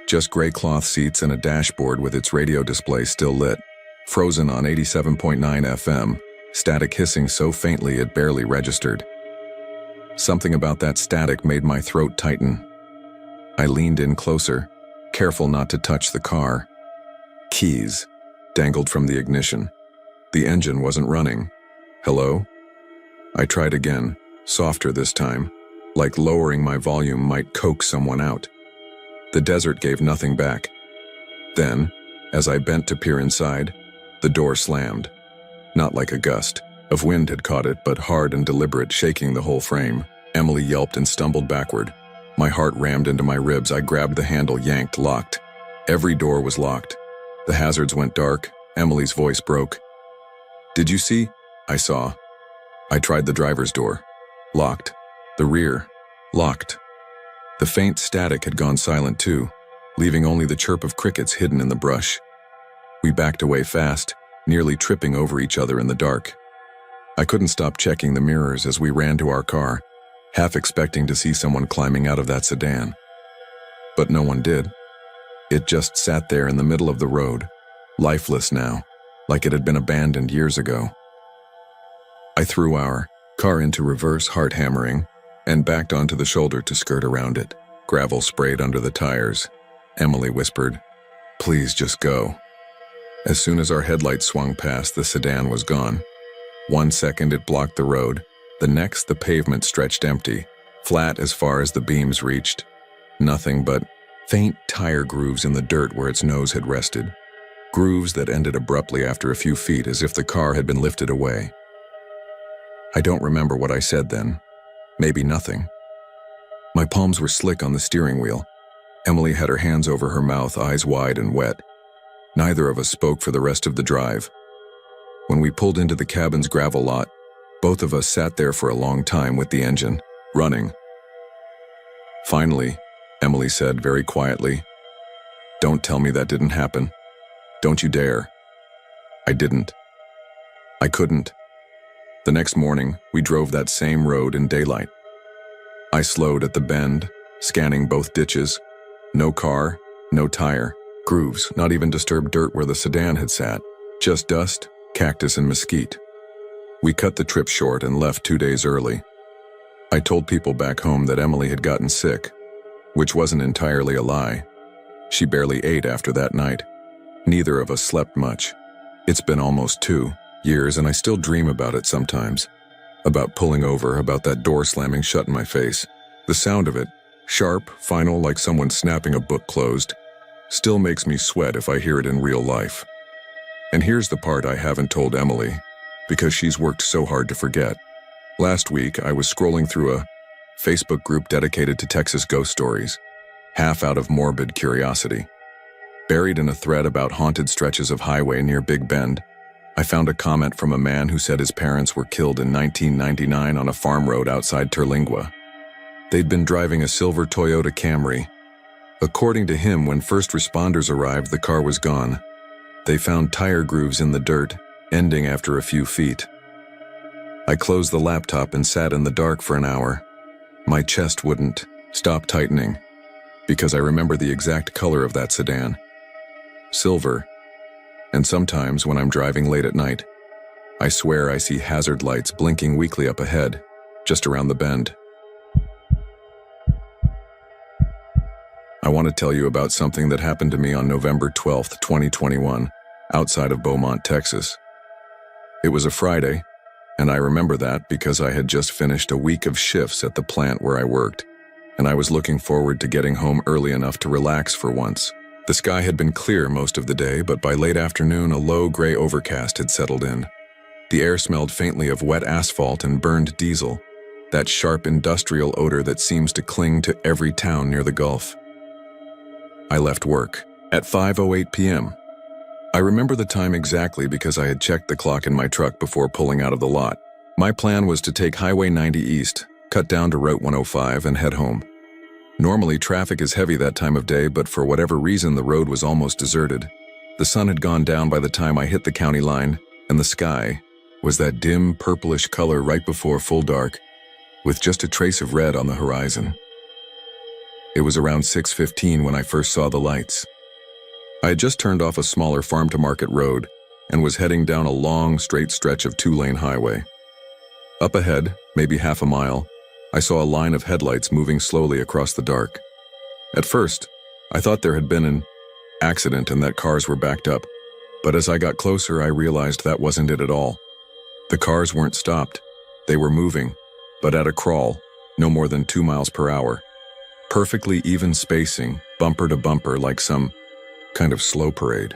Just gray cloth seats and a dashboard with its radio display still lit, frozen on 87.9 FM, static hissing so faintly it barely registered. Something about that static made my throat tighten. I leaned in closer, careful not to touch the car. Keys dangled from the ignition. The engine wasn't running. "Hello?" I tried again, softer this time, like lowering my volume might coax someone out. The desert gave nothing back. Then, as I bent to peer inside, the door slammed. Not like a gust of wind had caught it, but hard and deliberate, shaking the whole frame. Emily yelped and stumbled backward. My heart rammed into my ribs. I grabbed the handle, yanked, locked. Every door was locked. The hazards went dark. Emily's voice broke. "Did you see?" I saw. I tried the driver's door. Locked. The rear. Locked. The faint static had gone silent too, leaving only the chirp of crickets hidden in the brush. We backed away fast, nearly tripping over each other in the dark. I couldn't stop checking the mirrors as we ran to our car, half expecting to see someone climbing out of that sedan. But no one did. It just sat there in the middle of the road, lifeless now, like it had been abandoned years ago. I threw our car into reverse, heart hammering, and backed onto the shoulder to skirt around it. Gravel sprayed under the tires. Emily whispered, "Please just go." As soon as our headlights swung past, the sedan was gone. 1 second it blocked the road. The next, the pavement stretched empty, flat as far as the beams reached. Nothing but Faint tire grooves in the dirt where its nose had rested. Grooves that ended abruptly after a few feet as if the car had been lifted away. I don't remember what I said then. Maybe nothing. My palms were slick on the steering wheel. Emily had her hands over her mouth, eyes wide and wet. Neither of us spoke for the rest of the drive. When we pulled into the cabin's gravel lot, both of us sat there for a long time with the engine running. Finally, Emily said very quietly, "Don't tell me that didn't happen. Don't you dare." I didn't. I couldn't. The next morning, we drove that same road in daylight. I slowed at the bend, scanning both ditches. No car, no tire, grooves, not even disturbed dirt where the sedan had sat. Just dust, cactus, and mesquite. We cut the trip short and left 2 days early. I told people back home that Emily had gotten sick, which wasn't entirely a lie. She barely ate after that night. Neither of us slept much. It's been almost 2 years and I still dream about it sometimes. About pulling over, about that door slamming shut in my face. The sound of it, sharp, final, like someone snapping a book closed, still makes me sweat if I hear it in real life. And here's the part I haven't told Emily, because she's worked so hard to forget. Last week, I was scrolling through a Facebook group dedicated to Texas ghost stories, half out of morbid curiosity. Buried in a thread about haunted stretches of highway near Big Bend, I found a comment from a man who said his parents were killed in 1999 on a farm road outside Terlingua. They'd been driving a silver Toyota Camry. According to him, when first responders arrived, the car was gone. They found tire grooves in the dirt, ending after a few feet. I closed the laptop and sat in the dark for an hour. My chest wouldn't stop tightening, because I remember the exact color of that sedan. Silver. And sometimes when I'm driving late at night, I swear I see hazard lights blinking weakly up ahead, just around the bend. I want to tell you about something that happened to me on November 12th, 2021, outside of Beaumont, Texas. It was a Friday, and I remember that because I had just finished a week of shifts at the plant where I worked, and I was looking forward to getting home early enough to relax for once. The sky had been clear most of the day, but by late afternoon, a low gray overcast had settled in. The air smelled faintly of wet asphalt and burned diesel, that sharp industrial odor that seems to cling to every town near the Gulf. I left work at 5:08 p.m. I remember the time exactly because I had checked the clock in my truck before pulling out of the lot. My plan was to take Highway 90 east, cut down to Route 105, and head home. Normally, traffic is heavy that time of day, but for whatever reason, the road was almost deserted. The sun had gone down by the time I hit the county line, and the sky was that dim purplish color right before full dark, with just a trace of red on the horizon. It was around 6:15 when I first saw the lights. I had just turned off a smaller farm-to-market road and was heading down a long, straight stretch of 2-lane highway. Up ahead, maybe half a mile, I saw a line of headlights moving slowly across the dark. At first, I thought there had been an accident and that cars were backed up, but as I got closer, I realized that wasn't it at all. The cars weren't stopped. They were moving, but at a crawl, no more than 2 miles per hour. Perfectly even spacing, bumper to bumper, like some kind of slow parade.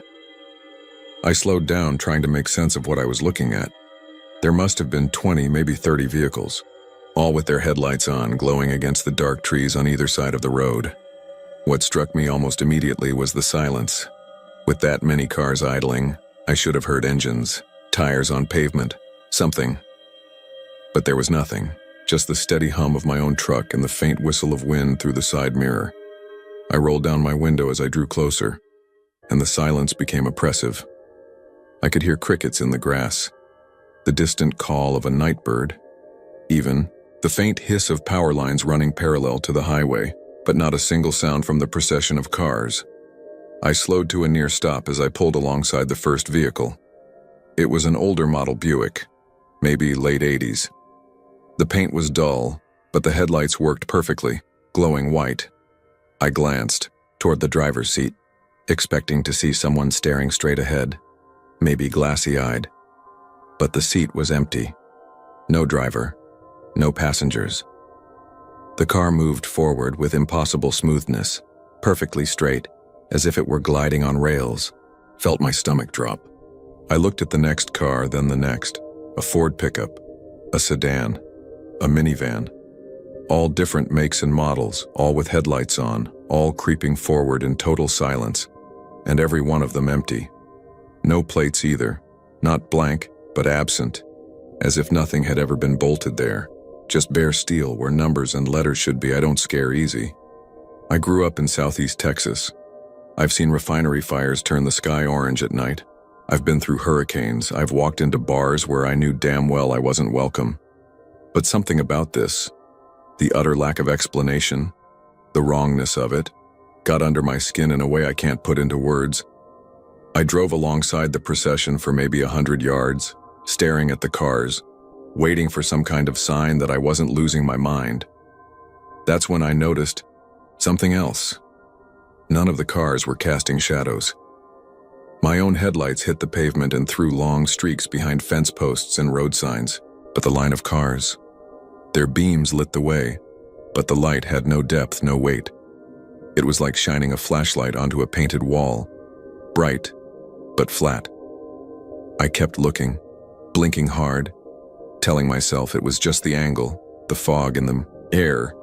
I slowed down, trying to make sense of what I was looking at. There must have been 20, maybe 30 vehicles, all with their headlights on, glowing against the dark trees on either side of the road. What struck me almost immediately was the silence. With that many cars idling, I should have heard engines, tires on pavement, something. But there was nothing, just the steady hum of my own truck and the faint whistle of wind through the side mirror. I rolled down my window as I drew closer, and the silence became oppressive. I could hear crickets in the grass, the distant call of a night bird, even the faint hiss of power lines running parallel to the highway, but not a single sound from the procession of cars. I slowed to a near stop as I pulled alongside the first vehicle. It was an older model Buick, maybe late 80s. The paint was dull, but the headlights worked perfectly, glowing white. I glanced toward the driver's seat, expecting to see someone staring straight ahead, maybe glassy-eyed. But the seat was empty. No driver, no passengers. The car moved forward with impossible smoothness, perfectly straight, as if it were gliding on rails. Felt my stomach drop. I looked at the next car, then the next. A Ford pickup, a sedan, a minivan. All different makes and models, all with headlights on, all creeping forward in total silence, and every one of them empty. No plates either, not blank, but absent, as if nothing had ever been bolted there. Just bare steel where numbers and letters should be. I don't scare easy. I grew up in Southeast Texas. I've seen refinery fires turn the sky orange at night. I've been through hurricanes. I've walked into bars where I knew damn well I wasn't welcome. But something about this, the utter lack of explanation, the wrongness of it, got under my skin in a way I can't put into words. I drove alongside the procession for maybe 100 yards, staring at the cars, waiting for some kind of sign that I wasn't losing my mind. That's when I noticed something else. None of the cars were casting shadows. My own headlights hit the pavement and threw long streaks behind fence posts and road signs, but the line of cars, their beams lit the way, but the light had no depth, no weight. It was like shining a flashlight onto a painted wall, bright, but flat. I kept looking, blinking hard, telling myself it was just the angle, the fog in the air,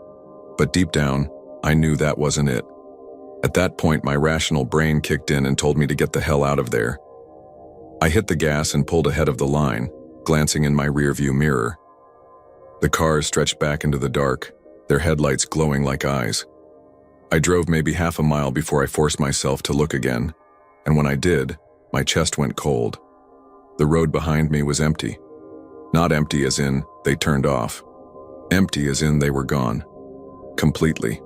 but deep down, I knew that wasn't it. At that point, my rational brain kicked in and told me to get the hell out of there. I hit the gas and pulled ahead of the line, glancing in my rearview mirror. The cars stretched back into the dark, their headlights glowing like eyes. I drove maybe half a mile before I forced myself to look again, and when I did, my chest went cold. The road behind me was empty. Not empty as in they turned off. Empty as in they were gone. Completely.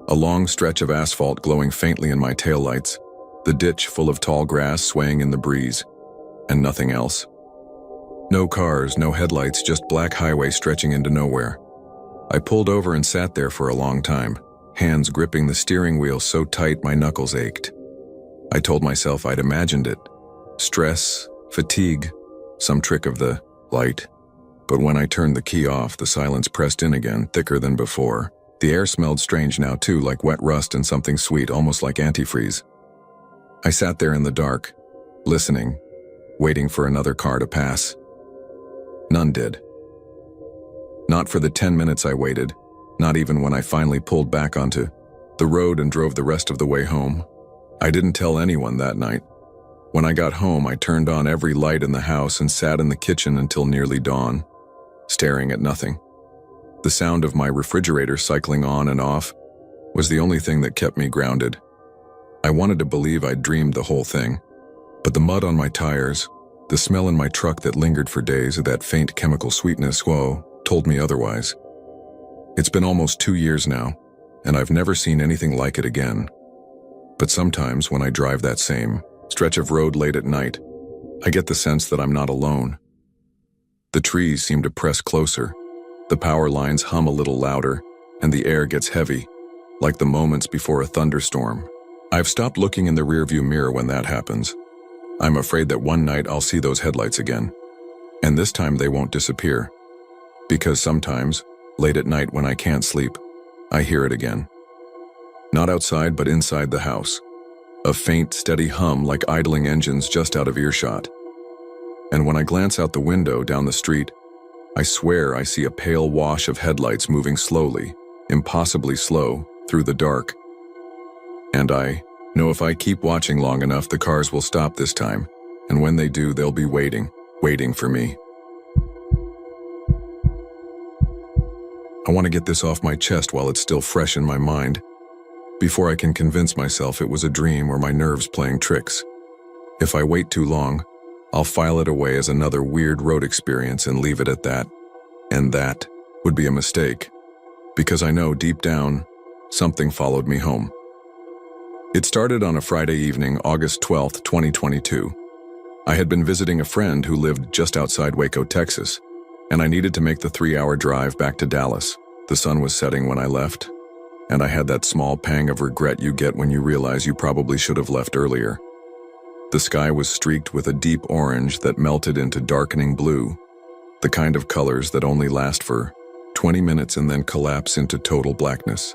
A long stretch of asphalt glowing faintly in my taillights, the ditch full of tall grass swaying in the breeze, and nothing else. No cars, no headlights, just black highway stretching into nowhere. I pulled over and sat there for a long time, hands gripping the steering wheel so tight my knuckles ached. I told myself I'd imagined it. Stress, fatigue, some trick of the light. But when I turned the key off, the silence pressed in again, thicker than before. The air smelled strange now too, like wet rust and something sweet, almost like antifreeze. I sat there in the dark, listening, waiting for another car to pass. None did. Not for the 10 minutes I waited, not even when I finally pulled back onto the road and drove the rest of the way home. I didn't tell anyone that night. When I got home, I turned on every light in the house and sat in the kitchen until nearly dawn, staring at nothing. The sound of my refrigerator cycling on and off was the only thing that kept me grounded. I wanted to believe I'd dreamed the whole thing, but the mud on my tires, the smell in my truck that lingered for days of that faint chemical sweetness, told me otherwise. It's been almost 2 years now, and I've never seen anything like it again. But sometimes when I drive that same stretch of road late at night, I get the sense that I'm not alone. The trees seem to press closer, the power lines hum a little louder, and the air gets heavy, like the moments before a thunderstorm. I've stopped looking in the rearview mirror when that happens. I'm afraid that one night I'll see those headlights again, and this time they won't disappear. Because sometimes, late at night when I can't sleep, I hear it again. Not outside, but inside the house. A faint, steady hum like idling engines just out of earshot. And when I glance out the window down the street, I swear I see a pale wash of headlights moving slowly, impossibly slow, through the dark. And I know if I keep watching long enough, the cars will stop this time, and when they do, they'll be waiting for me. I want to get this off my chest while it's still fresh in my mind, before I can convince myself it was a dream or my nerves playing tricks. If I wait too long, I'll file it away as another weird road experience and leave it at that. And that would be a mistake, because I know deep down, something followed me home. It started on a Friday evening, August 12th, 2022. I had been visiting a friend who lived just outside Waco, Texas, and I needed to make the 3-hour drive back to Dallas. The sun was setting when I left, and I had that small pang of regret you get when you realize you probably should have left earlier. The sky was streaked with a deep orange that melted into darkening blue, the kind of colors that only last for 20 minutes and then collapse into total blackness.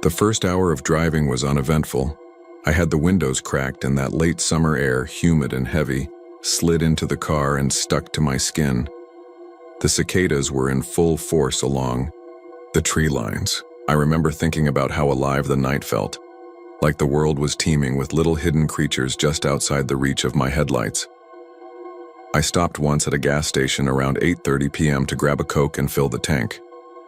The first hour of driving was uneventful. I had the windows cracked and that late summer air, humid and heavy, slid into the car and stuck to my skin. The cicadas were in full force along the tree lines. I remember thinking about how alive the night felt, like the world was teeming with little hidden creatures just outside the reach of my headlights. I stopped once at a gas station around 8:30 p.m. to grab a Coke and fill the tank.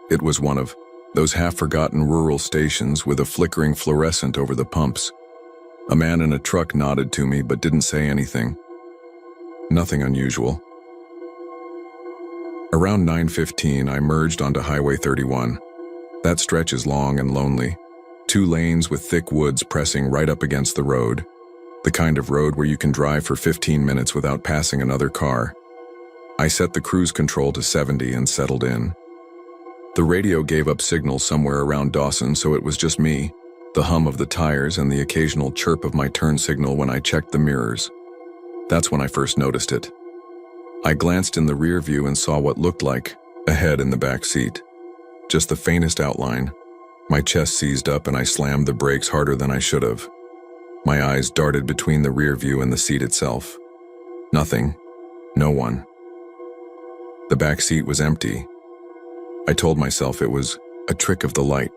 It was one of those half-forgotten rural stations with a flickering fluorescent over the pumps. A man in a truck nodded to me but didn't say anything. Nothing unusual. Around 9:15, I merged onto Highway 31. That stretch is long and lonely. 2 lanes with thick woods pressing right up against the road. The kind of road where you can drive for 15 minutes without passing another car. I set the cruise control to 70 and settled in. The radio gave up signal somewhere around Dawson, so it was just me, the hum of the tires and the occasional chirp of my turn signal when I checked the mirrors. That's when I first noticed it. I glanced in the rear view and saw what looked like a head in the back seat. Just the faintest outline. My chest seized up and I slammed the brakes harder than I should have. My eyes darted between the rear view and the seat itself. Nothing. No one. The back seat was empty. I told myself it was a trick of the light,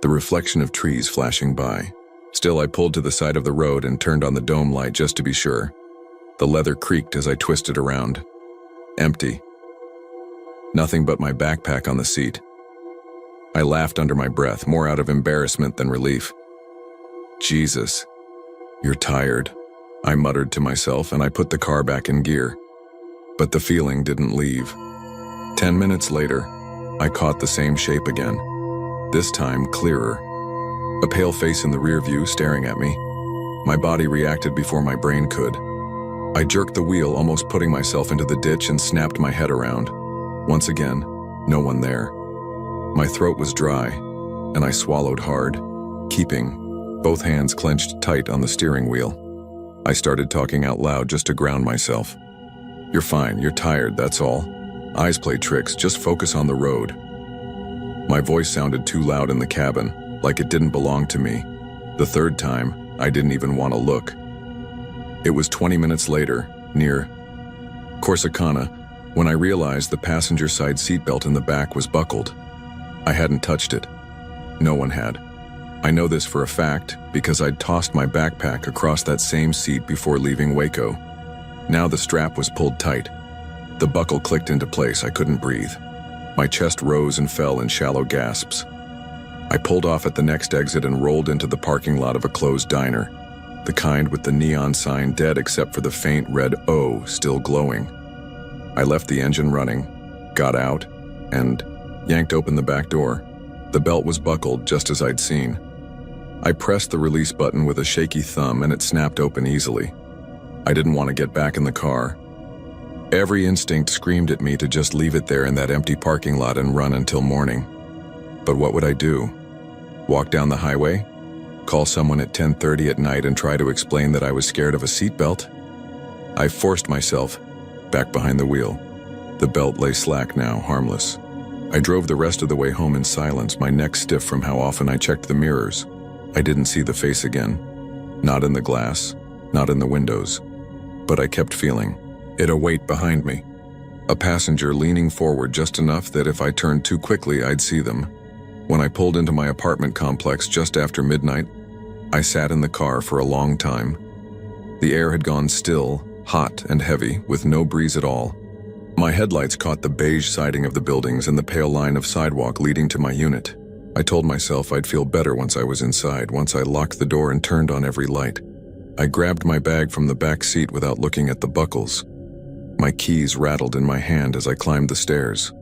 the reflection of trees flashing by. Still, I pulled to the side of the road and turned on the dome light just to be sure. The leather creaked as I twisted around. Empty. Nothing but my backpack on the seat. I laughed under my breath, more out of embarrassment than relief. Jesus, you're tired, I muttered to myself, and I put the car back in gear. But the feeling didn't leave. 10 minutes later, I caught the same shape again. This time clearer. A pale face in the rear view staring at me. My body reacted before my brain could. I jerked the wheel, almost putting myself into the ditch, and snapped my head around. Once again, no one there. My throat was dry, and I swallowed hard, keeping both hands clenched tight on the steering wheel. I started talking out loud just to ground myself. You're fine, you're tired, that's all. Eyes play tricks, just focus on the road. My voice sounded too loud in the cabin, like it didn't belong to me. The third time, I didn't even want to look. It was 20 minutes later, near Corsicana, when I realized the passenger side seatbelt in the back was buckled. I hadn't touched it. No one had. I know this for a fact because I'd tossed my backpack across that same seat before leaving Waco. Now the strap was pulled tight. The buckle clicked into place. I couldn't breathe. My chest rose and fell in shallow gasps. I pulled off at the next exit and rolled into the parking lot of a closed diner, the kind with the neon sign dead except for the faint red O still glowing. I left the engine running, got out, and yanked open the back door. The belt was buckled just as I'd seen. I pressed the release button with a shaky thumb and it snapped open easily. I didn't want to get back in the car. Every instinct screamed at me to just leave it there in that empty parking lot and run until morning. But what would I do? Walk down the highway? Call someone at 10:30 at night and try to explain that I was scared of a seatbelt? I forced myself back behind the wheel. The belt lay slack now, harmless. I drove the rest of the way home in silence, my neck stiff from how often I checked the mirrors. I didn't see the face again. Not in the glass, not in the windows. But I kept feeling it, a weight behind me. A passenger leaning forward just enough that if I turned too quickly, I'd see them. When I pulled into my apartment complex just after midnight, I sat in the car for a long time. The air had gone still, hot and heavy, with no breeze at all. My headlights caught the beige siding of the buildings and the pale line of sidewalk leading to my unit. I told myself I'd feel better once I was inside, once I locked the door and turned on every light. I grabbed my bag from the back seat without looking at the buckles. My keys rattled in my hand as I climbed the stairs.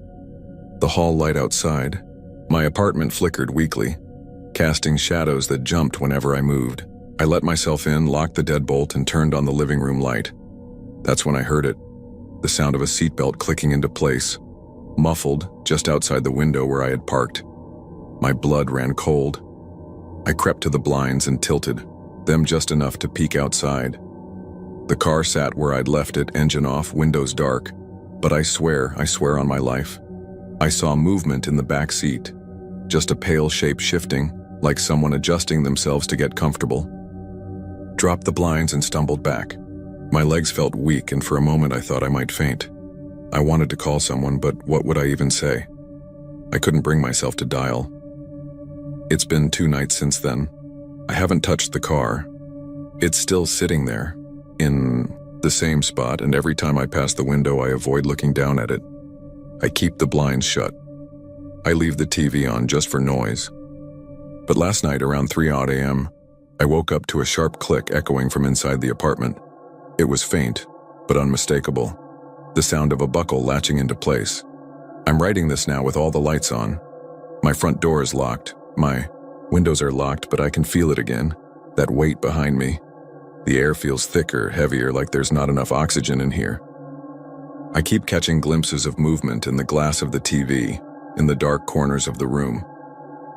The hall light outside, my apartment flickered weakly, casting shadows that jumped whenever I moved. I let myself in, locked the deadbolt, and turned on the living room light. That's when I heard it. The sound of a seatbelt clicking into place, muffled just outside the window where I had parked. My blood ran cold. I crept to the blinds and tilted them just enough to peek outside. The car sat where I'd left it, engine off, windows dark. But I swear on my life, I saw movement in the back seat. Just a pale shape shifting, like someone adjusting themselves to get comfortable. Dropped the blinds and stumbled back. My legs felt weak, and for a moment I thought I might faint. I wanted to call someone, but what would I even say? I couldn't bring myself to dial. It's been 2 nights since then. I haven't touched the car. It's still sitting there, in the same spot, and every time I pass the window I avoid looking down at it. I keep the blinds shut. I leave the TV on just for noise. But last night around 3 a.m., I woke up to a sharp click echoing from inside the apartment. It was faint, but unmistakable. The sound of a buckle latching into place. I'm writing this now with all the lights on. My front door is locked. My windows are locked, but I can feel it again. That weight behind me. The air feels thicker, heavier, like there's not enough oxygen in here. I keep catching glimpses of movement in the glass of the TV, in the dark corners of the room.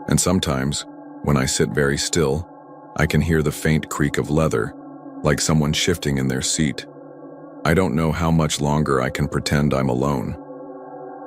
And sometimes, when I sit very still, I can hear the faint creak of leather, like someone shifting in their seat. I don't know how much longer I can pretend I'm alone.